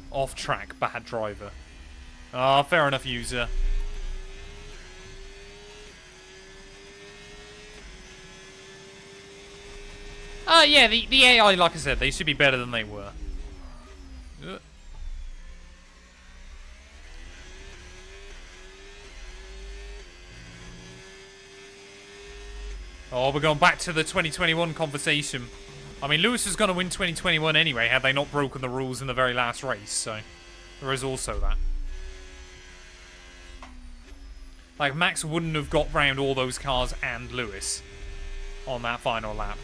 Off track, bad driver. Ah, fair enough, user. Yeah, the AI, like I said, they should be better than they were. Oh, we're going back to the 2021 conversation. I mean, Lewis was going to win 2021 anyway, had they not broken the rules in the very last race, so there is also that. Like, Max wouldn't have got round all those cars and Lewis on that final lap.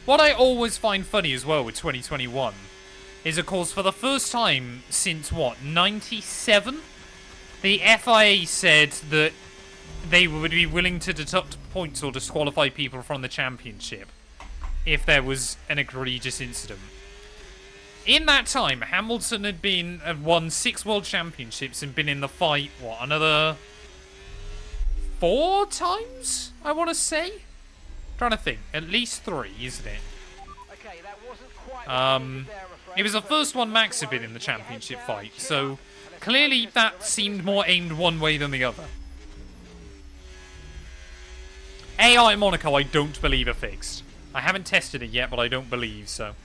What I always find funny as well with 2021 is, of course, for the first time since, what, 97? The FIA said that they would be willing to deduct points or disqualify people from the championship if there was an egregious incident. In that time, Hamilton had won 6 world championships and been in the fight, what, another 4 times, I want to say? Trying to think. At least 3, isn't it? Okay, that wasn't quite it was the first one Max had been in the championship fight, so clearly that seemed more aimed one way than the other. AI Monaco, I don't believe are fixed. I haven't tested it yet, but I don't believe so.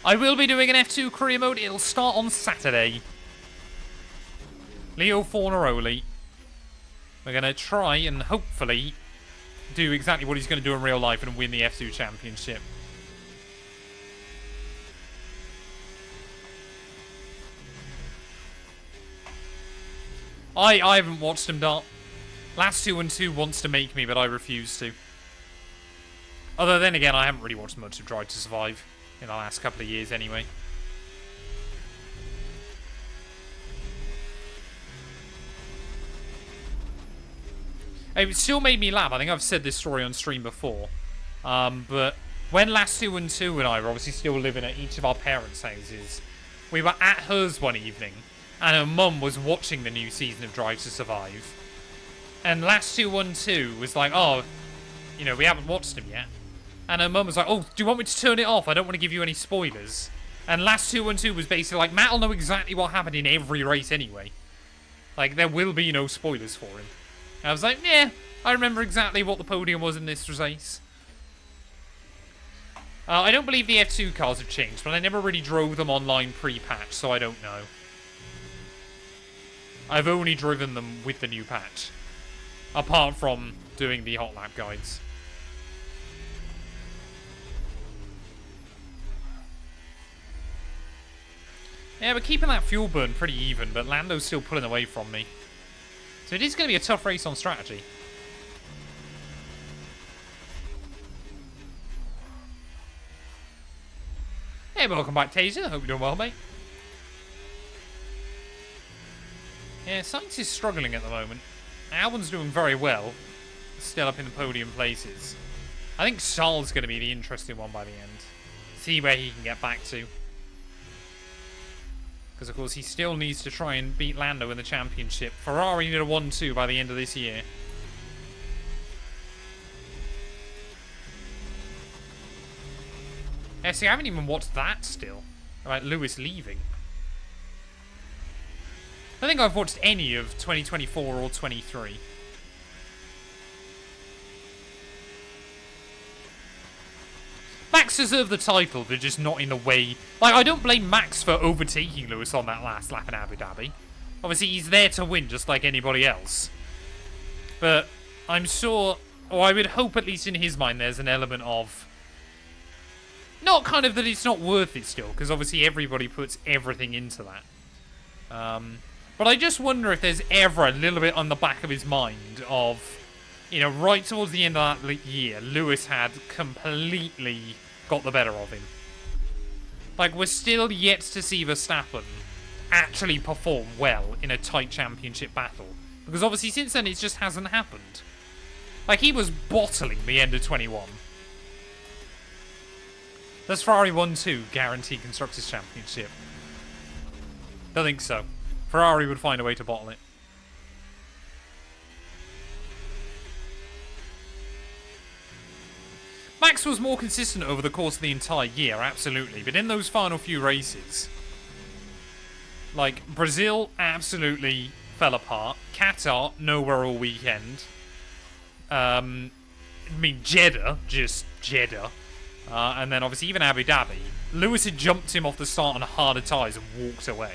I will be doing an F2 career mode. It'll start on Saturday. Leo Fornaroli. We're going to try and hopefully do exactly what he's going to do in real life and win the F2 championship. I haven't watched him dart. Last212 wants to make me, but I refuse to. Although then again, I haven't really watched much of Drive to Survive in the last couple of years anyway. It still made me laugh. I think I've said this story on stream before. But when Last212 and I were obviously still living at each of our parents' houses, we were at hers one evening, and her mum was watching the new season of Drive to Survive. And Last212 was like, oh, you know, we haven't watched him yet. And her mum was like, oh, do you want me to turn it off? I don't want to give you any spoilers. And Last212 was basically like, Matt will know exactly what happened in every race anyway. Like, there will be no spoilers for him. I was like, yeah, I remember exactly what the podium was in this race. I don't believe the F2 cars have changed, but I never really drove them online pre-patch, so I don't know. I've only driven them with the new patch. Apart from doing the hot lap guides. Yeah, we're keeping that fuel burn pretty even, but Lando's still pulling away from me. So it is going to be a tough race on strategy. Hey, welcome back, Taser. Hope you're doing well, mate. Yeah, Sainz is struggling at the moment. Albon's doing very well. Still up in the podium places. I think Charles is going to be the interesting one by the end. See where he can get back to. Because, of course, he still needs to try and beat Lando in the championship. Ferrari need a 1-2 by the end of this year. Yeah, see, I haven't even watched that still. About Lewis leaving. I don't think I've watched any of 2024 or 23. Max deserved the title, but just not in the way... Like, I don't blame Max for overtaking Lewis on that last lap in Abu Dhabi. Obviously, he's there to win, just like anybody else. But I'm sure, or I would hope at least in his mind, there's an element of... Not kind of that it's not worth it still, because obviously everybody puts everything into that. But I just wonder if there's ever a little bit on the back of his mind of... You know, right towards the end of that year, Lewis had completely got the better of him. Like, we're still yet to see Verstappen actually perform well in a tight championship battle. Because obviously since then it just hasn't happened. Like, he was bottling the end of 21. Does Ferrari 1-2 guarantee Constructors' Championship? Don't think so. Ferrari would find a way to bottle it. Max was more consistent over the course of the entire year, absolutely. But in those final few races, like, Brazil absolutely fell apart. Qatar, nowhere all weekend. I mean, Jeddah, just Jeddah. And then obviously even Abu Dhabi. Lewis had jumped him off the start on harder tyres and walked away.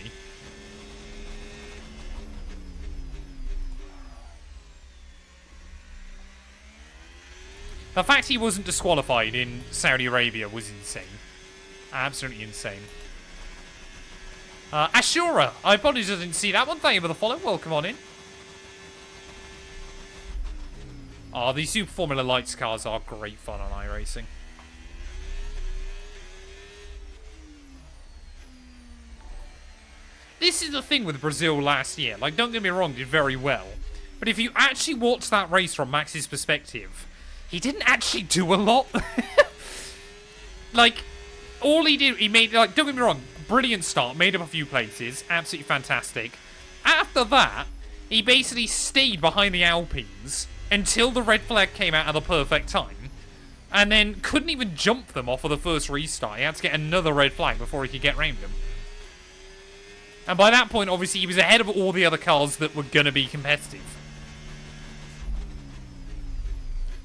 The fact he wasn't disqualified in Saudi Arabia was insane. Absolutely insane. Ashura, I apologize I didn't see that one. Thank you for the follow. Welcome on in. Oh, these Super Formula Lights cars are great fun on iRacing. This is the thing with Brazil last year. Like, don't get me wrong, did very well. But if you actually watch that race from Max's perspective, he didn't actually do a lot. Like, all he did, he made, like, don't get me wrong, brilliant start, made up a few places, absolutely fantastic. After that, he basically stayed behind the Alpines until the red flag came out at the perfect time, and then couldn't even jump them off of the first restart. He had to get another red flag before he could get round them. And by that point, obviously, he was ahead of all the other cars that were going to be competitive.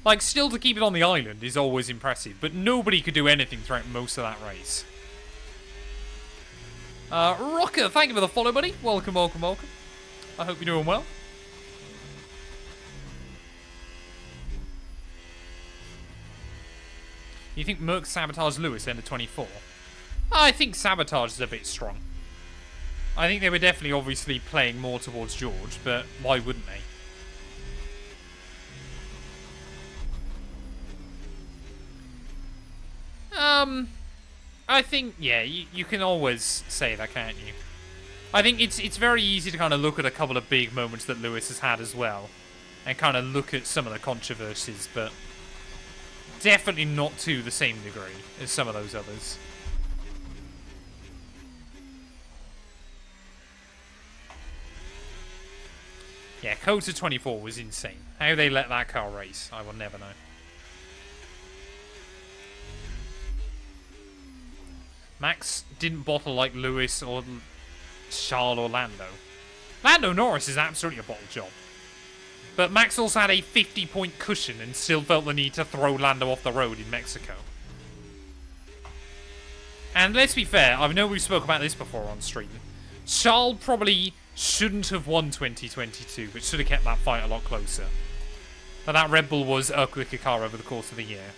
Like, still to keep it on the island is always impressive, but nobody could do anything throughout most of that race. Rocker, thank you for the follow, buddy. Welcome, welcome, welcome. I hope you're doing well. You think Merck sabotaged Lewis end of 24? I think sabotage is a bit strong. I think they were definitely obviously playing more towards George, but why wouldn't they? I think, yeah, you can always say that, can't you? I think it's very easy to kind of look at a couple of big moments that Lewis has had as well, and kind of look at some of the controversies, but definitely not to the same degree as some of those others. Yeah, Cota 24 was insane. How they let that car race, I will never know. Max didn't bottle like Lewis or Charles or Lando. Lando Norris is absolutely a bottle job. But Max also had a 50-point cushion and still felt the need to throw Lando off the road in Mexico. And let's be fair, I know we've spoken about this before on stream. Charles probably shouldn't have won 2022, but should have kept that fight a lot closer. But that Red Bull was a quicker car over the course of the year.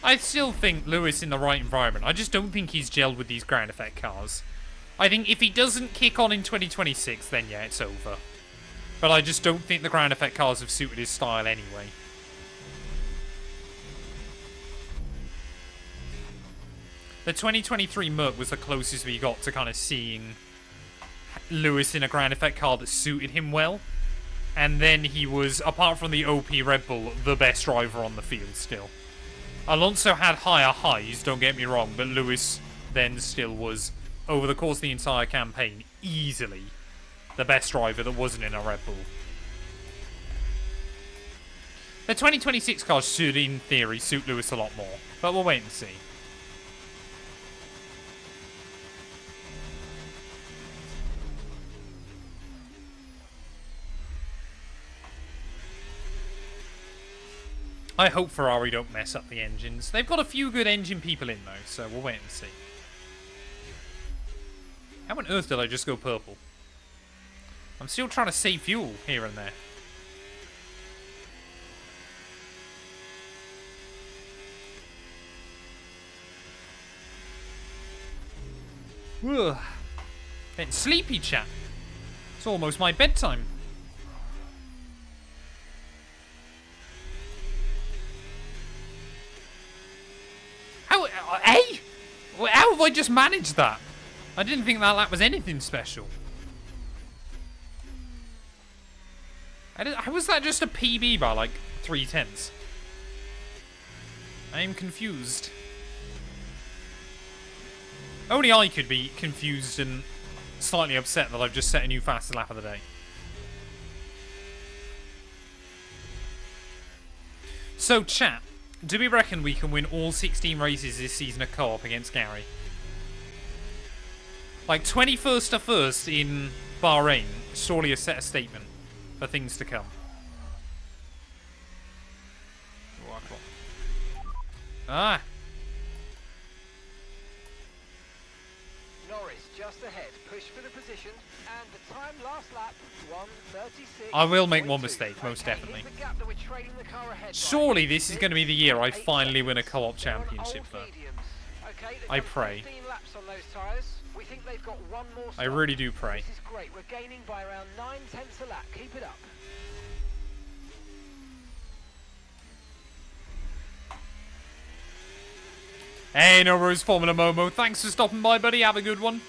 I still think Lewis in the right environment. I just don't think he's gelled with these ground effect cars. I think if he doesn't kick on in 2026, then yeah, it's over. But I just don't think the ground effect cars have suited his style anyway. The 2023 Merc was the closest we got to kind of seeing Lewis in a ground effect car that suited him well. And then he was, apart from the OP Red Bull, the best driver on the field still. Alonso had higher highs, don't get me wrong, but Lewis then still was, over the course of the entire campaign, easily the best driver that wasn't in a Red Bull. The 2026 cars should, in theory, suit Lewis a lot more, but we'll wait and see. I hope Ferrari don't mess up the engines. They've got a few good engine people in, though, so we'll wait and see. How on earth did I just go purple? I'm still trying to save fuel here and there. Ugh. Getting sleepy, chat. It's almost my bedtime. How have I just managed that? I didn't think that lap was anything special. How was that just a PB by like 3/10? I am confused. Only I could be confused and slightly upset that I've just set a new fastest lap of the day. So, chat. Do we reckon we can win all 16 races this season of co-op against Gary? Like 21st to 1st in Bahrain, surely a set a statement for things to come. Ah! Norris just ahead, push for the position, and the time last lap, 1:36. I will make one mistake, most definitely. Surely this is going to be the year I finally win a co-op championship, though. I pray. We think they've got one more stop. I really do pray. This is great. We're gaining by around 9/10 a lap. Keep it up. Hey, no Rose Formula Momo. Thanks for stopping by, buddy. Have a good one.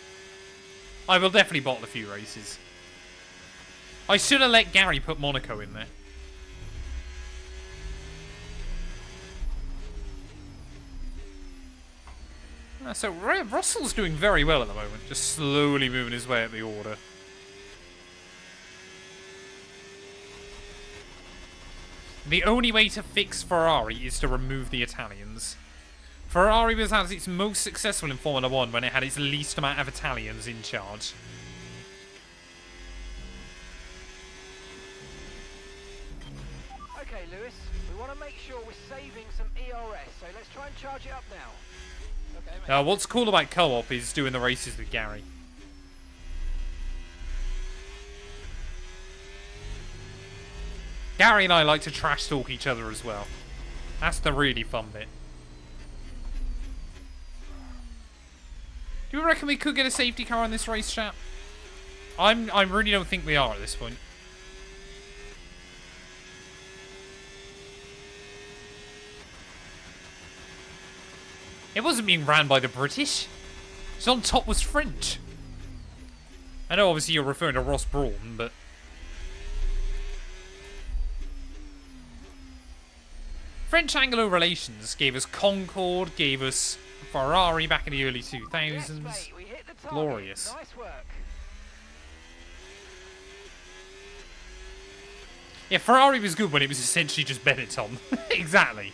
I will definitely bottle a few races. I should have let Gary put Monaco in there. So Russell's doing very well at the moment, just slowly moving his way up the order. The only way to fix Ferrari is to remove the Italians. Ferrari was at its most successful in Formula 1 when it had its least amount of Italians in charge. Okay, Lewis, we want to make sure we're saving some ERS, so let's try and charge it up now. Okay, what's cool about co-op is doing the races with Gary. Gary and I like to trash talk each other as well. That's the really fun bit. Do you reckon we could get a safety car on this race, chat? I really don't think we are at this point. It wasn't being ran by the British. So on top was French. I know obviously you're referring to Ross Brawn, but... French-Anglo relations gave us Concorde, gave us Ferrari back in the early 2000s. Yes, mate, we hit the target. Glorious. Nice work. Yeah, Ferrari was good when it was essentially just Benetton. Exactly.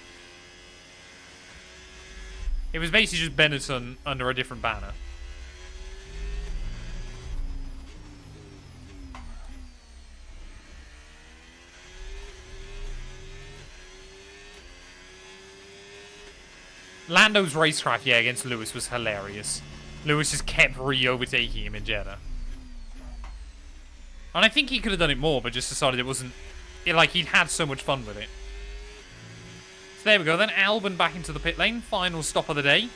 It was basically just Benetton under a different banner. Lando's racecraft, yeah, against Lewis was hilarious. Lewis just kept re-overtaking him in Jeddah. And I think he could have done it more, but just decided it wasn't... like, he'd had so much fun with it. So there we go, then Albon back into the pit lane. Final stop of the day.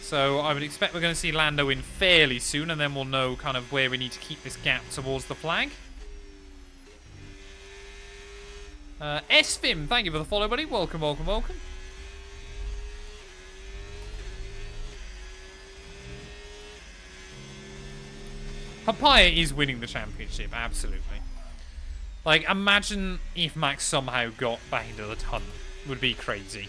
So I would expect we're going to see Lando in fairly soon, and then we'll know kind of where we need to keep this gap towards the flag. SFIM, thank you for the follow, buddy. Welcome, welcome, welcome. Papaya is winning the championship, absolutely. Like, imagine if Max somehow got back into the hunt. Would be crazy.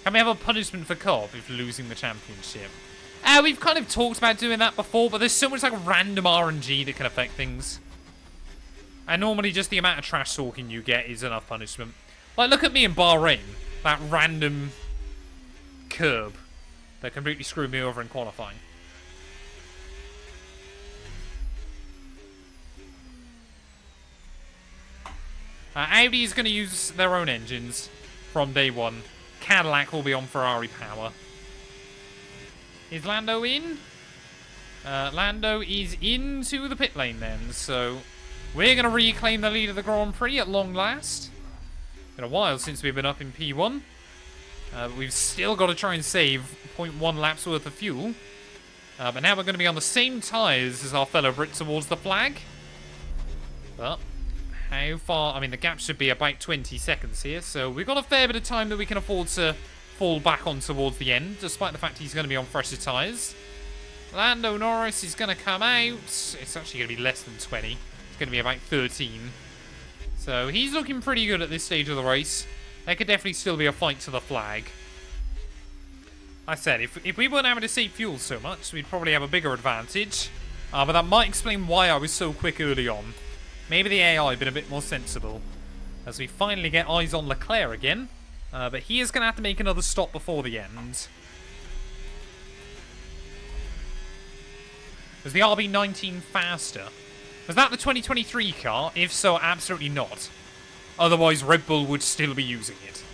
Can we have a punishment for Cobb if losing the championship? We've kind of talked about doing that before, but there's so much like random RNG that can affect things. And normally just the amount of trash talking you get is enough punishment. Like, look at me in Bahrain. That random curb that completely screwed me over in qualifying. Audi is going to use their own engines from day one. Cadillac will be on Ferrari power. Is Lando in? Lando is into the pit lane then, so we're going to reclaim the lead of the Grand Prix at long last. Been a while since we've been up in P1. But we've still got to try and save 0.1 laps worth of fuel. But now we're going to be on the same tyres as our fellow Brit towards the flag. But how far? I mean, the gap should be about 20 seconds here, so we've got a fair bit of time that we can afford to fall back on towards the end, despite the fact he's going to be on fresher tyres. Lando Norris is going to come out. It's actually going to be less than 20. It's going to be about 13. So he's looking pretty good at this stage of the race. There could definitely still be a fight to the flag. I said, if we weren't having to save fuel so much, we'd probably have a bigger advantage. But that might explain why I was so quick early on. Maybe the AI been a bit more sensible. As we finally get eyes on Leclerc again. But he is going to have to make another stop before the end. Was the RB19 faster? Was that the 2023 car? If so, absolutely not. Otherwise, Red Bull would still be using it.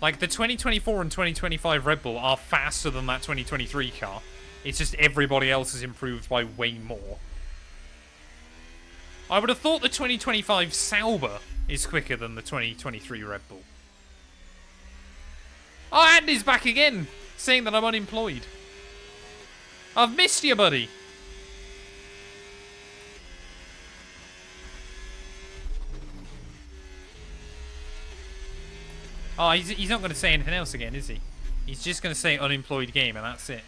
Like, the 2024 and 2025 Red Bull are faster than that 2023 car. It's just everybody else has improved by way more. I would have thought the 2025 Sauber is quicker than the 2023 Red Bull. Oh, Andy's back again, saying that I'm unemployed. I've missed you, buddy. Oh, he's not going to say anything else again, is he? He's just going to say unemployed game, and that's it.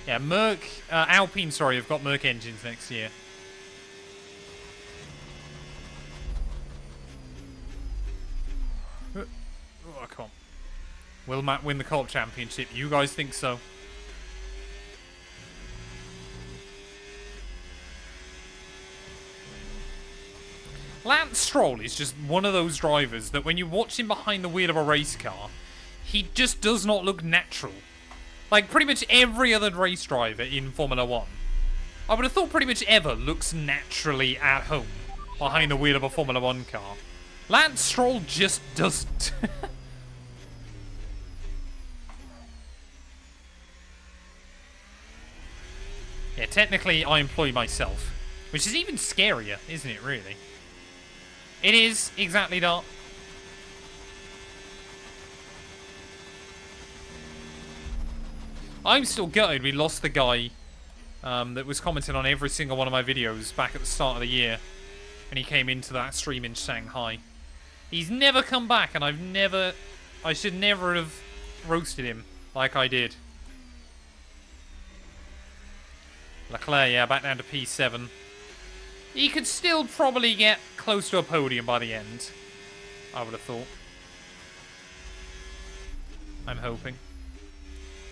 Yeah, Merc, Alpine, sorry, have got Merc engines next year. Oh, I can't. Will Matt win the Co-op Championship? You guys think so? Lance Stroll is just one of those drivers that when you watch him behind the wheel of a race car, he just does not look natural. Like, pretty much every other race driver in Formula 1, I would have thought pretty much ever looks naturally at home behind the wheel of a Formula 1 car. Lance Stroll just doesn't. Yeah, technically I employ myself, which is even scarier, isn't it, really? It is, exactly that. I'm still gutted we lost the guy that was commenting on every single one of my videos back at the start of the year when he came into that stream in Shanghai. He's never come back, and I should never have roasted him like I did. Leclerc, yeah, back down to P7. He could still probably get close to a podium by the end, I would have thought. I'm hoping.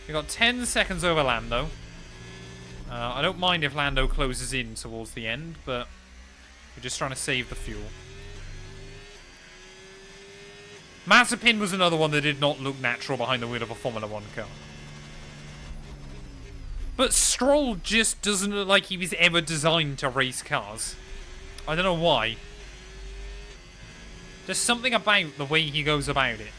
We've got 10 seconds over Lando. I don't mind if Lando closes in towards the end, but we're just trying to save the fuel. Mazepin was another one that did not look natural behind the wheel of a Formula 1 car. But Stroll just doesn't look like he was ever designed to race cars. I don't know why. There's something about the way he goes about it.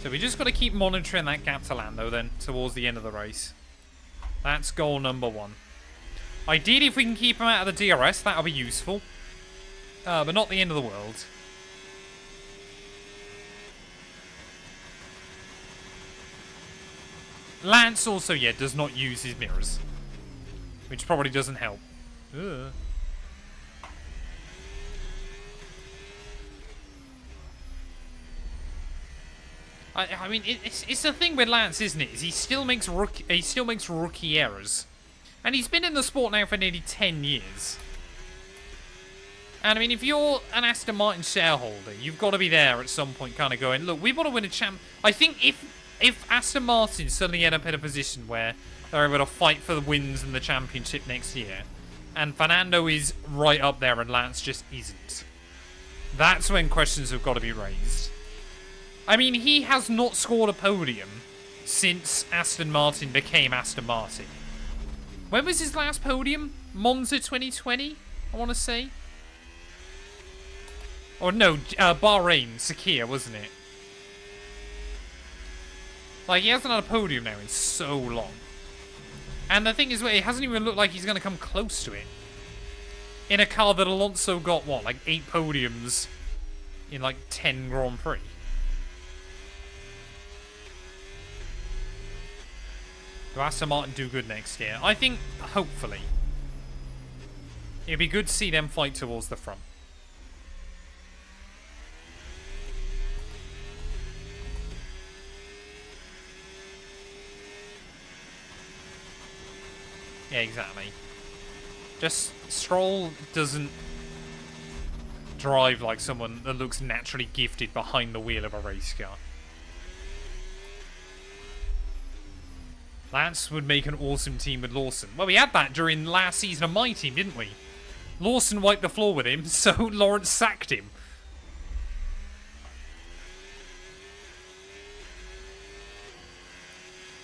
So we just got to keep monitoring that gap to Lando then towards the end of the race. That's goal number 1. Ideally, if we can keep him out of the DRS, that'll be useful. But not the end of the world. Lance also, yeah, does not use his mirrors. Which probably doesn't help. Ugh. I mean, it's the thing with Lance, isn't it? Is he still makes rookie errors, and he's been in the sport now for nearly 10 years. And I mean, if you're an Aston Martin shareholder, you've got to be there at some point, kind of going, look, we want to win a champ. I think if Aston Martin suddenly end up in a position where they're able to fight for the wins in the championship next year, and Fernando is right up there and Lance just isn't, that's when questions have got to be raised. I mean, he has not scored a podium since Aston Martin became Aston Martin. When was his last podium? Monza 2020, I want to say. Or no, Bahrain, Sakir, wasn't it? Like, he hasn't had a podium now in so long. And the thing is, it hasn't even looked like he's going to come close to it. In a car that Alonso got, what, like 8 podiums in like 10 Grand Prix. Will Aston Martin do good next year? I think, hopefully. It'd be good to see them fight towards the front. Yeah, exactly. Just Stroll doesn't drive like someone that looks naturally gifted behind the wheel of a race car. Lance would make an awesome team with Lawson. Well, we had that during last season of my team, didn't we? Lawson wiped the floor with him, so Lawrence sacked him.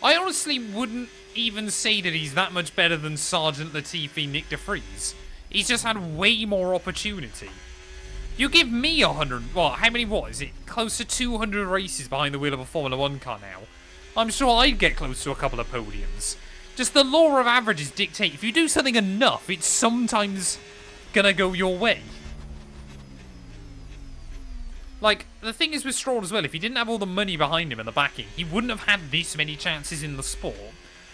I honestly wouldn't even say that he's that much better than Sergeant Latifi, Nick de Vries. He's just had way more opportunity. You give me 100... Well, how many, what is it? Close to 200 races behind the wheel of a Formula 1 car now. I'm sure I'd get close to a couple of podiums. Just the law of averages dictate if you do something enough, it's sometimes gonna go your way. Like, the thing is with Stroll as well, if he didn't have all the money behind him and the backing, he wouldn't have had this many chances in the sport.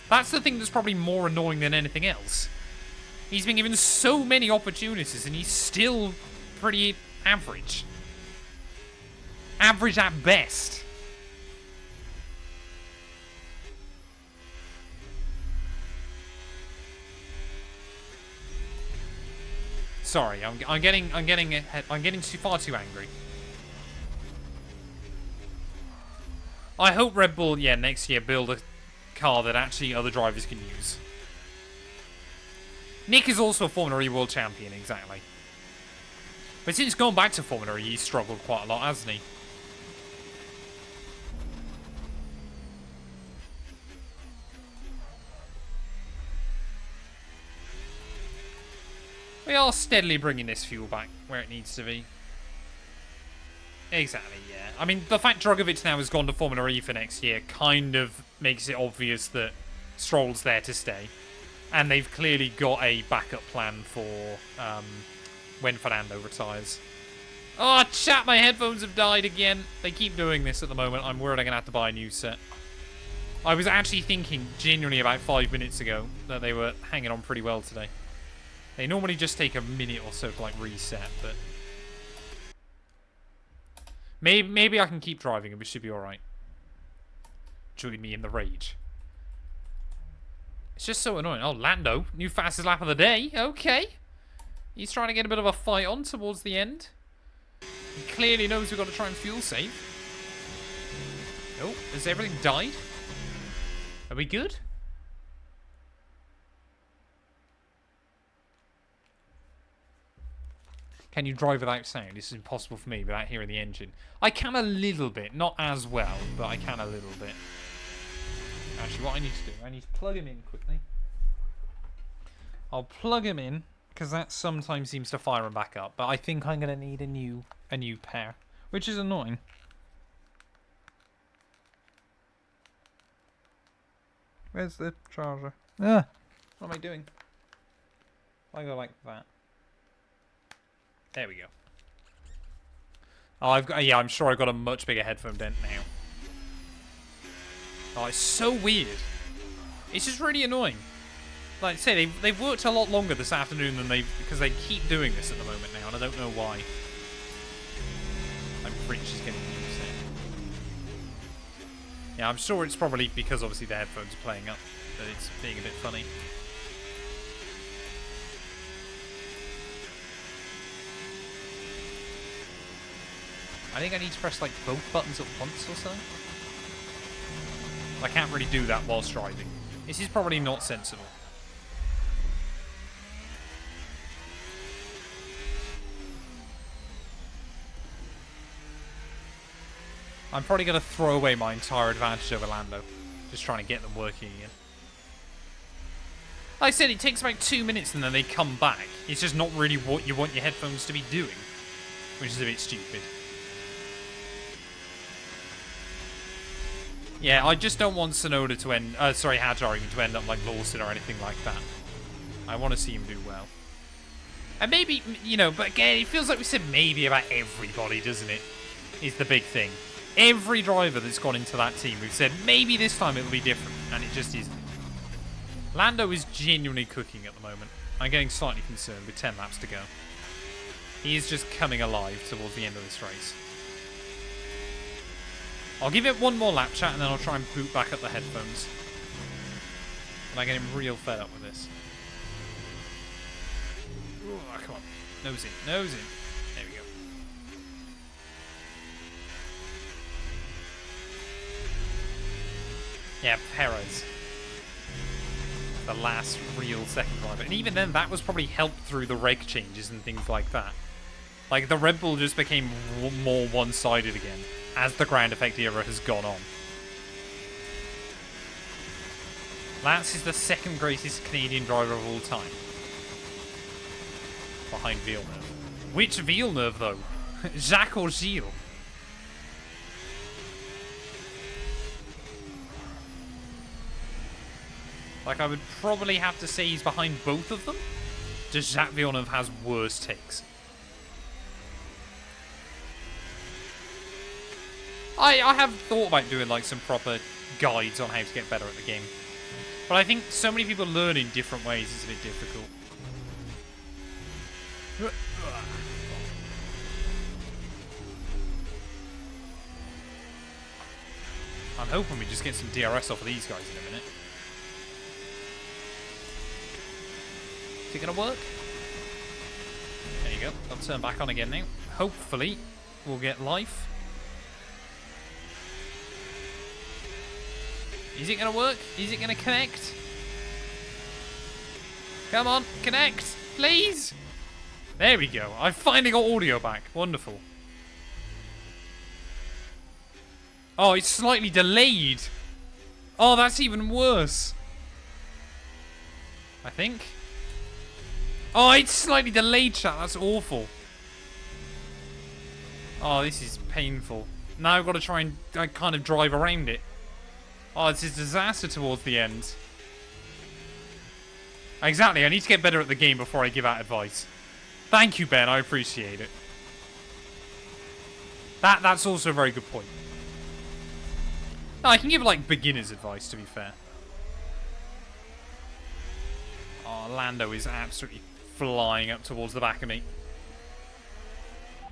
That's the thing that's probably more annoying than anything else. He's been given so many opportunities and he's still pretty average. Average at best. Sorry, I'm getting far too angry. I hope Red Bull, yeah, next year build a car that actually other drivers can use. Nick is also a Formula E World Champion, exactly. But since going back to Formula E, he's struggled quite a lot, hasn't he? We are steadily bringing this fuel back where it needs to be. Exactly, yeah. I mean, the fact Drogovic now has gone to Formula E for next year kind of makes it obvious that Stroll's there to stay. And they've clearly got a backup plan for when Fernando retires. Oh, chat, my headphones have died again. They keep doing this at the moment. I'm worried I'm going to have to buy a new set. I was actually thinking, genuinely about 5 minutes ago, that they were hanging on pretty well today. They normally just take a minute or so to, like, reset, but... Maybe I can keep driving and we should be alright. Join me in the rage. It's just so annoying. Oh, Lando, new fastest lap of the day. Okay. He's trying to get a bit of a fight on towards the end. He clearly knows we've got to try and fuel save. Oh, has everything died? Are we good? Can you drive without sound? This is impossible for me without hearing the engine. I can a little bit. Not as well, but I can a little bit. Actually, what I need to do, I need to plug him in quickly. I'll plug him in, because that sometimes seems to fire him back up. But I think I'm going to need a new pair, which is annoying. Where's the charger? Ah, what am I doing? I go like that. There we go. Oh, I've got. Yeah, I'm sure I've got a much bigger headphone dent now. Oh, it's so weird. It's just really annoying. Like I say, they've worked a lot longer this afternoon than because they keep doing this at the moment now, and I don't know why. I'm pretty just getting used to it. Yeah, I'm sure it's probably because obviously the headphones are playing up that it's being a bit funny. I think I need to press like both buttons at once or so. I can't really do that whilst driving. This is probably not sensible. I'm probably going to throw away my entire advantage over Lando. Just trying to get them working again. Like I said, it takes about 2 minutes and then they come back. It's just not really what you want your headphones to be doing. Which is a bit stupid. Yeah, I just don't want Sonoda to end... sorry, Hajar even to end up like Lawson or anything like that. I want to see him do well. And maybe, you know, but again, it feels like we said maybe about everybody, doesn't it? Is the big thing. Every driver that's gone into that team, we've said maybe this time it'll be different, and it just isn't. Lando is genuinely cooking at the moment. I'm getting slightly concerned with 10 laps to go. He is just coming alive towards the end of this race. I'll give it one more lap chat, and then I'll try and boot back up the headphones. But I'm getting real fed up with this. Ooh, come on. Nose in, nose in. There we go. Yeah, Perez. The last real second driver. And even then, that was probably helped through the reg changes and things like that. Like, the Red Bull just became more one-sided again as the ground effect era has gone on. Lance is the second greatest Canadian driver of all time. Behind Villeneuve. Which Villeneuve, though? Jacques or Gilles? Like, I would probably have to say he's behind both of them. Just Jacques Villeneuve has worse takes. I have thought about doing, like, some proper guides on how to get better at the game. But I think so many people learn in different ways, it's a bit difficult. I'm hoping we just get some DRS off of these guys in a minute. Is it going to work? There you go. I'll turn back on again now. Hopefully, we'll get life. Is it going to work? Is it going to connect? Come on, connect, please. There we go. I've finally got audio back. Wonderful. Oh, it's slightly delayed. Oh, that's even worse. I think. Oh, it's slightly delayed, chat. That's awful. Oh, this is painful. Now I've got to try and kind of drive around it. Oh, it's a disaster towards the end. Exactly, I need to get better at the game before I give out advice. Thank you, Ben, I appreciate it. That's also a very good point. No, I can give, like, beginner's advice, to be fair. Oh, Lando is absolutely flying up towards the back of me.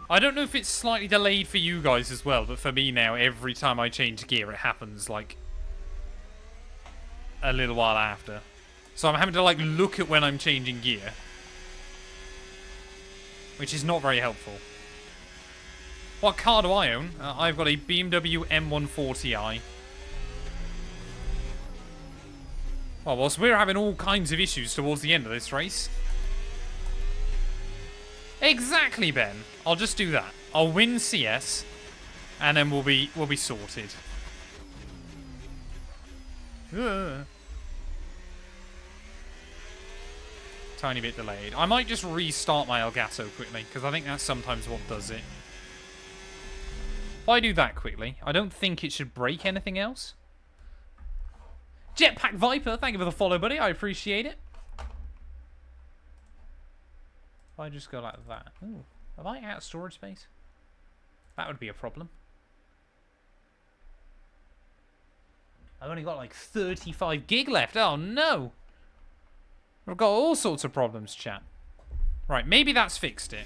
I don't know if it's slightly delayed for you guys as well, but for me now, every time I change gear, it happens, like, a little while after. So I'm having to, like, look at when I'm changing gear. Which is not very helpful. What car do I own? I've got a BMW M140i. Well, whilst we're having all kinds of issues towards the end of this race. Exactly, Ben. I'll just do that. I'll win CS, and then we'll be sorted. Tiny bit delayed. I might just restart my Elgato quickly, because I think that's sometimes what does it. If I do that quickly, I don't think it should break anything else. Jetpack Viper, thank you for the follow, buddy. I appreciate it. If I just go like that. Ooh, am I out of storage space? That would be a problem. I've only got like 35 gig left. Oh no! I've got all sorts of problems, chat. Right, maybe that's fixed it.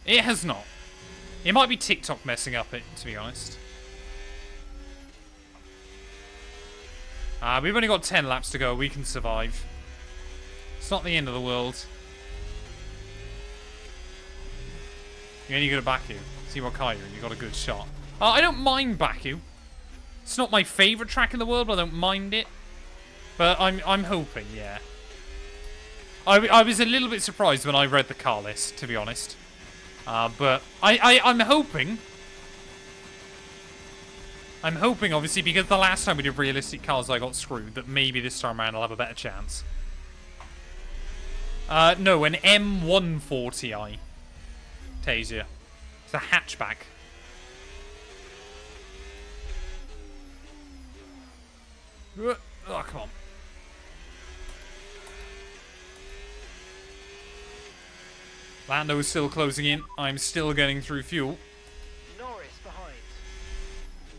It has not. It might be TikTok messing up it, to be honest. We've only got 10 laps to go. We can survive. It's not the end of the world. You only go to Baku. See what car you're in. You got a good shot. I don't mind Baku. It's not my favourite track in the world, but I don't mind it. But I'm hoping, yeah. I was a little bit surprised when I read the car list, to be honest. But I'm hoping. I'm hoping, obviously, because the last time we did realistic cars, I got screwed, that maybe this time around I'll have a better chance. No, an M140i. Taser. It's a hatchback. Oh, come on. Lando is still closing in. I'm still getting through fuel. Norris behind.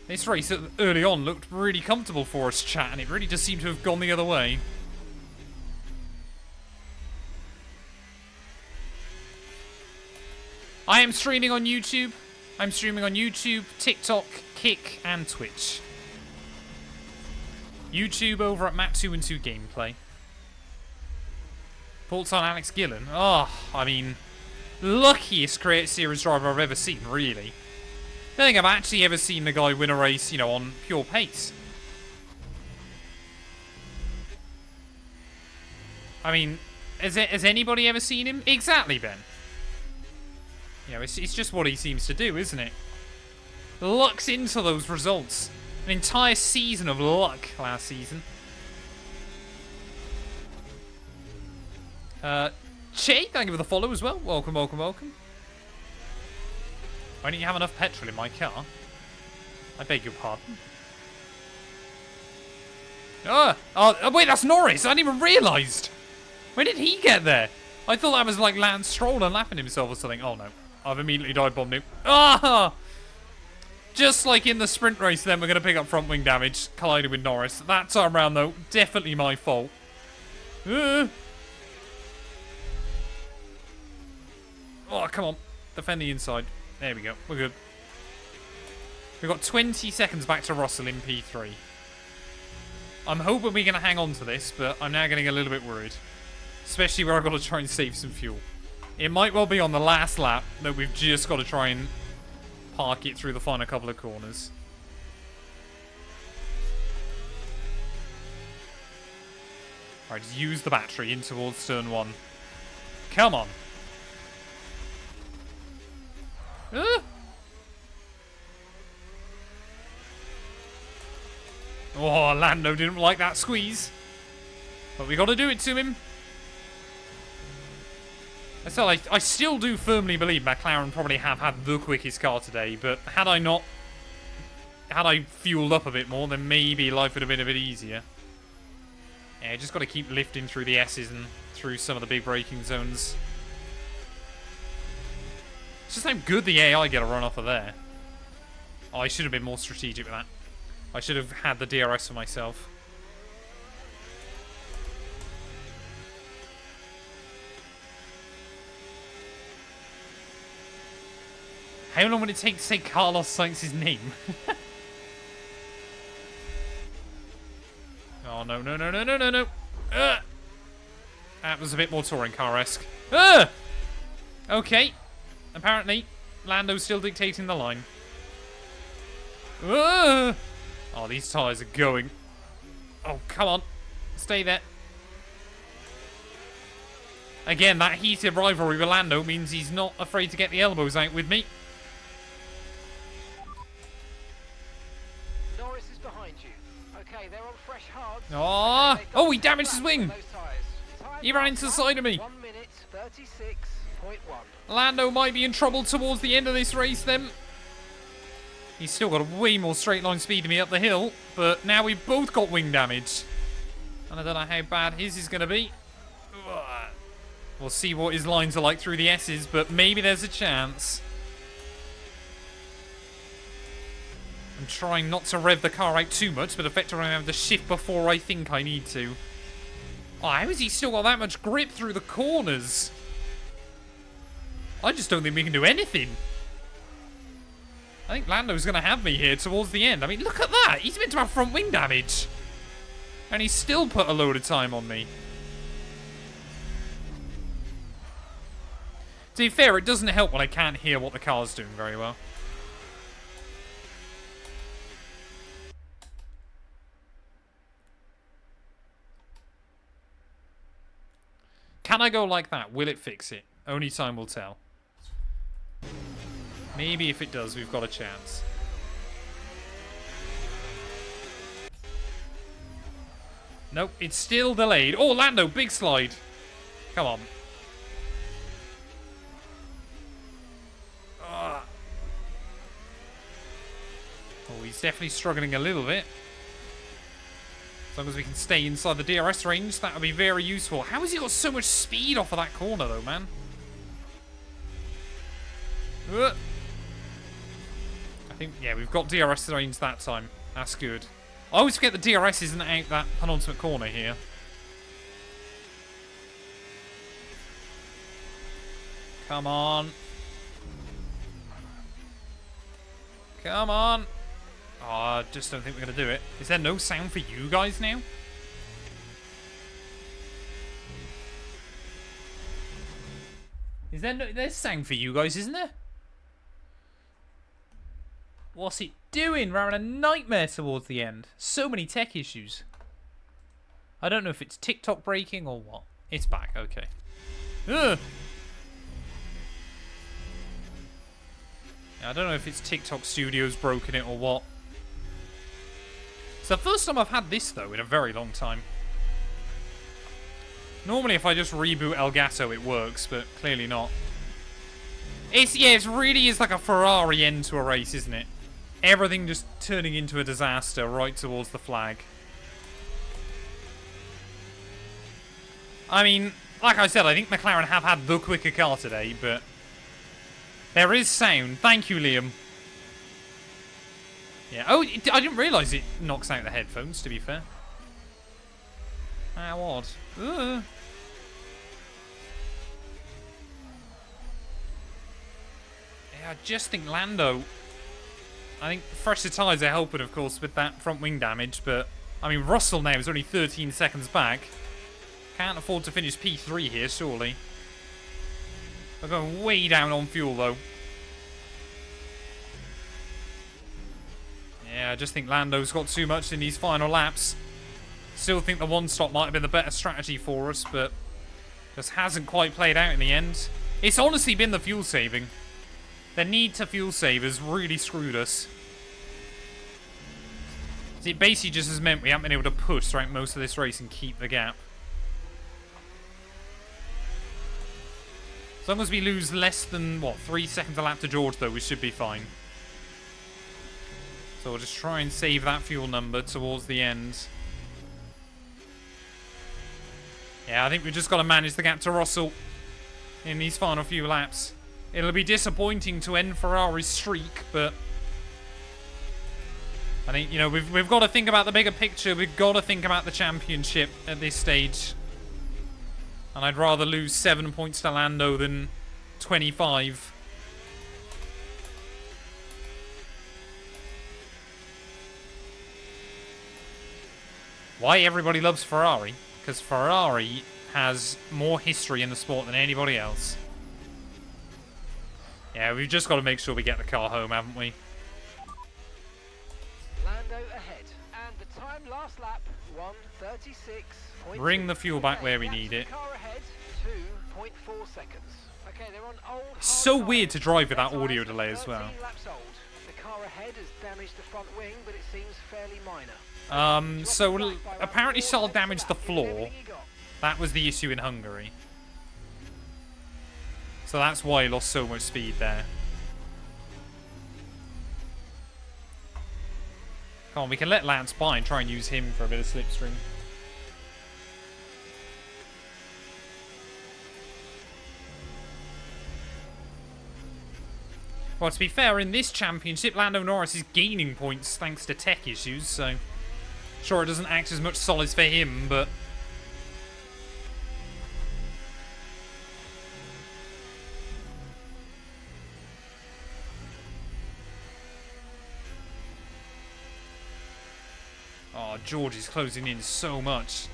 This race early on looked really comfortable for us, chat, and it really just seemed to have gone the other way. I am streaming on YouTube. I'm streaming on YouTube, TikTok, Kick, and Twitch. YouTube over at Matt212 Gameplay. Thoughts on Alex Gillen? Oh, I mean, luckiest Create Series driver I've ever seen, really. I don't think I've actually ever seen the guy win a race, you know, on pure pace. I mean, has anybody ever seen him? Exactly, Ben. You know, it's just what he seems to do, isn't it? Lucks into those results. An entire season of luck last season. Che, thank you for the follow as well. Welcome, welcome, welcome. Why don't you have enough petrol in my car? I beg your pardon. Oh, wait, that's Norris. I hadn't even realised. When did he get there? I thought that was like Lance Stroll and laughing himself or something. Oh no, I've immediately dive bombed him. Ah! Just like in the sprint race, then we're going to pick up front wing damage, collided with Norris. That time round, though, definitely my fault. Oh, come on. Defend the inside. There we go. We're good. We've got 20 seconds back to Russell in P3. I'm hoping we're going to hang on to this, but I'm now getting a little bit worried. Especially where I've got to try and save some fuel. It might well be on the last lap that we've just got to try and park it through the final couple of corners. Alright, just use the battery in towards turn 1. Come on. Oh, Lando didn't like that squeeze. But we got to do it to him. So I still do firmly believe McLaren probably have had the quickest car today, but had I fueled up a bit more, then maybe life would have been a bit easier. Yeah, just got to keep lifting through the S's and through some of the big braking zones. It's just how good the AI get a run off of there. Oh, I should have been more strategic with that. I should have had the DRS for myself. How long would it take to say Carlos Sainz's name? Oh, no, no, no, no, no, no, no. That was a bit more touring car-esque. Okay. Apparently, Lando's still dictating the line. Oh, these tyres are going. Oh, come on. Stay there. Again, that heated rivalry with Lando means he's not afraid to get the elbows out with me. Norris is behind you. Okay, they're on fresh hards. Oh, he damaged his wing. He ran into the side of me. 1 minute 36.1. Lando might be in trouble towards the end of this race then. He's still got way more straight line speed than me up the hill, but now we've both got wing damage. And I don't know how bad his is going to be. Ugh. We'll see what his lines are like through the S's, but maybe there's a chance. I'm trying not to rev the car out too much, but effectively I have to shift before I think I need to. Oh, how has he still got that much grip through the corners? I just don't think we can do anything. I think Lando's going to have me here towards the end. I mean, look at that. He's meant to have front wing damage. And he's still put a load of time on me. To be fair, it doesn't help when I can't hear what the car's doing very well. Can I go like that? Will it fix it? Only time will tell. Maybe if it does, we've got a chance. Nope, it's still delayed. Oh, Lando, big slide. Come on. Oh, he's definitely struggling a little bit. As long as we can stay inside the DRS range, that would be very useful. How has he got so much speed off of that corner, though, man? I think, yeah, we've got DRS range that time. That's good. I always forget the DRS isn't out that penultimate corner here. Come on. Come on. Oh, I just don't think we're going to do it. Is there no sound for you guys now? Is there no... There's sound for you guys, isn't there? What's it doing? We're having a nightmare towards the end. So many tech issues. I don't know if it's TikTok breaking or what. It's back, okay. Ugh. I don't know if it's TikTok Studios broken it or what. It's the first time I've had this, though, in a very long time. Normally, if I just reboot Elgato, it works, but clearly not. Yeah, it really is like a Ferrari end to a race, isn't it? Everything just turning into a disaster right towards the flag. I mean, like I said, I think McLaren have had the quicker car today, but there is sound. Thank you, Liam. Yeah. Oh, I didn't realise it knocks out the headphones, to be fair. How odd. Ugh. Yeah, I just think Lando... I think fresher tyres are helping, of course, with that front wing damage, but... I mean, Russell now is only 13 seconds back. Can't afford to finish P3 here, surely. We're going way down on fuel, though. Yeah, I just think Lando's got too much in these final laps. Still think the one-stop might have been the better strategy for us, but just hasn't quite played out in the end. It's honestly been the fuel saving. The need to fuel save has really screwed us. It basically just has meant we haven't been able to push throughout most of this race and keep the gap. As long as we lose less than, what, 3 seconds a lap to George, though, we should be fine. So we'll just try and save that fuel number towards the end. Yeah, I think we've just got to manage the gap to Russell in these final few laps. It'll be disappointing to end Ferrari's streak, but I think, you know, we've got to think about the bigger picture. We've got to think about the championship at this stage. And I'd rather lose 7 points to Lando than 25. Why everybody loves Ferrari? Because Ferrari has more history in the sport than anybody else. Yeah, we've just got to make sure we get the car home, haven't we? Lando ahead, and the time last lap 1:36.2. Bring the fuel back where we need it. Car ahead 2.4 seconds. Okay, they're on old. So weird to drive with that audio delay as well. Laps old. The car ahead has damaged the front wing, but it seems fairly minor. So apparently Charles damaged the floor. That was the issue in Hungary. So that's why he lost so much speed there. Come on, we can let Lance by and try and use him for a bit of slipstream. Well, to be fair, in this championship, Lando Norris is gaining points thanks to tech issues, so... Sure, it doesn't act as much solace for him, but... Oh, George is closing in so much.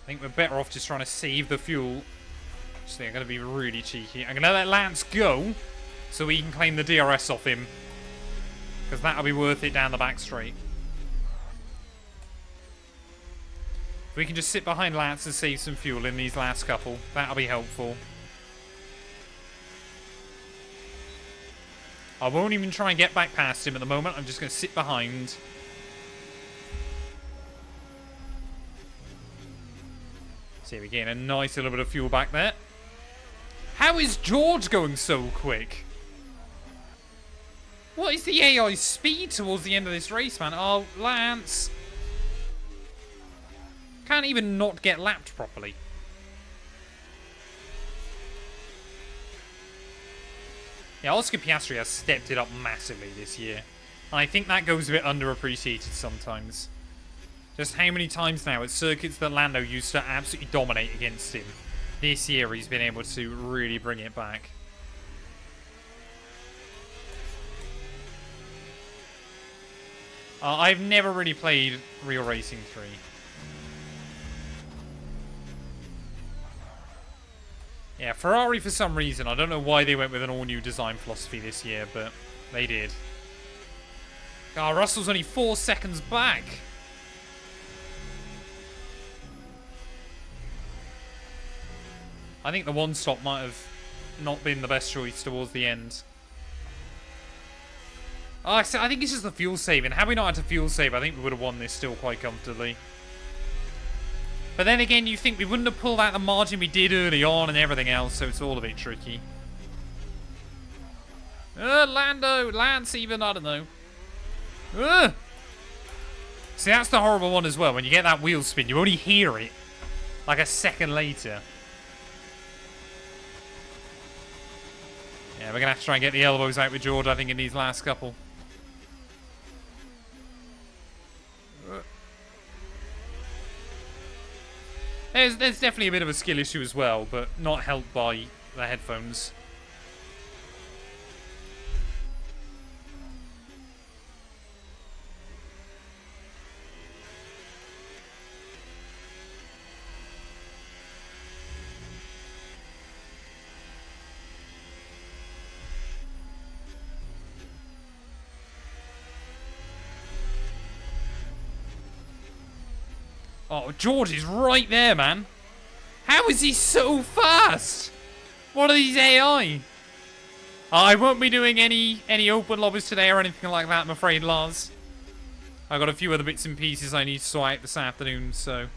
I think we're better off just trying to save the fuel. So they're going to be really cheeky. I'm going to let Lance go so we can claim the DRS off him. Because that'll be worth it down the back straight. If we can just sit behind Lance and save some fuel in these last couple, that'll be helpful. I won't even try and get back past him at the moment. I'm just going to sit behind. So we gain a nice little bit of fuel back there. How is George going so quick? What is the AI speed towards the end of this race, man? Oh, Lance. Can't even not get lapped properly. Yeah, Oscar Piastri has stepped it up massively this year. And I think that goes a bit underappreciated sometimes. Just how many times now at circuits that Lando used to absolutely dominate against him. This year he's been able to really bring it back. I've never really played Real Racing 3. Yeah, Ferrari for some reason. I don't know why they went with an all-new design philosophy this year, but they did. Oh, Russell's only 4 seconds back. I think the one stop might have not been the best choice towards the end. Oh, I think it's just the fuel saving. Had we not had to fuel save, I think we would have won this still quite comfortably. But then again, you think we wouldn't have pulled out the margin we did early on and everything else, so it's all a bit tricky. Lando, Lance even, I don't know. See, that's the horrible one as well. When you get that wheel spin, you only hear it like a second later. Yeah, we're going to have to try and get the elbows out with George, I think, in these last couple. There's definitely a bit of a skill issue as well, but not helped by the headphones. Oh, George is right there, man. How is he so fast? What are these AI? I won't be doing any open lobbies today or anything like that, I'm afraid, Lars. I've got a few other bits and pieces I need to sort out this afternoon, so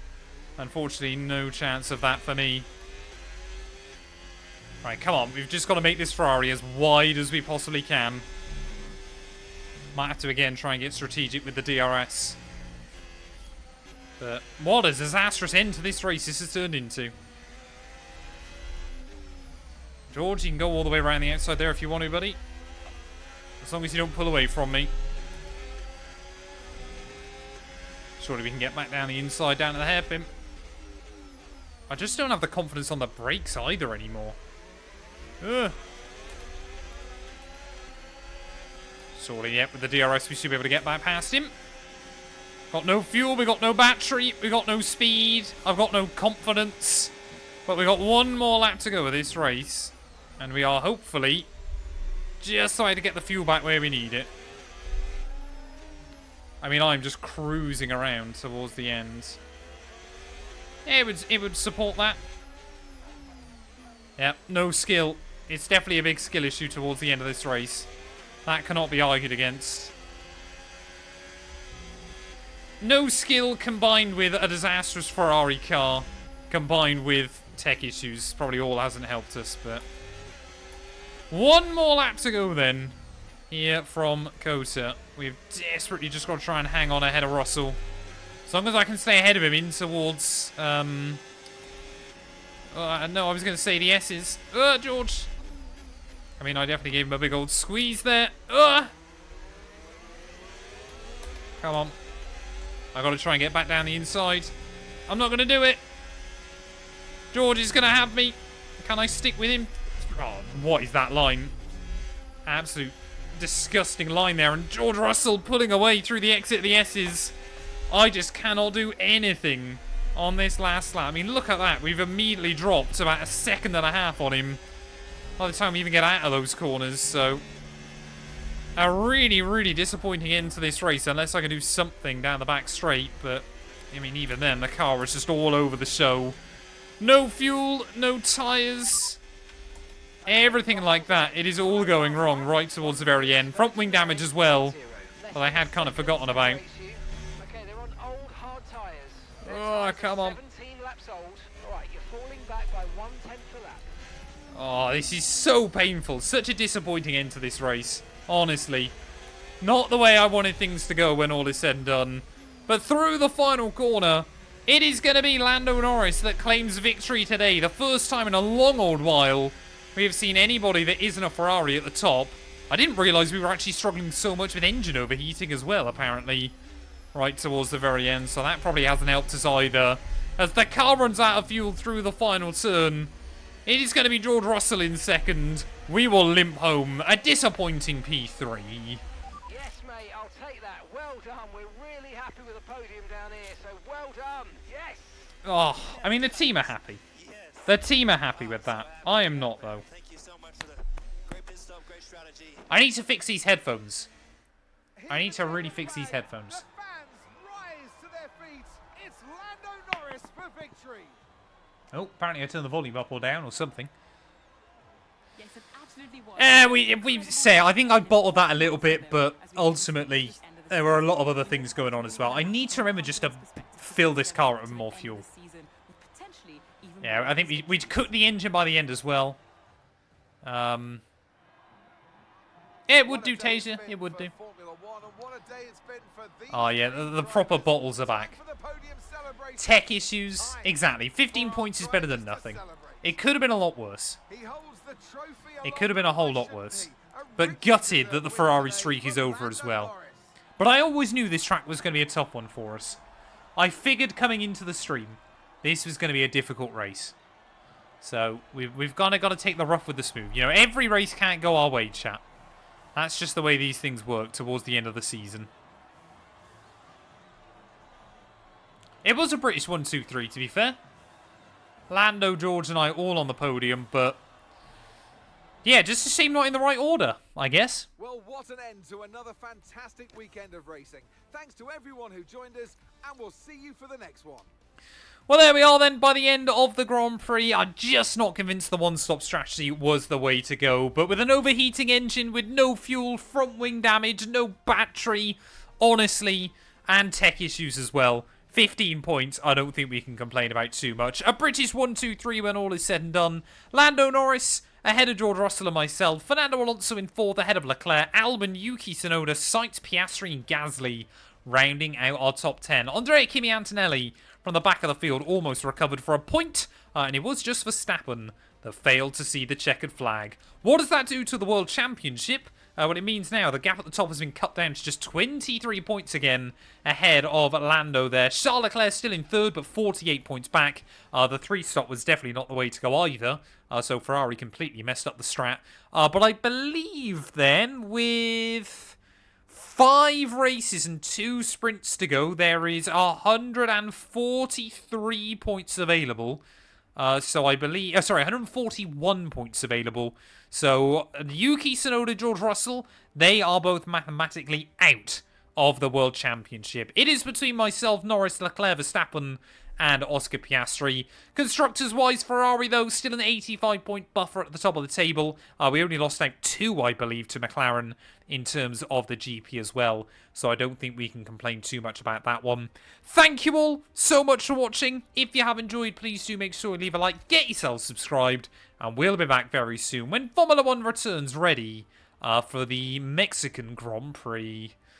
unfortunately no chance of that for me. Right, come on. We've just got to make this Ferrari as wide as we possibly can. Might have to, again, try and get strategic with the DRS. But what a disastrous end to this race this has turned into. George, you can go all the way around the outside there if you want to, buddy. As long as you don't pull away from me. Surely we can get back down the inside, down to the hairpin. I just don't have the confidence on the brakes either anymore. Ugh. Surely, yep, with the DRS we should be able to get back past him. Got no fuel, we got no battery, we got no speed, I've got no confidence. But we got one more lap to go with this race. And we are hopefully just trying to get the fuel back where we need it. I mean, I'm just cruising around towards the end. Yeah, it would support that. Yep, no skill. It's definitely a big skill issue towards the end of this race. That cannot be argued against. No skill combined with a disastrous Ferrari car, combined with tech issues, probably all hasn't helped us, but... One more lap to go then. here from Kota. We've desperately just got to try and hang on ahead of Russell. As long as I can stay ahead of him in towards... no, I was going to say the S's. George. I mean, I definitely gave him a big old squeeze there. Come on. I got to try and get back down the inside. I'm not going to do it. George is going to have me. Can I stick with him? Oh, what is that line? Absolute disgusting line there. And George Russell pulling away through the exit of the S's. I just cannot do anything on this last lap. I mean, look at that. We've immediately dropped about a second and a half on him by the time we even get out of those corners. So, a really, really disappointing end to this race, unless I can do something down the back straight. But, I mean, even then, the car was just all over the show. No fuel, no tyres, everything like that. It is all going wrong right towards the very end. Front wing damage as well, that I had kind of forgotten about. Okay, they're on old hard tyres. Oh, come on. 17 laps old. Alright, you're falling back by 1/10 a lap. Oh, this is so painful. Such a disappointing end to this race. Honestly. Not the way I wanted things to go when all is said and done. But through the final corner, it is going to be Lando Norris that claims victory today. The first time in a long old while we have seen anybody that isn't a Ferrari at the top. I didn't realise we were actually struggling so much with engine overheating as well, apparently. Right towards the very end. So that probably hasn't helped us either. As the car runs out of fuel through the final turn, it is going to be George Russell in second. We will limp home. A disappointing P3. Yes, mate, I'll take that. Well done. We're really happy with the podium down here, so well done. Yes. Oh, I mean, the team are happy. The team are happy with that. I am not, though. Thank you so much for the great pit stop, great strategy. I need to fix these headphones. I need to really fix these headphones. The fans rise to their feet. It's Lando Norris for victory. Oh, apparently I turned the volume up or down or something. Yes, it absolutely was. We say, I think I bottled that a little bit, but ultimately there were a lot of other things going on as well. I need to remember just to fill this car up with more fuel. Yeah, I think we'd cook the engine by the end as well. Yeah, it would do, Taser. It would do. Oh, yeah, the proper bottles are back. Tech issues. Exactly. 15 points is better than nothing. It could have been a lot worse. It could have been a whole lot worse. But gutted that the Ferrari streak is over as well. But I always knew this track was going to be a tough one for us. I figured coming into the stream, this was going to be a difficult race. So, we've kind of got to take the rough with the smooth. You know, every race can't go our way, chat. That's just the way these things work towards the end of the season. It was a British 1-2-3, to be fair. Lando, George, and I all on the podium, but... yeah, just a shame not in the right order, I guess. Well, what an end to another fantastic weekend of racing. Thanks to everyone who joined us, and we'll see you for the next one. Well, there we are then, by the end of the Grand Prix. I'm just not convinced the one-stop strategy was the way to go. But with an overheating engine, with no fuel, front wing damage, no battery, honestly, and tech issues as well, 15 points, I don't think we can complain about too much. A British 1-2-3 when all is said and done. Lando Norris ahead of George Russell and myself. Fernando Alonso in fourth ahead of Leclerc. Albon, Yuki Tsunoda, Sainz, Piastri and Gasly rounding out our top 10. Andrea Kimi Antonelli from the back of the field almost recovered for a point. And it was just Verstappen that failed to see the checkered flag. What does that do to the World Championship? Well, it means now the gap at the top has been cut down to just 23 points again ahead of Lando there. Charles Leclerc still in third, but 48 points back. The three-stop was definitely not the way to go either. So Ferrari completely messed up the strat. But I believe then with 5 races and 2 sprints to go, there is 143 points available. So I believe... sorry, 141 points available. So Yuki Tsunoda, George Russell, they are both mathematically out of the World Championship. It is between myself, Norris, Leclerc, Verstappen, and Oscar Piastri. Constructors-wise, Ferrari, though, still an 85-point buffer at the top of the table. We only lost out 2, I believe, to McLaren in terms of the GP as well. So I don't think we can complain too much about that one. Thank you all so much for watching. If you have enjoyed, please do make sure you leave a like, get yourselves subscribed, and we'll be back very soon when Formula 1 returns ready for the Mexican Grand Prix.